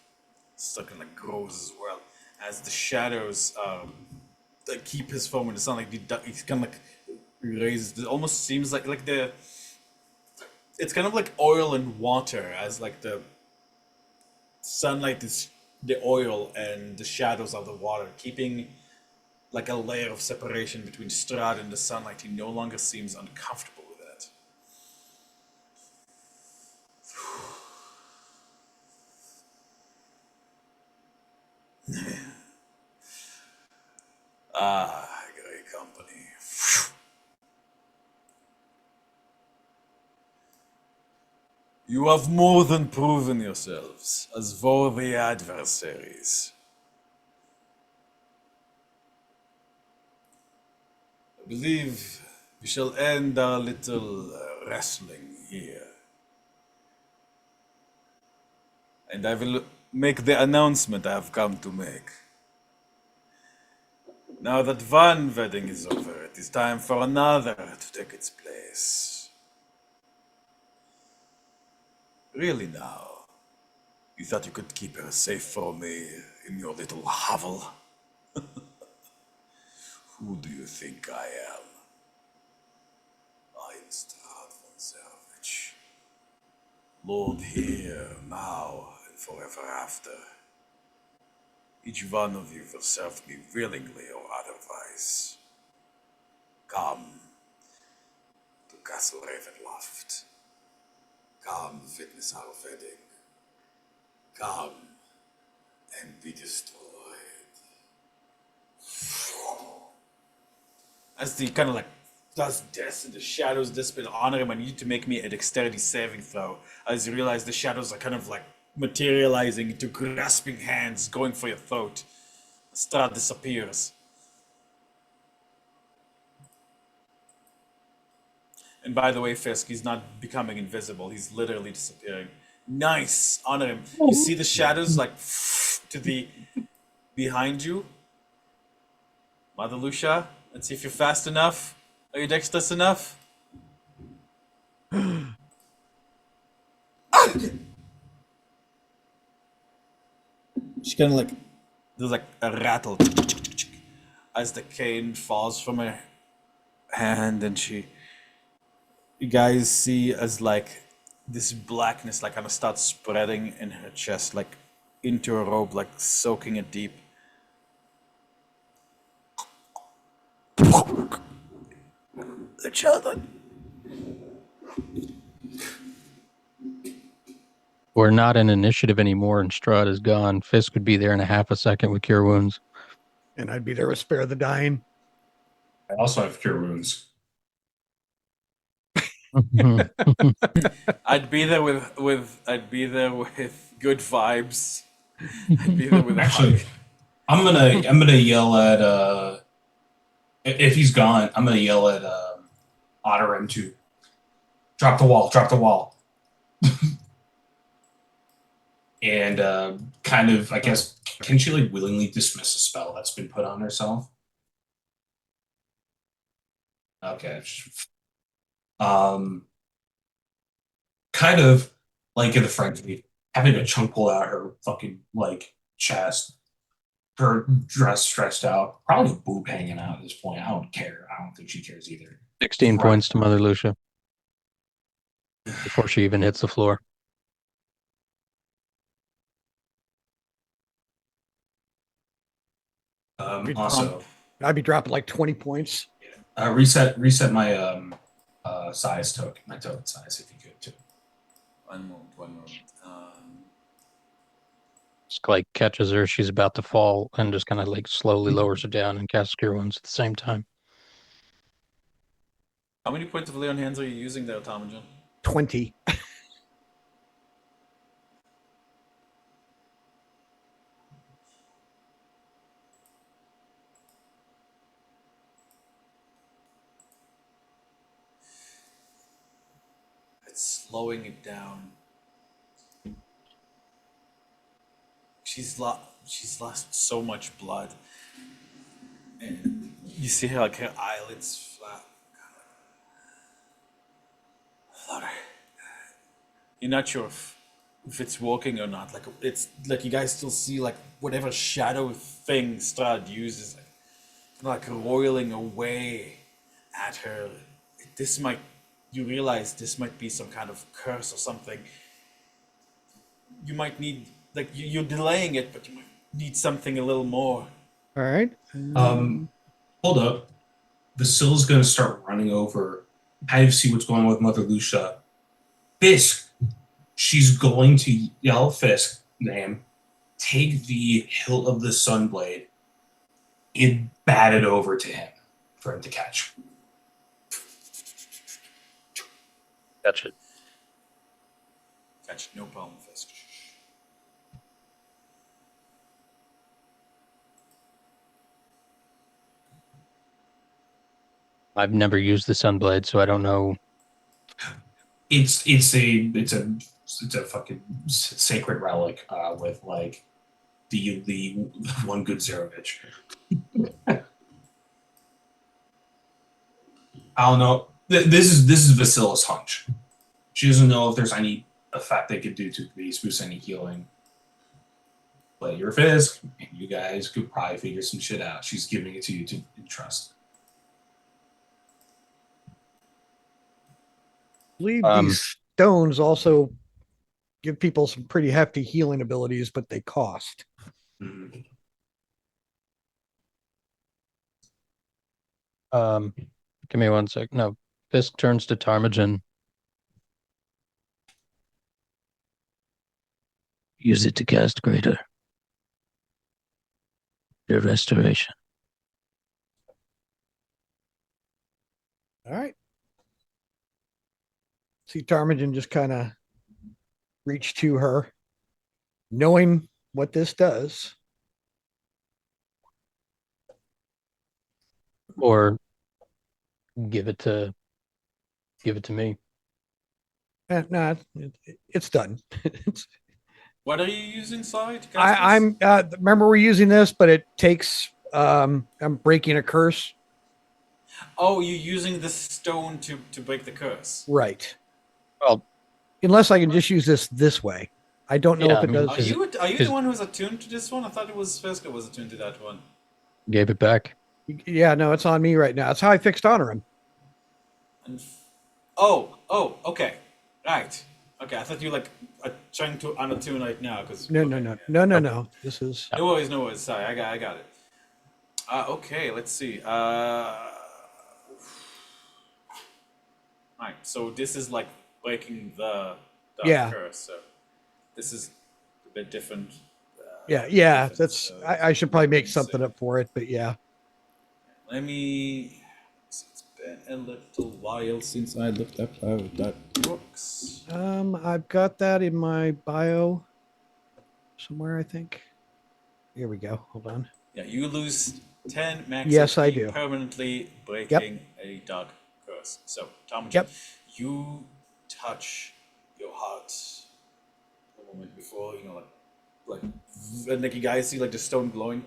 Stuck in the grows as well. As the shadows like keep his form in the sun. Like he's kind of like raised. It almost seems like the. It's kind of like oil and water, as like the sunlight is the oil and the shadows are the water, keeping like a layer of separation between Strahd and the sunlight. He no longer seems uncomfortable with that. Ah, great company. You have more than proven yourselves as worthy adversaries. I believe we shall end our little wrestling here. And I will make the announcement I have come to make. Now that one wedding is over, it is time for another to take its place. Really now? You thought you could keep her safe from me in your little hovel? Who do you think I am? I am Strahd von Zervich, Lord here, now, and forever after. Each one of you will serve me willingly or otherwise. Come to Castle Ravenloft. Come witness our wedding. Come and be destroyed. As the kind of like does this and the shadows dissipate on him, I need to make me a dexterity saving throw. As you realize the shadows are kind of like materializing into grasping hands going for your throat. Strahd disappears. And by the way, Fisk, he's not becoming invisible. He's literally disappearing. Nice! Honor him. You see the shadows like to the behind you? Mother Lucia, let's see if you're fast enough. Are you dexterous enough? She kind of like, there's like a rattle as the cane falls from her hand, and you guys see as like this blackness like kind of starts spreading in her chest, like into her robe, like soaking it deep. The children. We're not in initiative anymore, and Strahd is gone. Fisk would be there in a half a second with cure wounds. And I'd be there with Spare the Dying. I also have cure wounds. I'd be there with good vibes. I'd be there with Actually, I'm gonna yell at if he's gone, I'm gonna yell at Otter M2. Drop the wall, drop the wall. And kind of, I guess, can she like willingly dismiss a spell that's been put on herself? Okay. Kind of like in the Frenzy, having a chunk pull out her fucking like chest, her dress stretched out, probably a boob hanging out at this point. I don't care. I don't think she cares either. 16 Right. points to Mother Lucia before she even hits the floor. Also, I'd be dropping like 20 points. reset my size token, my token size if you could too. One moment. Just like catches her, she's about to fall, and just kind of like slowly lowers her down and casts cure wounds at the same time. How many points of lay on hands are you using there, Tomajan? 20. It's slowing it down. She's lost so much blood, and you see her like her eyelids flutter. You're not sure if it's working or not. Like it's like you guys still see like whatever shadow thing Strahd uses like, like roiling away at her. This might, you realize this might be some kind of curse or something. You might need, like, you're delaying it, but you might need something a little more. All right. Hold up. Vasila's going to start running over, kind of see what's going on with Mother Lucia. Fisk, she's going to yell Fisk name, take the hilt of the Sunblade, and bat it over to him for him to catch. Gotcha. Catch, no problem, Fisk. I've never used the Sunblade, so I don't know. It's a fucking sacred relic with like the one good Zarovich. I don't know. This is Vasila's hunch. She doesn't know if there's any effect they could do to these boost any healing. But your Fisk, and you guys could probably figure some shit out. She's giving it to you to trust. I believe Um, these stones also give people some pretty hefty healing abilities, but they cost. Mhm. Give me 1 sec. No, Fisk turns to Ptarmigan. Use it to cast greater. Your restoration. All right. See, Ptarmigan just kind of reach to her, knowing what this does. Or give it to me. No, it's done. What are you using, sorry, to cast I'm remember we're using this, but it takes I'm breaking a curse. Oh, you're using the stone to break the curse. Right. Well, Unless I can just use this way. I don't know Yeah, if it I mean, does. Are you is- the one who's attuned to this one? I thought it was Fisk that was attuned to that one. gave it back. Yeah, no, it's on me right now. That's how I fixed honoring. And okay, right. Okay, I thought you like are trying to unattune right now because No. This is No worries. Sorry, I got it. Okay, let's see. Right, so this is like breaking the Yeah. curse. So this is a bit different. yeah. Different, That's so I should probably make let's something see. up for it, but yeah. Let me. It's been a little while since I looked up how that works. I've got that in my bio somewhere, I think. Here we go. Hold on. Yeah, you lose 10 max Yes, I HP do. permanently breaking a dark curse. So, Tom, Yep. you touch your heart a moment before, and like you guys see like the stone glowing,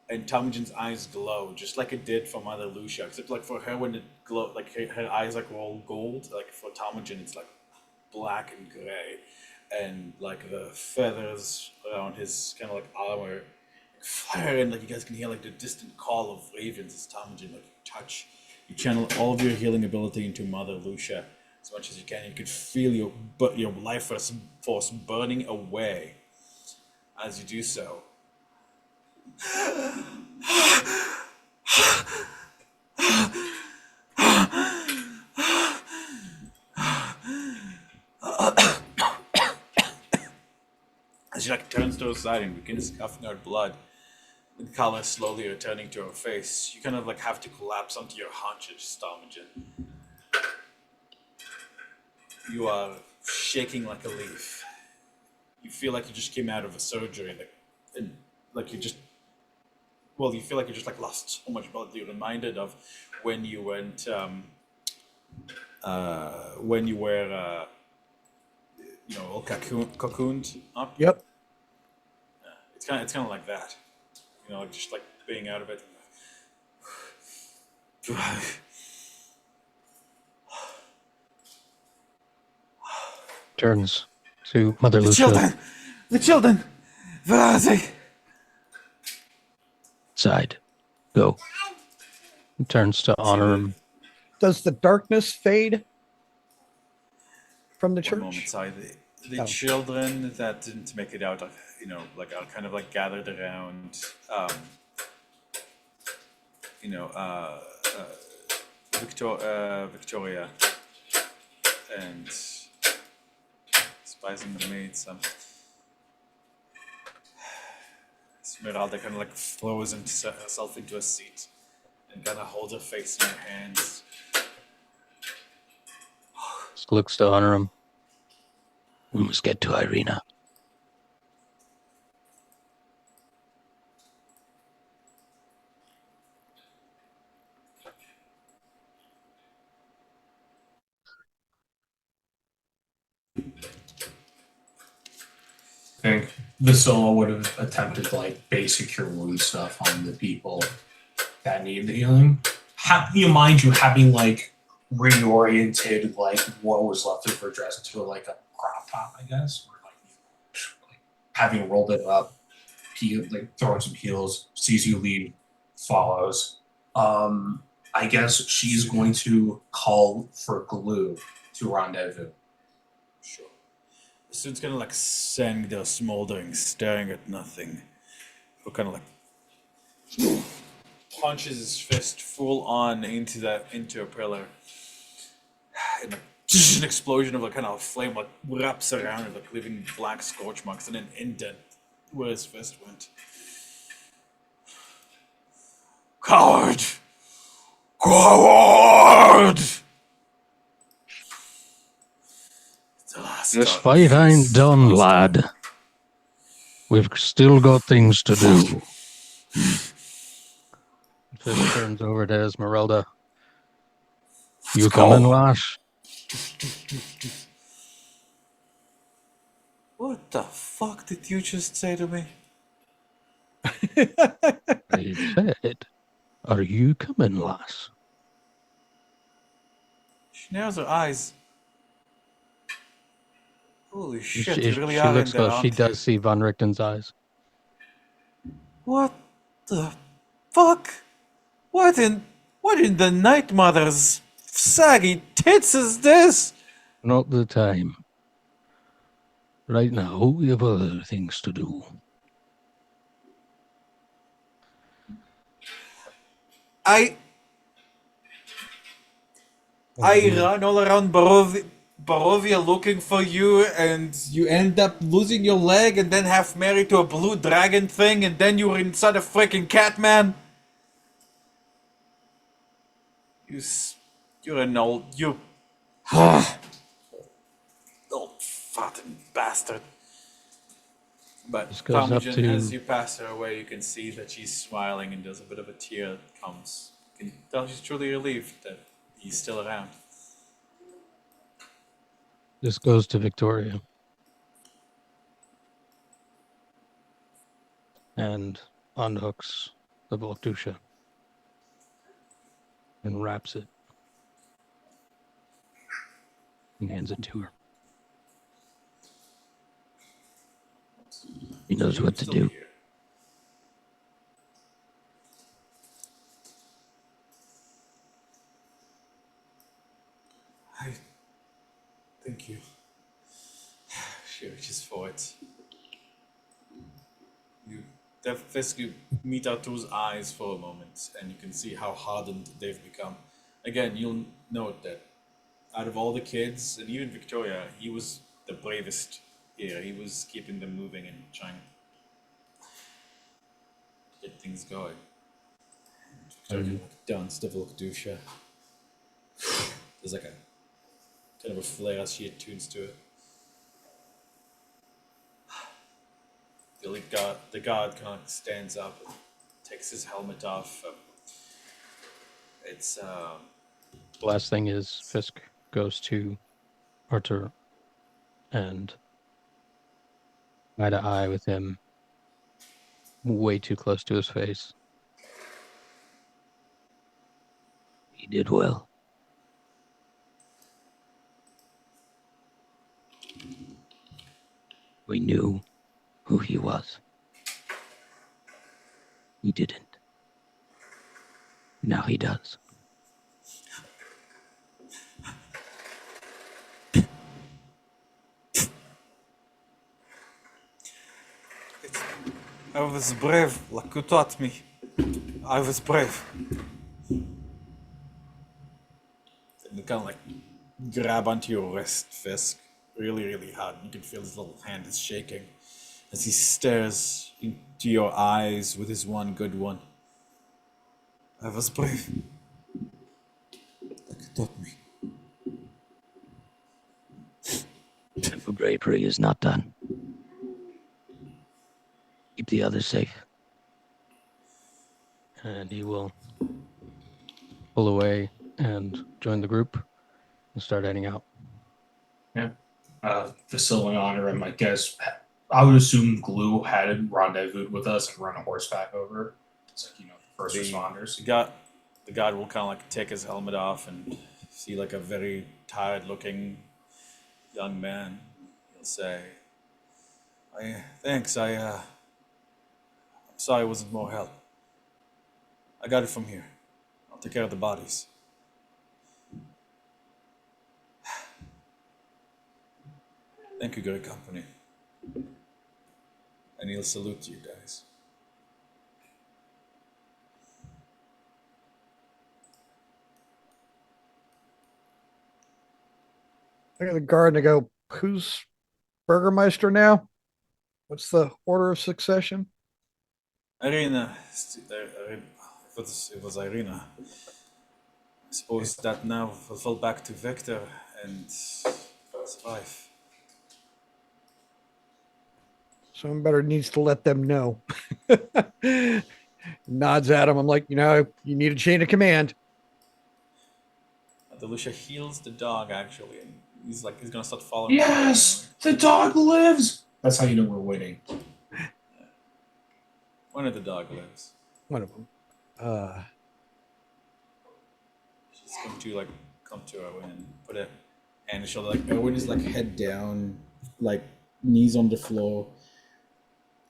and Tomagin's eyes glow just like it did for Mother Lucia, except like for her when it glowed, like her eyes like were all gold. Like for Tomagin, it's like black and gray, and like the feathers around his kind of like armor fire, and like you guys can hear like the distant call of ravens as Tomagin like you channel all of your healing ability into Mother Lucia as much as you can. You could feel your life force burning away as you do so. As she like turns to her side and begins coughing out blood, the color slowly returning to her face, you kind of like have to collapse onto your haunches, Stalmagen. You are shaking like a leaf. You feel like you just came out of a surgery, and like you feel like you just like lost so much blood. You're reminded of when you went, when you were, all cocooned up. Yep. It's kind of like that, just like being out of it. Turns to Mother The Lucia. children, where are they? Side. Go. He turns to honor him. Does the darkness fade from the One church? moment, sorry. The Oh. children that didn't make it out, like are kind of like gathered around, Victoria and Spice and the maids. Esmeralda kind of like throws herself into a seat and kind of holds her face in her hands. Just looks to honor him. We must get to Irina. I think Vasilla would have attempted to like basic cure wound stuff on the people that need the healing. Mind you, having like reoriented like what was left of her dress into like a crop top, I guess, or like having rolled it up, like throwing some heels, sees you leave, follows. I guess she's going to call for glue to rendezvous. Sure. The student's kind of like standing there smoldering, staring at nothing. Who kind of like punches his fist full on into a pillar. And like, just an explosion of a kind of flame like wraps around it, like leaving black scorch marks and an indent where his fist went. Coward! Coward! The last This dark fight ain't feast done, was lad. We've still got things to do. Fisk turns over to Esmeralda. You coming, lass? What the fuck did you just say to me? I said, are you coming, lass? She narrows her eyes. Holy shit, She you really are looks in there, close. She aren't you? does see Von Richten's eyes. What the fuck? What in the Night Mother's saggy tits is this? Not the time. Right now, we have other things to do. I run all around Barovia looking for you, and you end up losing your leg and then half married to a blue dragon thing, and then you were inside a freaking Catman. You're an old old fucking bastard. But This goes up Parmesan, to- as you pass her away, you can see that she's smiling and there's a bit of a tear that comes. You can tell she's truly relieved that he's still around. This goes to Victoria. And unhooks the Voltusha. And wraps it. And hands it to her. He knows what to Still do. here. I thank you. She reaches for it. You physically meet Artur's eyes for a moment, and you can see how hardened they've become. Again, you'll note that out of all the kids, and even Victoria, he was the bravest here. He was keeping them moving and trying to get things going. Victoria like dance the Volkdusha. There's like a kind of a flare as she attunes to it. The guard kind of stands up and takes his helmet off. It's The last thing is Fisk goes to Artur and eye to eye with him, way too close to his face. He did well. We knew who he was. He didn't. Now he does. I was brave, like you taught me. I was brave. And you kind of like grab onto your wrist, Fisk, really, really hard. You can feel his little hand is shaking as he stares into your eyes with his one good one. I was brave. Like you taught me. The bravery is not done. Keep the others safe. And he will pull away and join the group and start heading out. Vasil and Honor, and I guess I would assume Glue had rendezvoused with us and run a horseback over. It's like, the first responders. The guard will kind of like take his helmet off and see like a very tired looking young man. He'll say, thanks, I'm sorry it wasn't more help. I got it from here. I'll take care of the bodies. Thank you, great company. And he'll salute you guys. I got the guard and I go, who's Burgermeister now? What's the order of succession? Irina, it was Irina. I suppose that now will fall back to Victor and his wife. Someone better needs to let them know. Nods at him. I'm like, you need a chain of command. Delucia heals the dog actually, and he's gonna start following. Yes, the dog lives. That's how you know we're winning. One of the dog lives. One of them. She's going to like come to Erwin and put a hand on his shoulder. Like Erwin is like head down, like knees on the floor,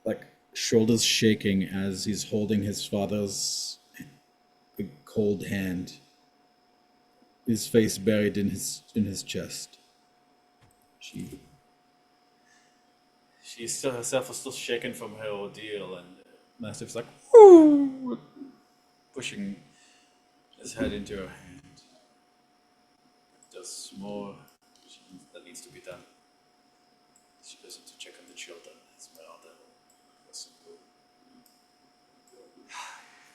like shoulders shaking as he's holding his father's cold hand. His face buried in his chest. She still herself is still shaken from her ordeal, and Mastiff's like, whoo, pushing his head into her hand. There's more that needs to be done. She goes in to check on the children. Esmeralda.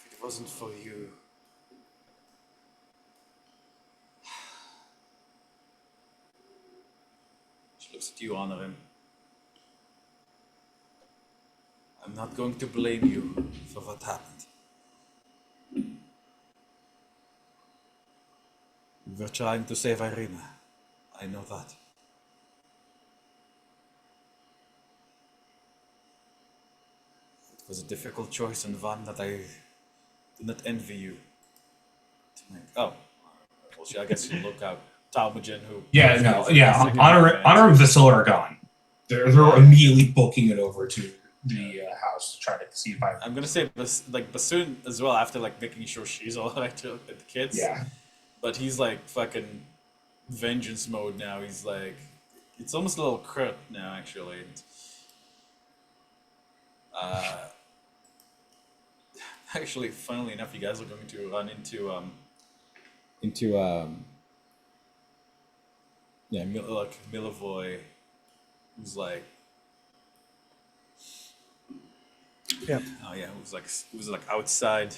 If it wasn't for you. She looks at you, Honor him. I'm not going to blame you for what happened. We were trying to save Irina. I know that. It was a difficult choice and one that I do not envy you to make. Oh, well, I guess you look out. Talmadgen, who... Honor and Vasil are gone. They're immediately booking it over to the house to try to see if I'm gonna say Bassoon as well, after like making sure she's all right with the kids. Yeah. But he's like fucking vengeance mode now. He's like, it's almost a little crypt now, actually. Actually, funnily enough, you guys are going to run into Milivoy, who's like, Yeah. oh yeah, who's like outside.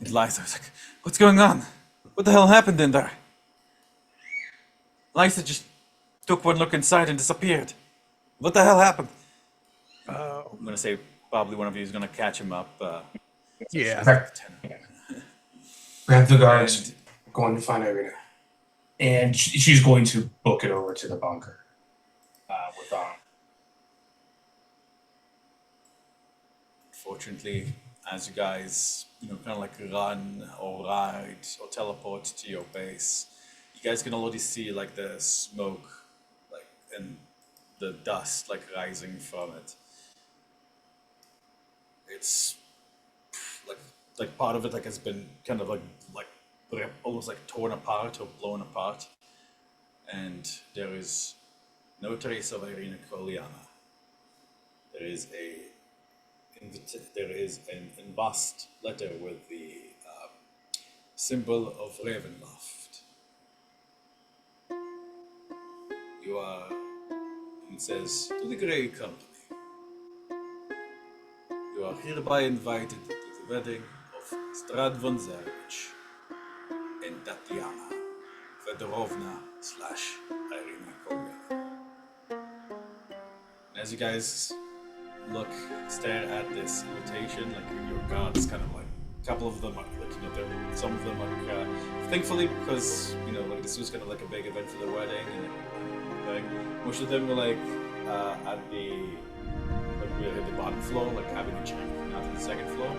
It lies. I was like, what's going on? What the hell happened in there? Lysa just took one look inside and disappeared. What the hell happened? I'm gonna say probably one of you is gonna catch him up. Yeah. Grab the guards. We're going to find Irina. And she's going to book it over to the bunker with Fortunately, as you guys, kind of like run or ride or teleport to your base, you guys can already see like the smoke, like and the dust like rising from it. It's like like part of it like has been kind of like almost like torn apart or blown apart, and there is no trace of Irina Koliana. There is an embossed letter with the symbol of Ravenloft. You are, it says, to the Grey Company. You are hereby invited to the wedding of Strad von Zerich and Tatiana Fedorovna / Irina Koliana. And as you guys stare at this invitation, like your guards kind of like, a couple of them are like, some of them like, thankfully because, like this was kind of like a big event for the wedding and everything, most of them were like at the bottom floor, like having a check, not to the second floor.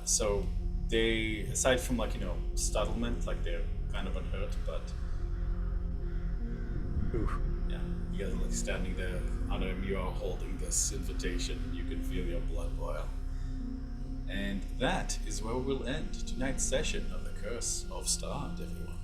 So they, aside from like, startlement, like they're kind of unhurt, but yeah, you guys are like standing there under him, you are holding this invitation, and you can feel your blood boil. And that is where we'll end tonight's session of the Curse of Strahd, everyone.